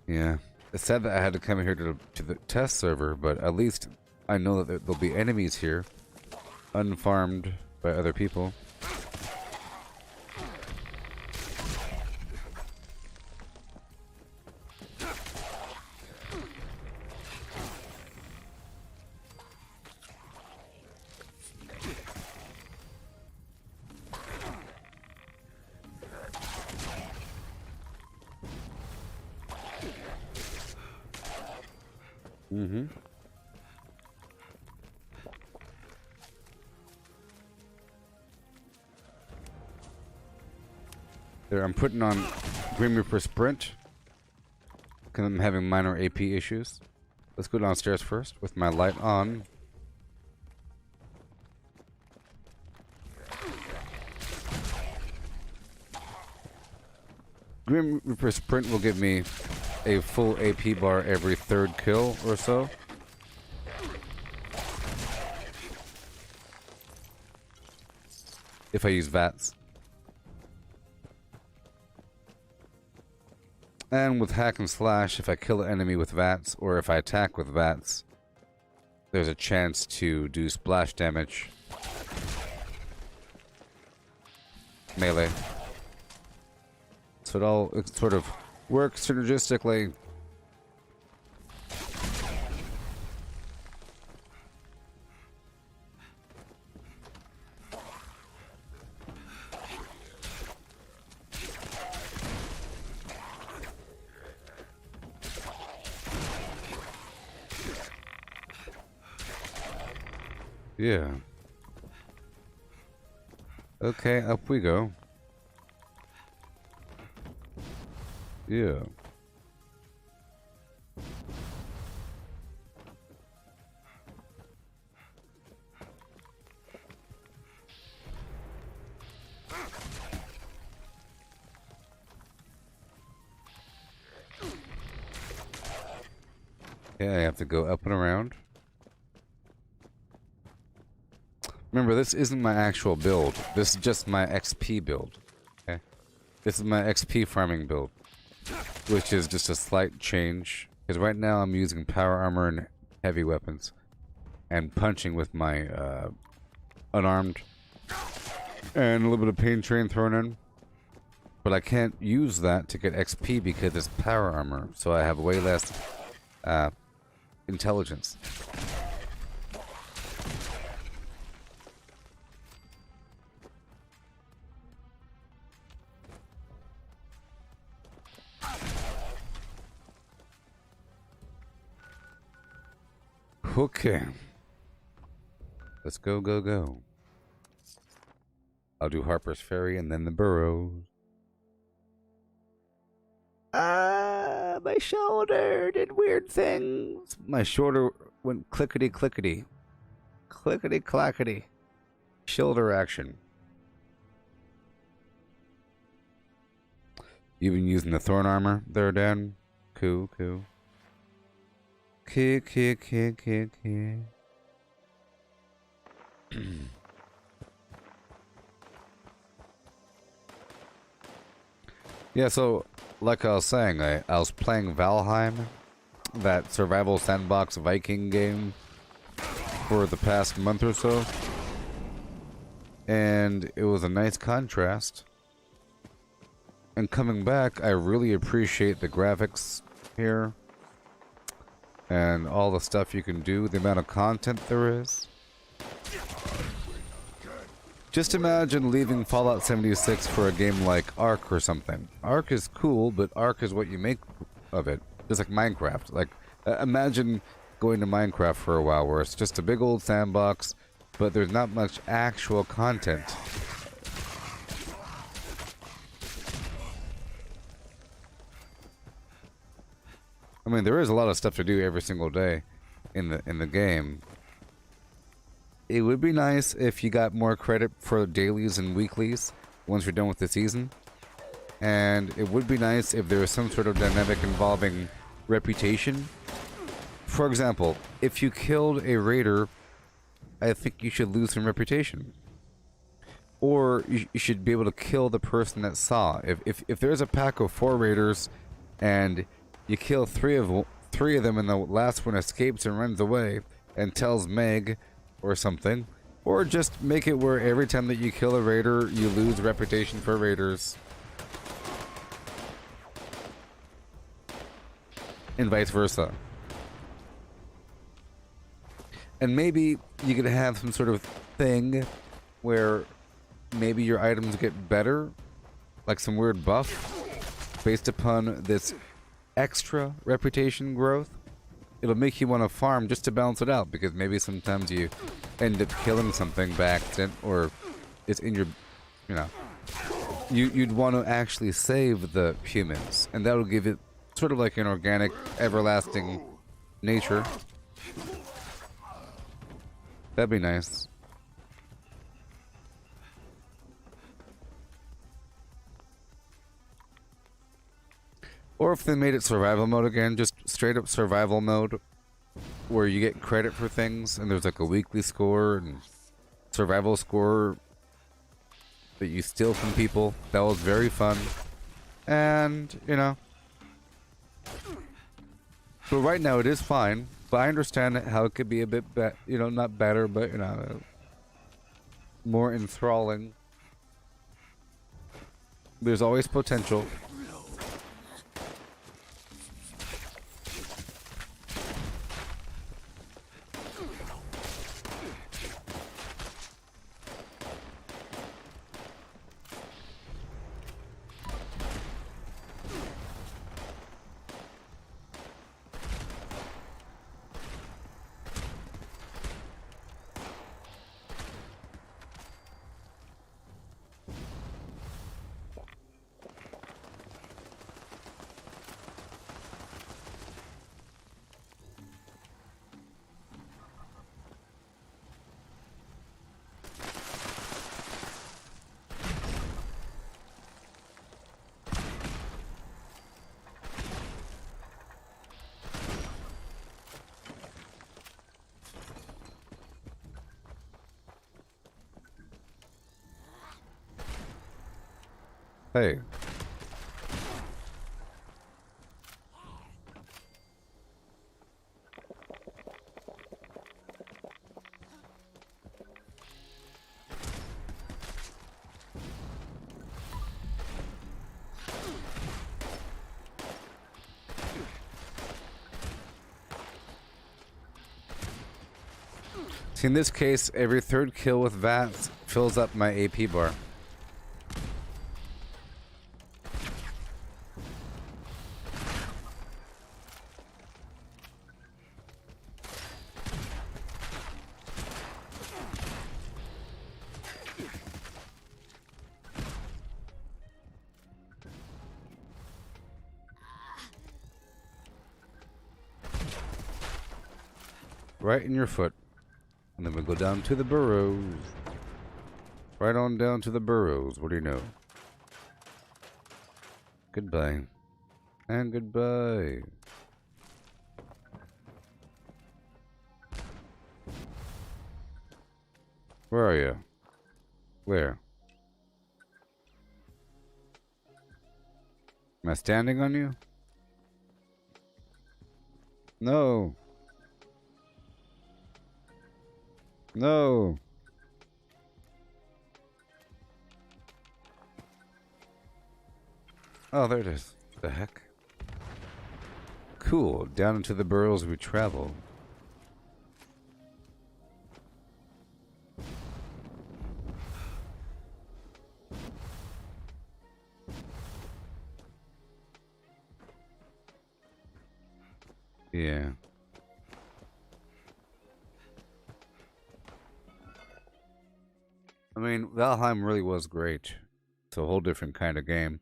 Yeah. It's sad that I had to come here to the test server, but at least I know that there'll be enemies here, unfarmed by other people. Mm-hmm. There, I'm putting on Grim Reaper Sprint because I'm having minor AP issues. Let's go downstairs first with my light on. Grim Reaper Sprint will give me a full AP bar every third kill or so. If I use VATS. And with hack and slash, if I kill an enemy with VATS or if I attack with VATS, there's a chance to do splash damage. Melee. So it sort of works synergistically. Yeah. Okay, up we go. Yeah. Okay, I have to go up and around. Remember, this isn't my actual build. This is just my XP build. Okay? This is my XP farming build, which is just a slight change. Because right now I'm using power armor and heavy weapons, and punching with my unarmed, and a little bit of pain train thrown in. But I can't use that to get XP because it's power armor, so I have way less intelligence. Okay. Let's go, go, go. I'll do Harper's Ferry and then the Burrows. My shoulder did weird things. My shoulder went clickety clickety. Clickety clackety. Shoulder action. You've been using the thorn armor there, Dan? Cool, cool. Kick. Yeah, so like I was saying, I was playing Valheim, that survival sandbox Viking game, for the past month or so, and it was a nice contrast. And coming back, I really appreciate the graphics here. And all the stuff you can do, the amount of content there is. Just imagine leaving Fallout 76 for a game like Ark or something. Ark is cool, but Ark is what you make of it. Just like Minecraft. Like, imagine going to Minecraft for a while where it's just a big old sandbox, but there's not much actual content. I mean, there is a lot of stuff to do every single day in the game. It would be nice if you got more credit for dailies and weeklies once you're done with the season. And it would be nice if there was some sort of dynamic involving reputation. For example, if you killed a raider, I think you should lose some reputation. Or you should be able to kill the person that saw. If there's a pack of 4 raiders and you kill three of them and the last one escapes and runs away and tells Meg or something, or just make it where every time that you kill a raider, you lose reputation for raiders. And vice versa. And maybe you could have some sort of thing where maybe your items get better, like some weird buff based upon this extra reputation growth. It'll make you want to farm just to balance it out, because maybe sometimes you end up killing something by accident, or it's in your, you know, you'd want to actually save the humans, and that'll give it sort of like an organic, everlasting nature. That'd be nice. Or if they made it survival mode again, just straight up survival mode, where you get credit for things, and there's like a weekly score and survival score that you steal from people. That was very fun. And, you know. But right now it is fine. But I understand how it could be a bit, you know, not better, but, you know, more enthralling. There's always potential. Hey. See, in this case, every third kill with VATS fills up my AP bar. Right in your foot. And then we go down to the burrows. Right on down to the burrows. What do you know? Goodbye. And goodbye. Where are you? Where? Am I standing on you? No. No. Oh, there it is. The heck? Cool. Down into the burrows we travel. Yeah. I mean, Valheim really was great. It's a whole different kind of game.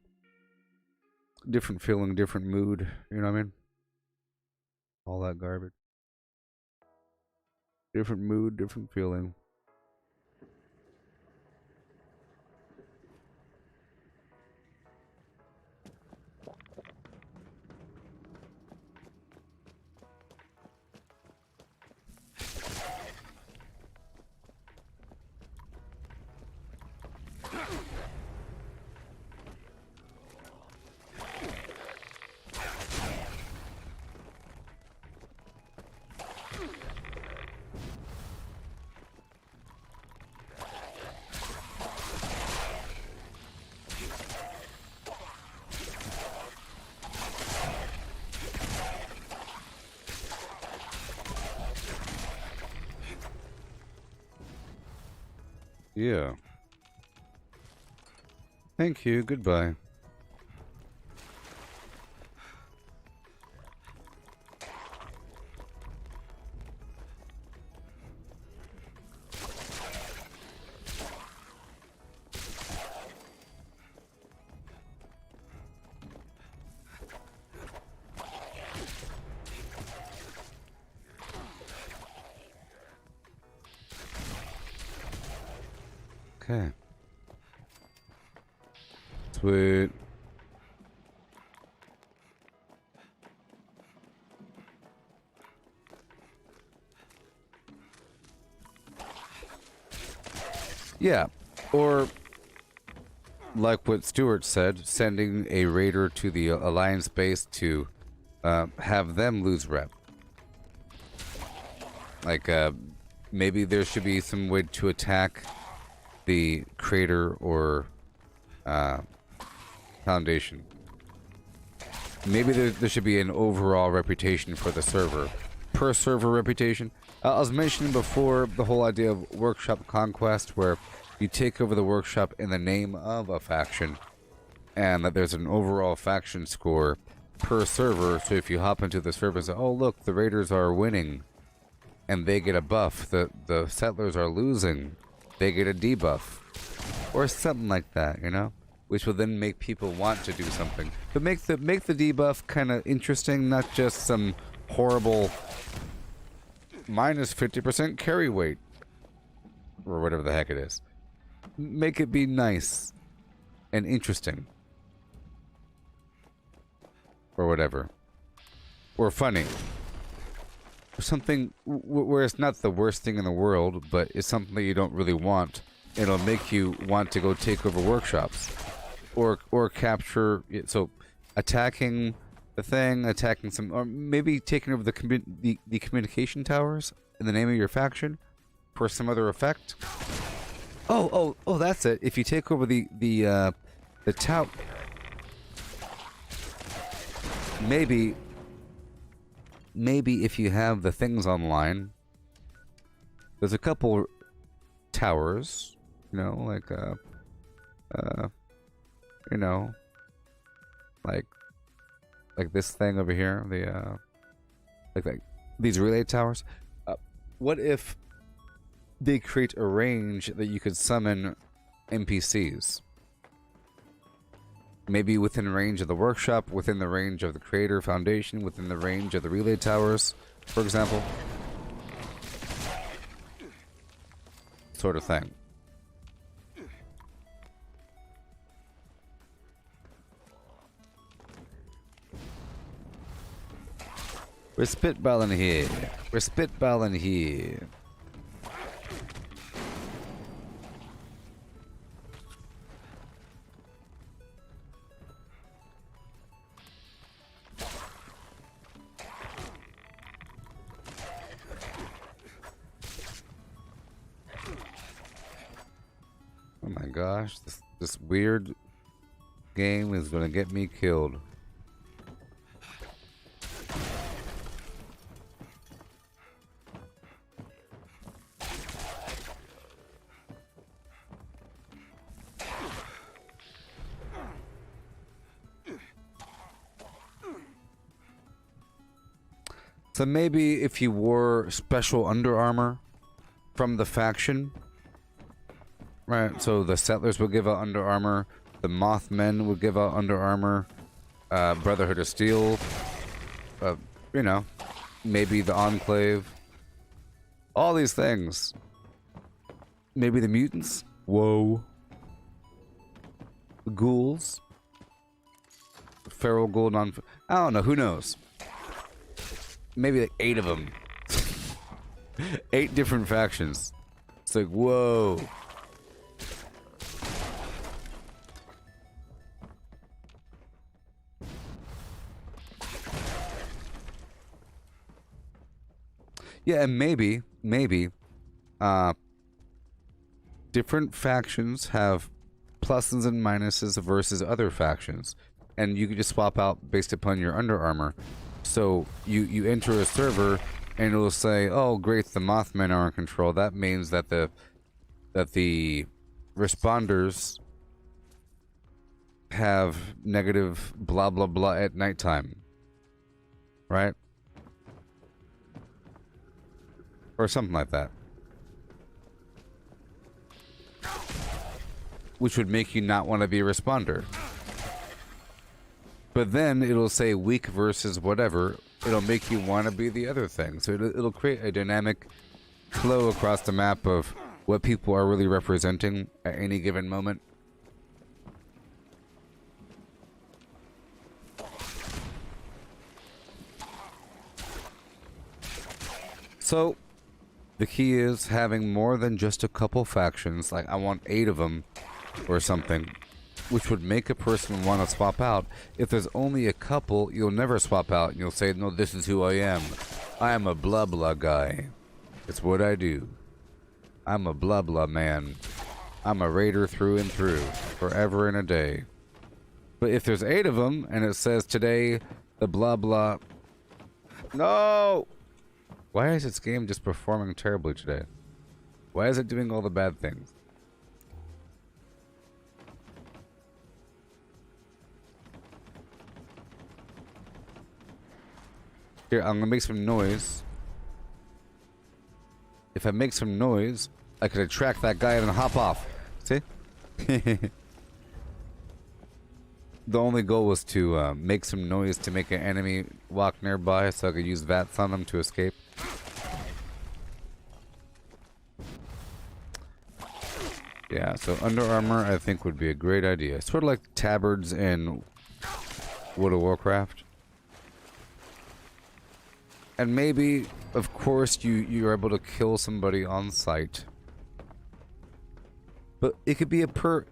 Different feeling, different mood. You know what I mean? All that garbage. Different mood, different feeling. Yeah. Thank you. Goodbye. Okay. Sweet. Yeah. Or, like what Stuart said, sending a raider to the Alliance base to have them lose rep. Like, maybe there should be some way to attack the crater or Foundation. Maybe there should be an overall reputation for the server. Per server reputation. I was mentioning before the whole idea of workshop conquest, where you take over the workshop in the name of a faction, and that there's an overall faction score per server. So if you hop into the server and say, oh look, the raiders are winning, and they get a buff, the settlers are losing, they get a debuff, or something like that, you know, which will then make people want to do something. But make the debuff kind of interesting, not just some horrible minus 50% carry weight or whatever the heck it is. Make it be nice and interesting, or whatever, or funny, or something where it's not the worst thing in the world, but it's something that you don't really want. It'll make you want to go take over workshops, or capture. So, attacking the thing, attacking some, or maybe taking over the communication towers in the name of your faction for some other effect. Oh, that's it. If you take over the tower, maybe if you have the things online, there's a couple towers, you know, like you know, like this thing over here, the like these relay towers. What if they create a range that you could summon NPCs? Maybe within range of the workshop, within the range of the Creator Foundation, within the range of the relay towers, for example. Sort of thing. We're spitballing here. We're spitballing here. Oh my gosh, this weird game is gonna get me killed. So maybe if you wore special under armor from the faction, right? So the settlers would give out under armor, the Mothmen would give out under armor, Brotherhood of Steel, you know, maybe the Enclave. All these things. Maybe the mutants. Whoa. The ghouls. Feral ghoul, non. I don't know. Who knows? Maybe like 8 of them. 8 different factions. It's like, whoa. Yeah, and maybe, different factions have pluses and minuses versus other factions. And you can just swap out based upon your Under Armor. So you enter a server and it'll say, oh great, the Mothmen are in control. That means that the responders have negative blah blah blah at nighttime. Right? Or something like that. Which would make you not want to be a responder. But then it'll say weak versus whatever. It'll make you want to be the other thing. So it'll create a dynamic flow across the map of what people are really representing at any given moment. So the key is having more than just a couple factions. Like I want 8 of them or something, which would make a person want to swap out. If there's only a couple, you'll never swap out. You'll say, no, this is who I am. I am a blah blah guy. It's what I do. I'm a blah blah man. I'm a raider through and through, forever and a day. But if there's 8 of them, and it says today, the blah blah... No! Why is this game just performing terribly today? Why is it doing all the bad things? Here, I'm gonna make some noise. If I make some noise, I could attract that guy and then hop off. See? The only goal was to make some noise to make an enemy walk nearby so I could use VATS on them to escape. Yeah, so Under Armor I think would be a great idea. Sort of like tabards in World of Warcraft. And maybe, of course, you're able to kill somebody on sight. But it could be a per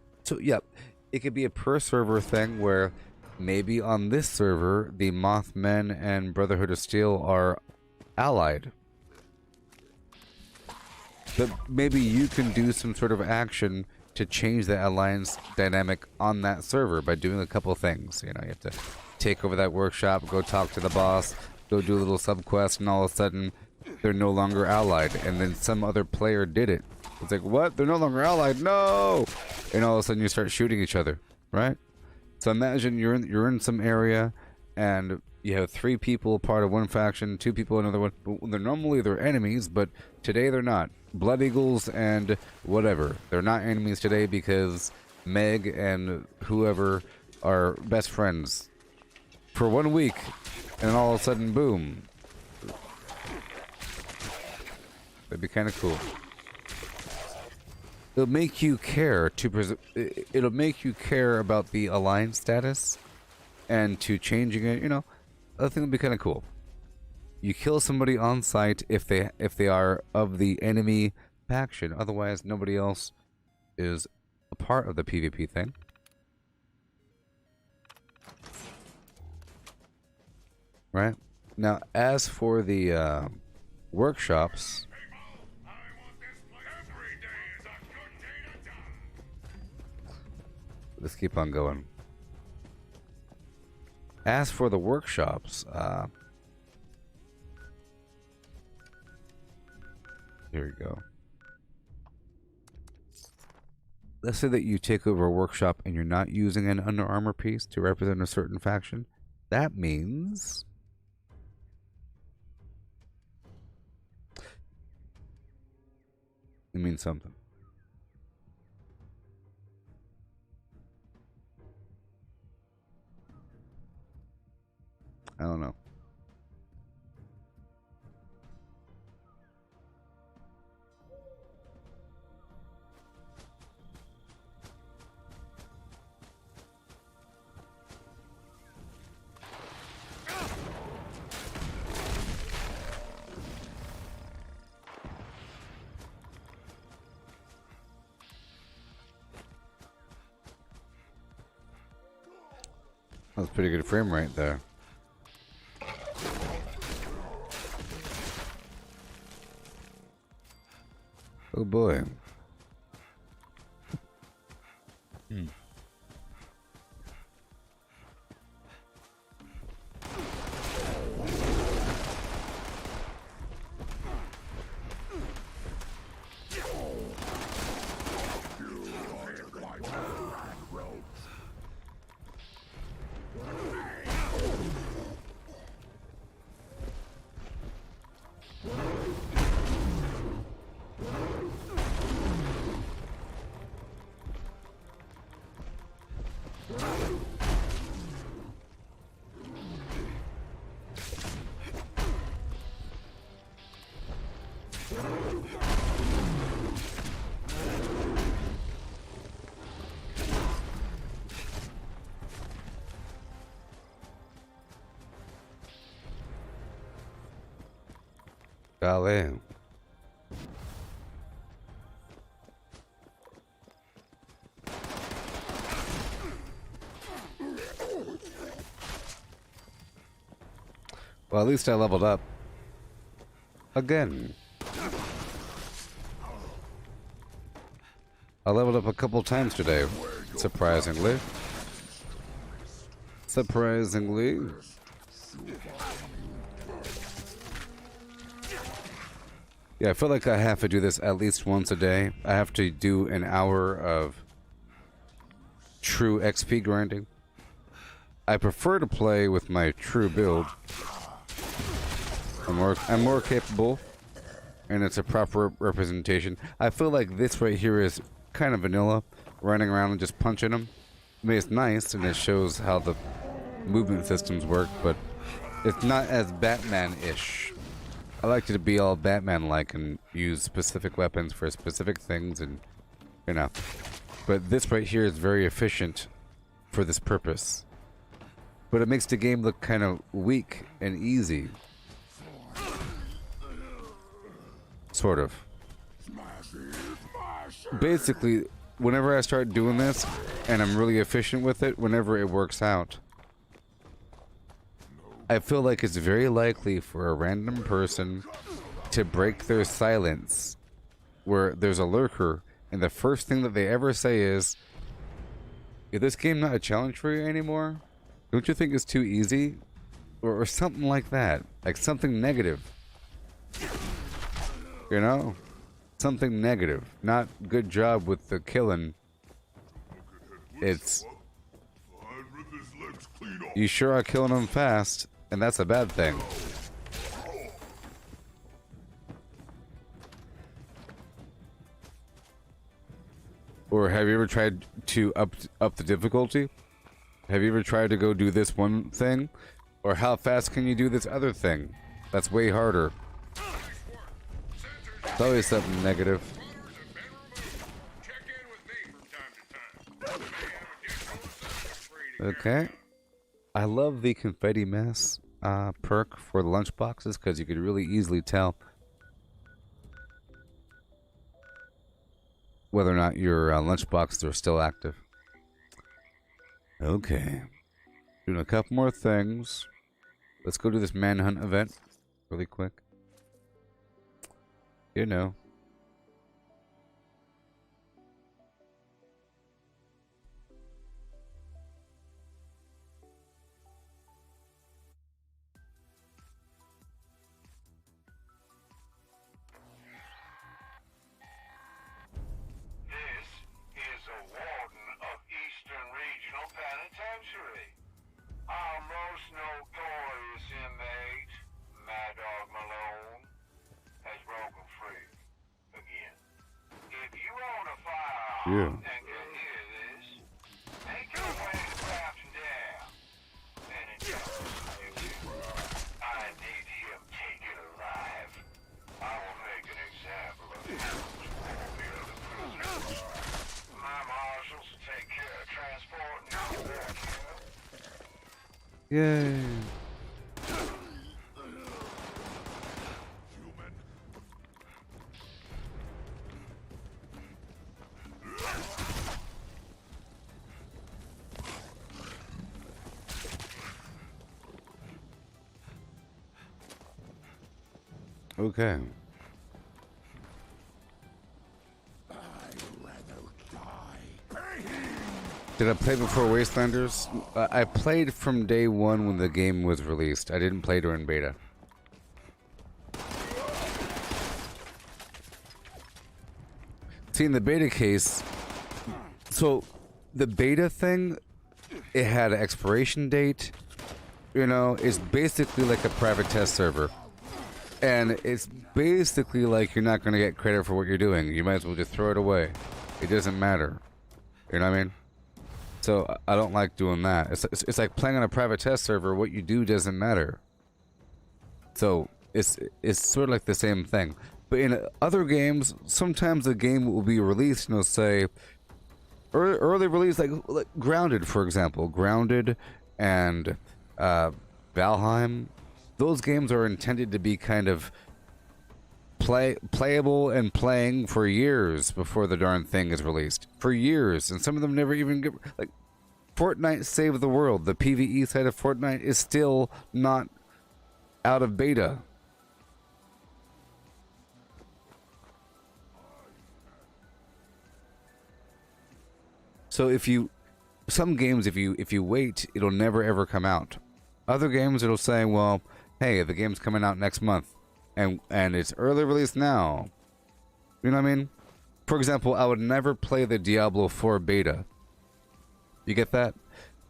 server thing where maybe on this server the Mothmen and Brotherhood of Steel are allied. But maybe you can do some sort of action to change the alliance dynamic on that server by doing a couple things. You know, you have to take over that workshop, go talk to the boss, go do a little subquest, and all of a sudden they're no longer allied, and then some other player did it. It's like, what? They're no longer allied? No! And all of a sudden you start shooting each other, right? So imagine you're in some area and you have 3 people part of one faction, 2 people another one. They're enemies, but today they're not. Blood Eagles and whatever. They're not enemies today because Meg and whoever are best friends for 1 week, and all of a sudden, boom. That'd be kind of cool. It'll make you care it'll make you care about the alliance status and to changing it, you know. I think it'd be kind of cool. You kill somebody on sight if they are of the enemy faction. Otherwise, nobody else is a part of the PvP thing. Right? Now, as for the workshops, let's keep on going. As for the workshops, here we go. Let's say that you take over a workshop and you're not using an Under Armor piece to represent a certain faction. That means it means something. I don't know. That's pretty good frame rate there. Oh boy. Golly. Well, at least I leveled up. Again. I leveled up a couple times today, surprisingly. Surprisingly. Yeah, I feel like I have to do this at least once a day. I have to do an hour of true XP grinding. I prefer to play with my true build. I'm more capable, and it's a proper representation. I feel like this right here is kind of vanilla, running around and just punching them. I mean, it's nice, and it shows how the movement systems work, but it's not as Batman-ish. I like it to be all Batman-like and use specific weapons for specific things, and, you know. But this right here is very efficient for this purpose. But it makes the game look kind of weak and easy. Sort of. Basically, whenever I start doing this, and I'm really efficient with it, whenever it works out, I feel like it's very likely for a random person to break their silence where there's a lurker, and the first thing that they ever say is, "Is this game not a challenge for you anymore? Don't you think it's too easy?" Or something like that. Like something negative. You know? Something negative. Not good job with the killing. It's... You sure are killing them fast, and that's a bad thing. Or have you ever tried to up the difficulty? Have you ever tried to go do this one thing? Or how fast can you do this other thing? That's way harder. It's always something negative. Okay. I love the confetti mass perk for the lunch boxes because you could really easily tell whether or not your lunch boxes are still active. Okay. Doing a couple more things. Let's go do this manhunt event really quick. You know. This is a warden of Eastern Regional Penitentiary. Our most notorious inmate, Mad Dog Malone, has broken free again. If you own a firearm and can hear this, make your way to Captain Down and enjoy it. I need him taken alive. I will make an example of him to all the other prisoners. My marshals will take care of transporting you back here. Yay. Okay. Did I play before Wastelanders? I played from day one when the game was released. I didn't play during beta. See, in the beta case, so the beta thing, it had an expiration date. You know, it's basically like a private test server. And it's basically like you're not going to get credit for what you're doing. You might as well just throw it away. It doesn't matter. You know what I mean? So I don't like doing that. It's like playing on a private test server. What you do doesn't matter. So it's sort of like the same thing. But in other games, sometimes a game will be released and it'll say early release, like Grounded, for example. Grounded and Valheim. Those games are intended to be kind of playable and playing for years before the darn thing is released. For years, and some of them never even get like Fortnite Save the World. The PvE side of Fortnite is still not out of beta. So some games if you wait, it'll never ever come out. Other games it'll say, well, hey, the game's coming out next month. And it's early release now. You know what I mean? For example, I would never play the Diablo 4 beta. You get that?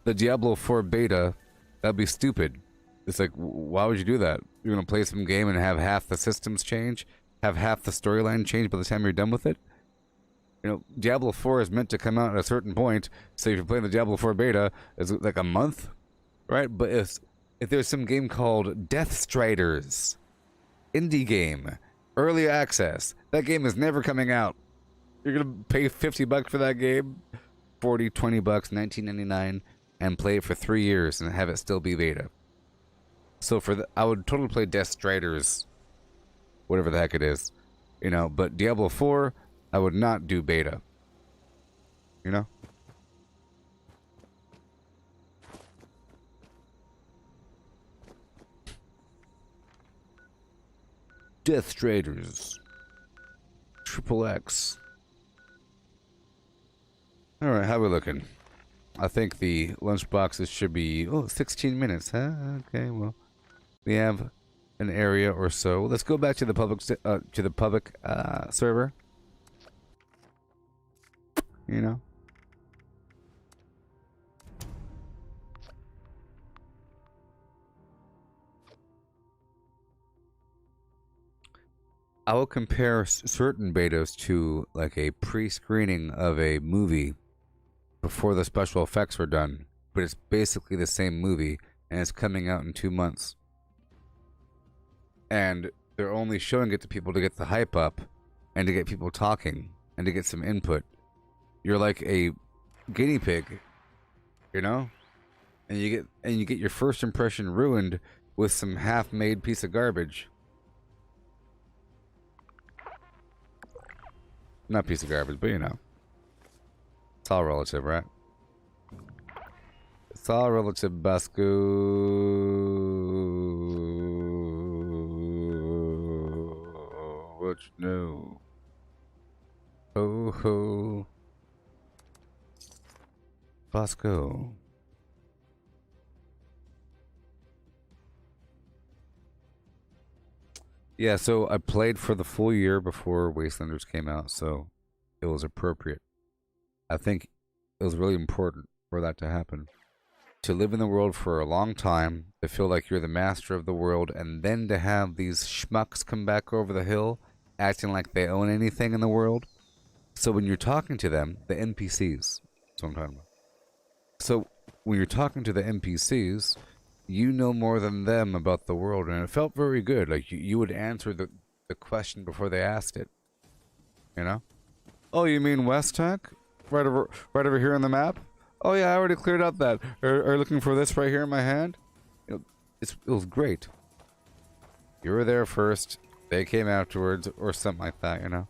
The Diablo 4 beta, that'd be stupid. It's like, why would you do that? You're gonna play some game and have half the systems change? Have half the storyline change by the time you're done with it? You know, Diablo 4 is meant to come out at a certain point, so if you're playing the Diablo 4 beta, it's like a month, right? But if there's some game called Death Striders, indie game, early access, that game is never coming out. You're gonna pay $50 for that game, 40, 20 bucks, $19.99, and play it for 3 years and have it still be beta. So I would totally play Death Striders, whatever the heck it is, you know. But Diablo 4, I would not do beta. You know? Death Striders. Triple X. Alright, how we looking? I think the lunch boxes should be 16 minutes, huh? Okay, well, we have an area or so. Let's go back to the public server. You know. I will compare certain betas to like a pre-screening of a movie before the special effects were done, but it's basically the same movie and it's coming out in 2 months. And they're only showing it to people to get the hype up and to get people talking and to get some input. You're like a guinea pig, you know? And you get your first impression ruined with some half-made piece of garbage. Not piece of garbage, but you know. It's all relative, right? It's all relative, Basco. What you know? Oh ho. Bosco. Yeah, so I played for the full year before Wastelanders came out, so it was appropriate. I think it was really important for that to happen. To live in the world for a long time, to feel like you're the master of the world, and then to have these schmucks come back over the hill acting like they own anything in the world. So when you're talking to them, the NPCs, that's what I'm talking about. So when you're talking to the NPCs, you know more than them about the world, and it felt very good. Like you would answer the question before they asked it. You know? Oh, you mean West Tech? Right over here on the map? Oh yeah, I already cleared out that. Are you looking for this right here in my hand? You know, it was great. You were there first, they came afterwards, or something like that, you know?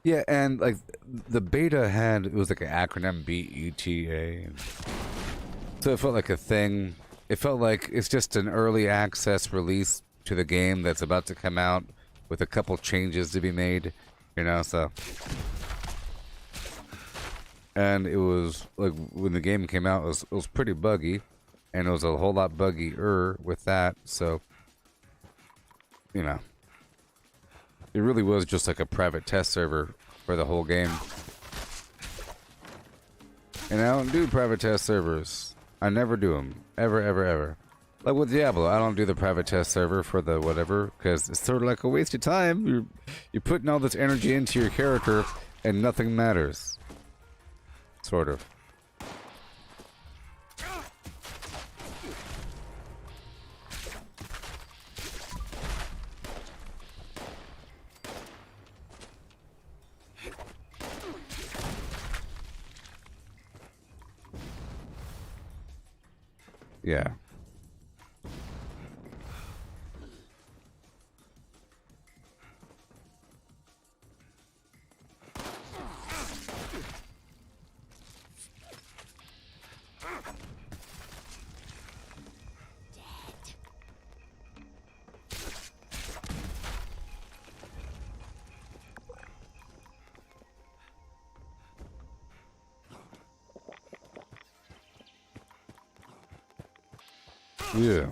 Yeah, and like the beta had, it was like an acronym BETA, and so it felt like a thing. It felt like it's just an early access release to the game that's about to come out with a couple changes to be made, you know. So, and it was like when the game came out, it was pretty buggy, and it was a whole lot buggier with that. So, you know, it really was just like a private test server for the whole game. And I don't do private test servers. I never do them. Ever, ever, ever. Like with Diablo, I don't do the private test server for the whatever, because it's sort of like a waste of time. You're putting all this energy into your character, and nothing matters. Sort of. Yeah. Yeah.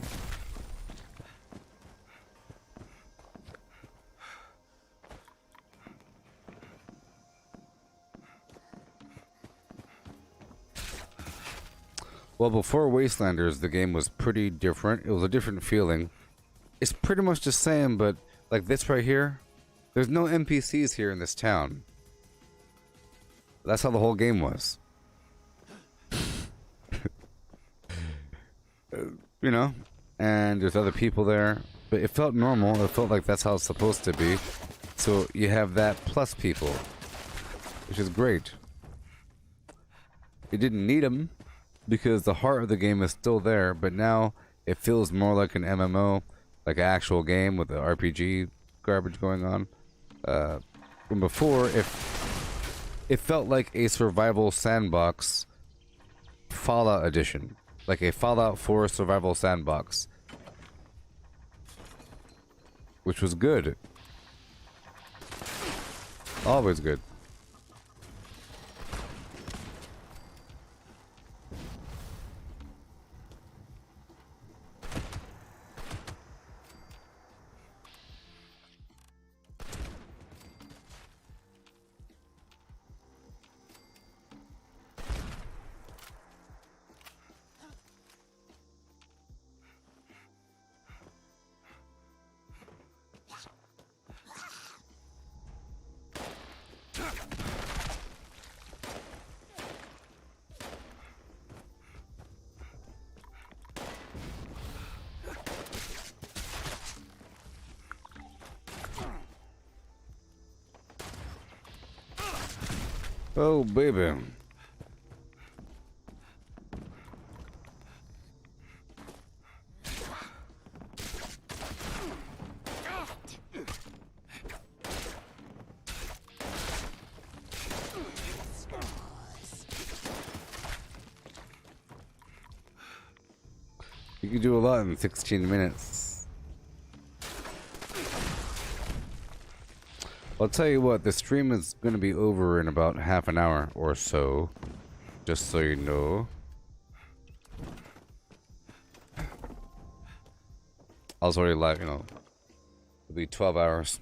Well, before Wastelanders, the game was pretty different. It was a different feeling. It's pretty much the same, but like this right here, there's no NPCs here in this town. That's how the whole game was. You know? And there's other people there. But it felt normal. It felt like that's how it's supposed to be. So you have that plus people, which is great. You didn't need them because the heart of the game is still there, but now it feels more like an MMO, like an actual game with the RPG garbage going on. When before, it felt like a survival sandbox Fallout edition, like a Fallout 4 survival sandbox, which was good. Always good. Oh, baby. You can do a lot in 16 minutes. I'll tell you what, the stream is going to be over in about half an hour or so. Just so you know. I was already live, you know. It'll be 12 hours.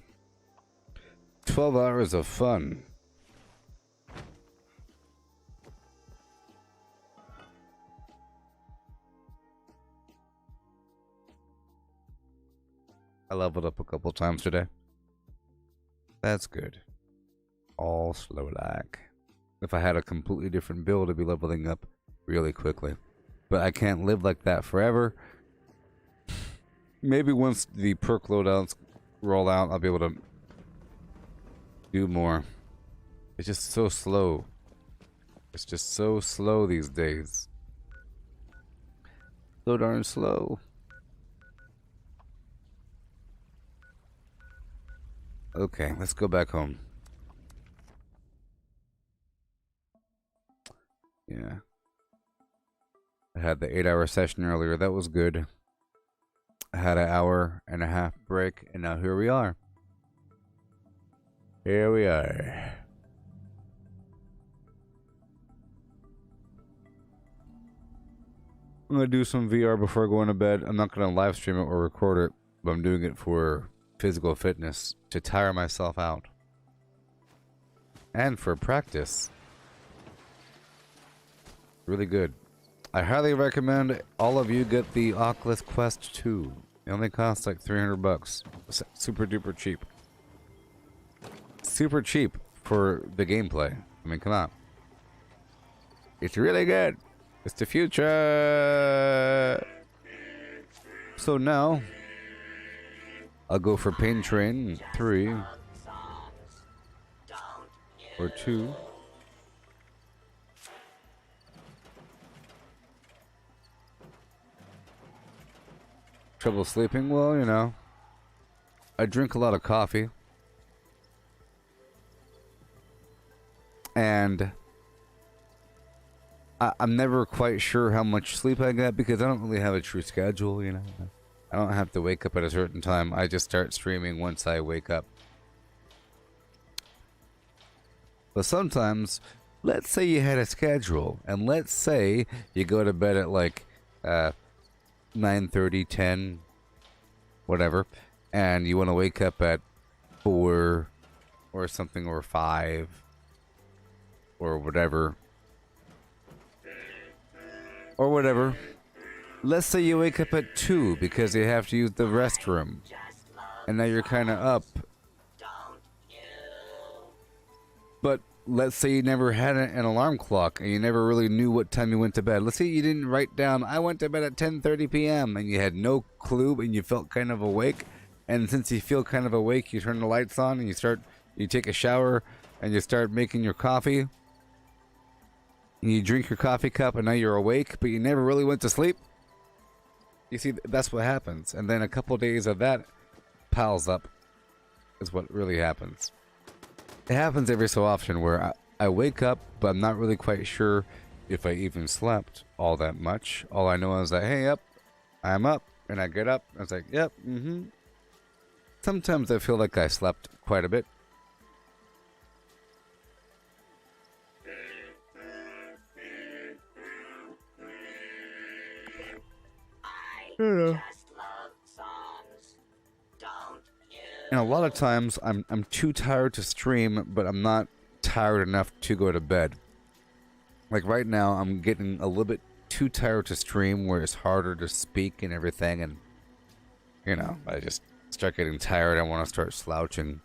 12 hours of fun. I leveled up a couple times today. That's good. All slow like. If I had a completely different build, I'd be leveling up really quickly. But I can't live like that forever. Maybe once the perk loadouts roll out, I'll be able to do more. It's just so slow. It's just so slow these days. So darn slow. Okay, let's go back home. Yeah. I had the 8-hour session earlier. That was good. I had an hour and a half break, and now here we are. Here we are. I'm going to do some VR before going to bed. I'm not going to live stream it or record it, but I'm doing it for physical fitness to tire myself out. And for practice. Really good. I highly recommend all of you get the Oculus Quest 2. It only costs like $300. Super duper cheap. Super cheap for the gameplay. I mean, come on. It's really good. It's the future. So now, I'll go for Pain Train 3 or 2. Trouble sleeping? Well, you know, I drink a lot of coffee. And I'm never quite sure how much sleep I get because I don't really have a true schedule, you know. I don't have to wake up at a certain time. I just start streaming once I wake up. But sometimes, let's say you had a schedule, and let's say you go to bed at like 9:30, 10, whatever, and you want to wake up at 4 or something, or 5 or whatever. Or whatever. Let's say you wake up at 2 because you have to use the restroom. And now you're kind of up. But let's say you never had an alarm clock and you never really knew what time you went to bed. Let's say you didn't write down, I went to bed at 10:30 p.m. and you had no clue and you felt kind of awake. And since you feel kind of awake, you turn the lights on and you take a shower and you start making your coffee. And you drink your coffee cup and now you're awake, but you never really went to sleep. You see, that's what happens. And then a couple days of that piles up is what really happens. It happens every so often where I wake up, but I'm not really quite sure if I even slept all that much. All I know is that, hey, yep, I'm up. And I get up, and it's like, yep, Sometimes I feel like I slept quite a bit. And a lot of times I'm too tired to stream, but I'm not tired enough to go to bed. Like right now, I'm getting a little bit too tired to stream, where it's harder to speak and everything, and you know, I just start getting tired. I want to start slouching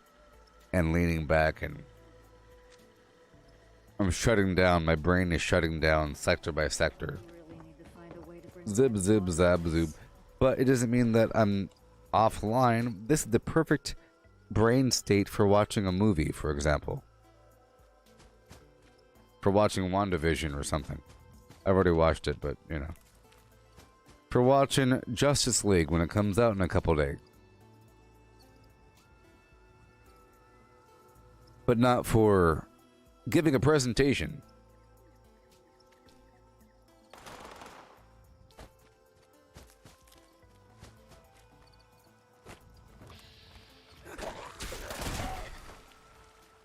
and leaning back, and I'm shutting down. My brain is shutting down sector by sector. Zib, zib, zab, zoob. But it doesn't mean that I'm offline. This is the perfect brain state for watching a movie, for example. For watching WandaVision or something. I've already watched it, but, you know. For watching Justice League when it comes out in a couple days. But not for giving a presentation.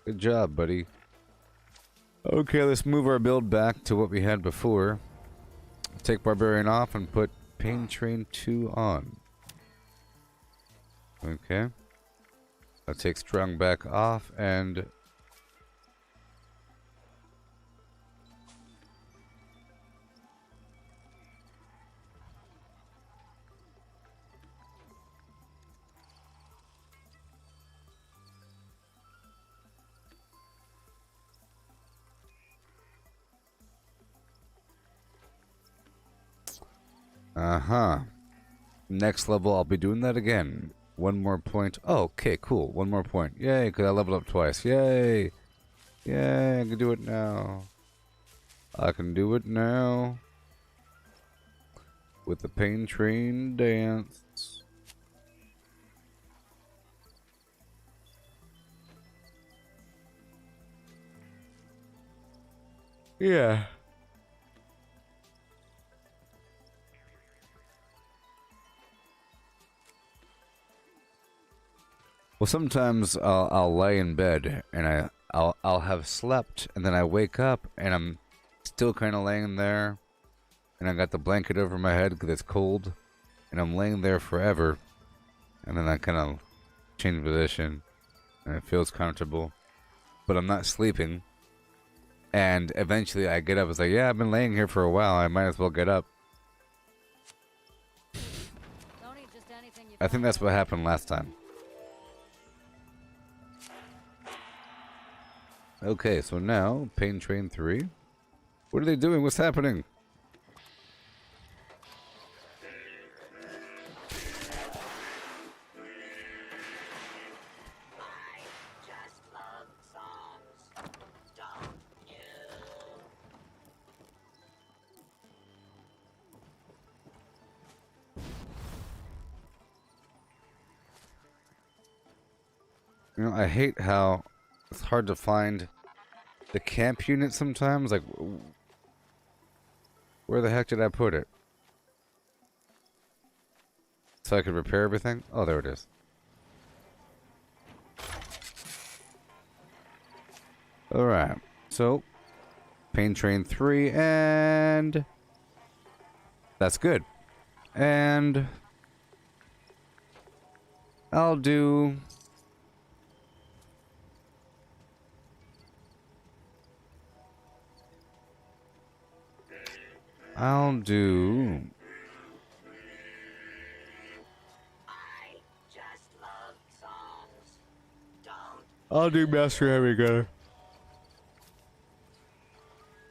Good job, buddy. Okay, let's move our build back to what we had before. Take Barbarian off and put Pain Train 2 on. Okay. I'll take Strong back off and... Next level, I'll be doing that again. One more point. Oh, okay, cool. One more point. Yay, because I leveled up twice. Yay! Yay, I can do it now. I can do it now. With the Pain Train dance. Yeah. Well, sometimes I'll lay in bed and I'll have slept, and then I wake up and I'm still kind of laying there, and I got the blanket over my head because it's cold, and I'm laying there forever, and then I kind of change position, and it feels comfortable, but I'm not sleeping. And eventually I get up. It's like, yeah, I've been laying here for a while. I might as well get up. Don't eat just anything you I think find that's on what the happened last time. Okay, so now, Pain Train 3. What are they doing? What's happening? You know, I hate how it's hard to find the camp unit sometimes. Like, where the heck did I put it? So I could repair everything? Oh, there it is. Alright, so Pain Train 3, and that's good. And I'll do Master Heavy Gunner.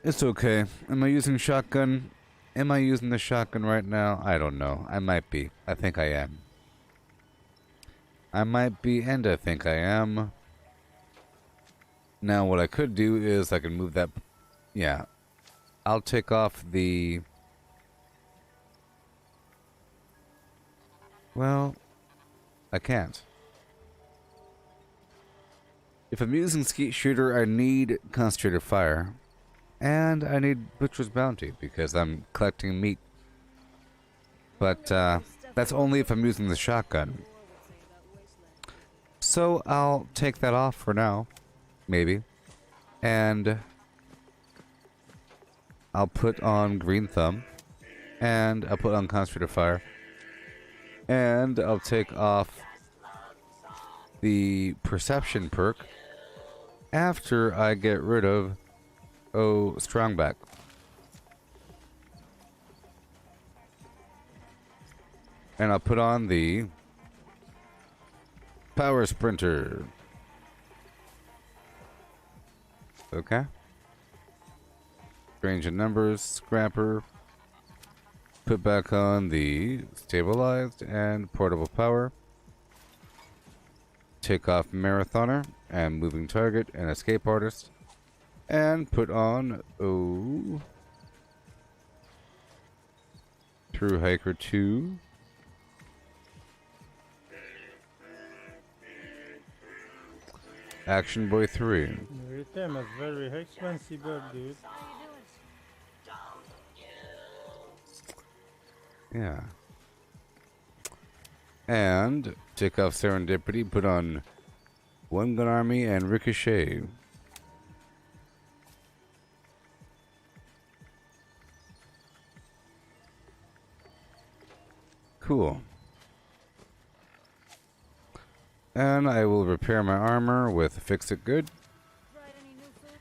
It's okay. Am I using shotgun? Am I using the shotgun right now? I don't know. I might be. I think I am. I might be, and I think I am. Now, what I could do is I can move that. Yeah. I'll take off the. Well, I can't. If I'm using Skeet Shooter, I need Concentrated Fire. And I need Butcher's Bounty because I'm collecting meat. But that's only if I'm using the shotgun. So I'll take that off for now. Maybe. And I'll put on Green Thumb. And I'll put on Concentrated Fire. And I'll take off the Perception perk after I get rid of Strongback. And I'll put on the Power Sprinter. Okay. Range of numbers, Scrapper. Put back on the Stabilized and Portable Power. Take off Marathoner and Moving Target and Escape Artist. And put on Through Hiker 2. Action Boy 3. Rhythm is very expensive, dude. Yeah. And take off Serendipity, put on One Gun Army and Ricochet. Cool. And I will repair my armor with Fix It Good. Tried any new foods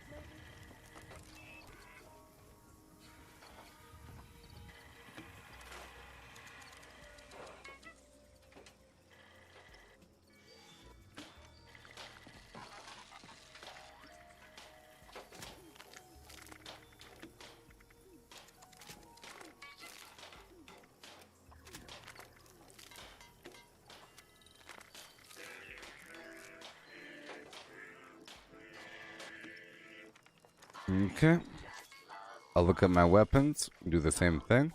lately? Okay. I'll look at my weapons, do the same thing.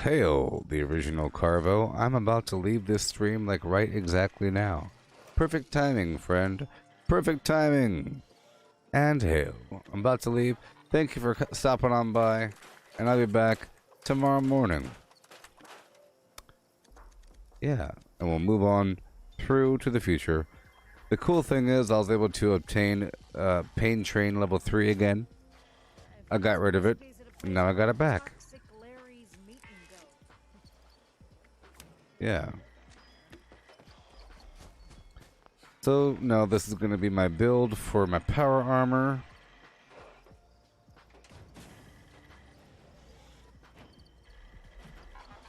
Hail, the original Carvo. I'm about to leave this stream like right exactly now. Perfect timing, friend. Perfect timing. And hail. I'm about to leave. Thank you for stopping on by. And I'll be back tomorrow morning. Yeah, and we'll move on through to the future. The cool thing is I was able to obtain Pain Train level 3 again. I got rid of it, and now I got it back. Toxic Larry's Meet and Go. Yeah. So, now this is going to be my build for my power armor.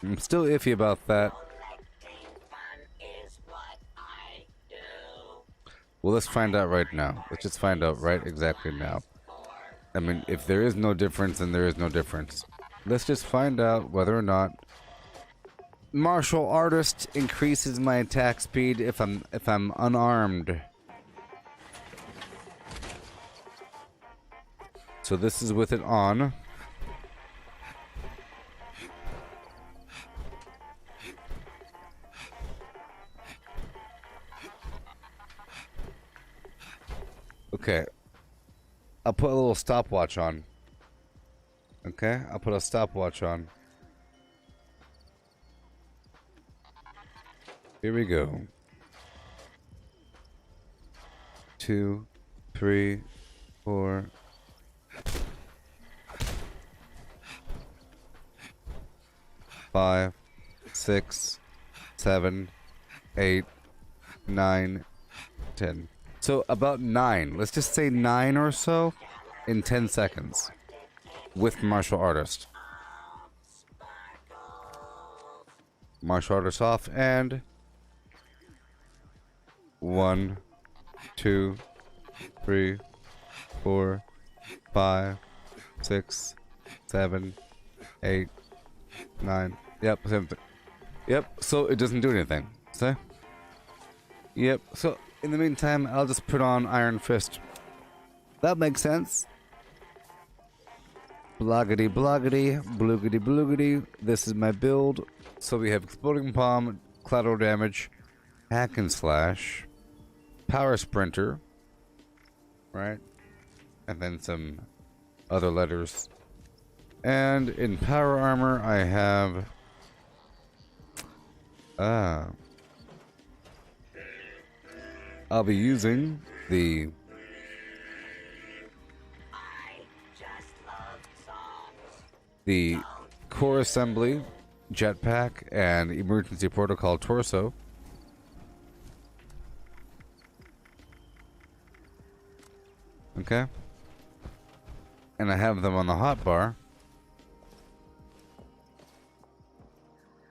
I'm still iffy about that. Well, let's find out right now. Let's just find out right exactly now. I mean, if there is no difference, then there is no difference. Let's just find out whether or not martial artist increases my attack speed if I'm unarmed. So this is with it on. Okay. I'll put a little stopwatch on. Okay, I'll put a stopwatch on. Here we go. 2, 3, 4. 5, 6, 7, 8, 9, 10. So about 9. Let's just say 9 or so in 10 seconds with martial artist. Martial artist off and 1, 2, 3, 4, 5, 6, 7, 8, 9. Yep, same thing. Yep, so it doesn't do anything. See? Yep, so in the meantime, I'll just put on Iron Fist. That makes sense. Bloggity bloggity, bloogity bloogity. This is my build. So we have Exploding Palm, Collateral Damage, Hack and Slash, Power Sprinter, right? And then some other letters. And in Power Armor, I have... I'll be using the... Core Assembly, Jetpack, and Emergency Protocol Torso. Okay. And I have them on the hotbar.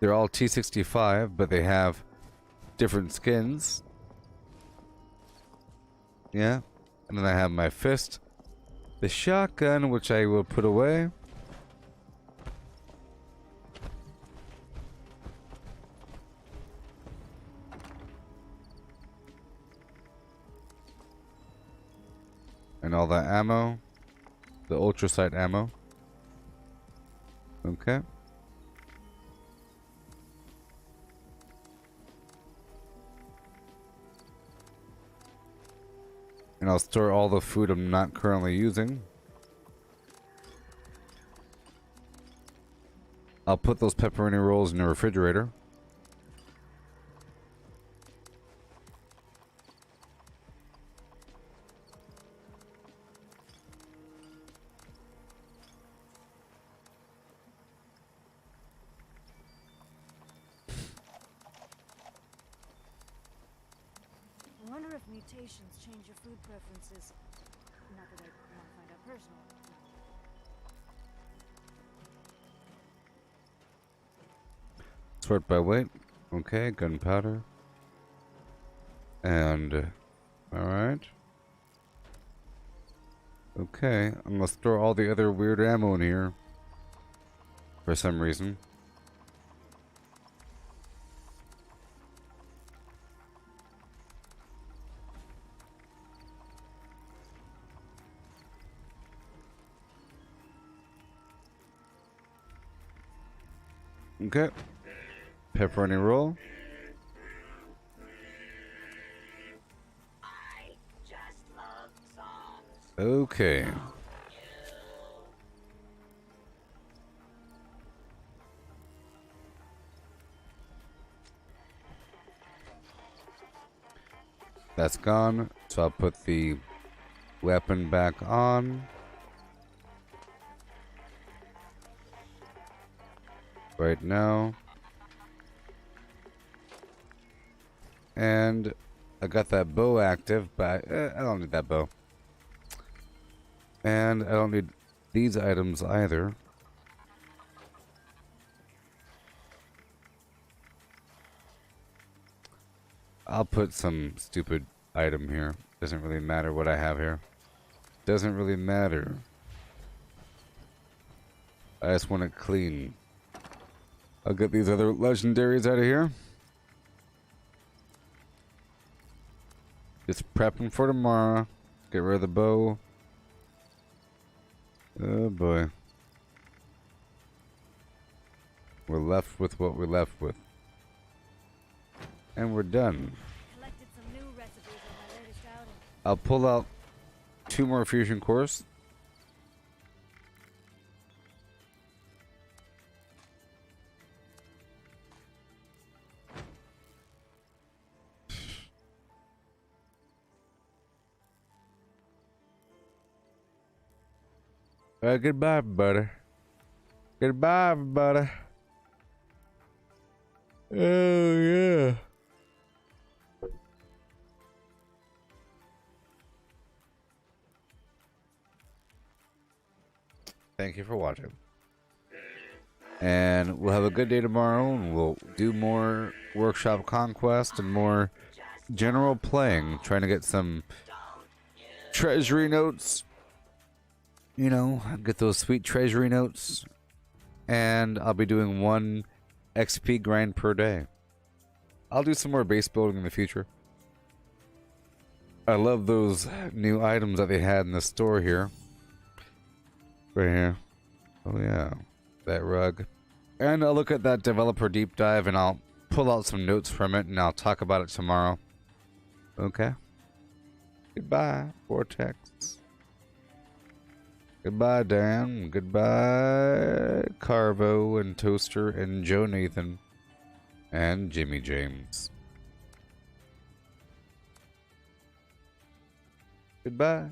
They're all T65, but they have different skins. Yeah. And then I have my fist. The shotgun, which I will put away. And all that ammo. The ultra sight ammo. Okay. And I'll store all the food I'm not currently using. I'll put those pepperoni rolls in the refrigerator. I wonder if mutations change your food preferences. Not that I want to find out personally. Sort by weight. Okay, gunpowder. And... alright. Okay, I'm gonna store all the other weird ammo in here. For some reason. Okay. Pepperoni roll. Okay. That's gone. So I'll put the weapon back on. Right now. And I got that bow active, but I don't need that bow. And I don't need these items either. I'll put some stupid item here. Doesn't really matter what I have here. Doesn't really matter. I just want it clean. I'll get these other legendaries out of here. Just prepping for tomorrow. Get rid of the bow. Oh boy. We're left with what we're left with. And we're done. Collected some new recipes on my latest outing. I'll pull out 2 more fusion cores. Goodbye, everybody. Goodbye, everybody. Oh, yeah. Thank you for watching. And we'll have a good day tomorrow, and we'll do more workshop conquest and more general playing, trying to get some treasury notes. You know, get those sweet treasury notes. And I'll be doing 1 XP grind per day. I'll do some more base building in the future. I love those new items that they had in the store here. Right here. Oh yeah, that rug. And I'll look at that developer deep dive and I'll pull out some notes from it and I'll talk about it tomorrow. Okay? Goodbye, Vortex. Goodbye, Dan. Goodbye, Carvo and Toaster and Joe Nathan and Jimmy James. Goodbye.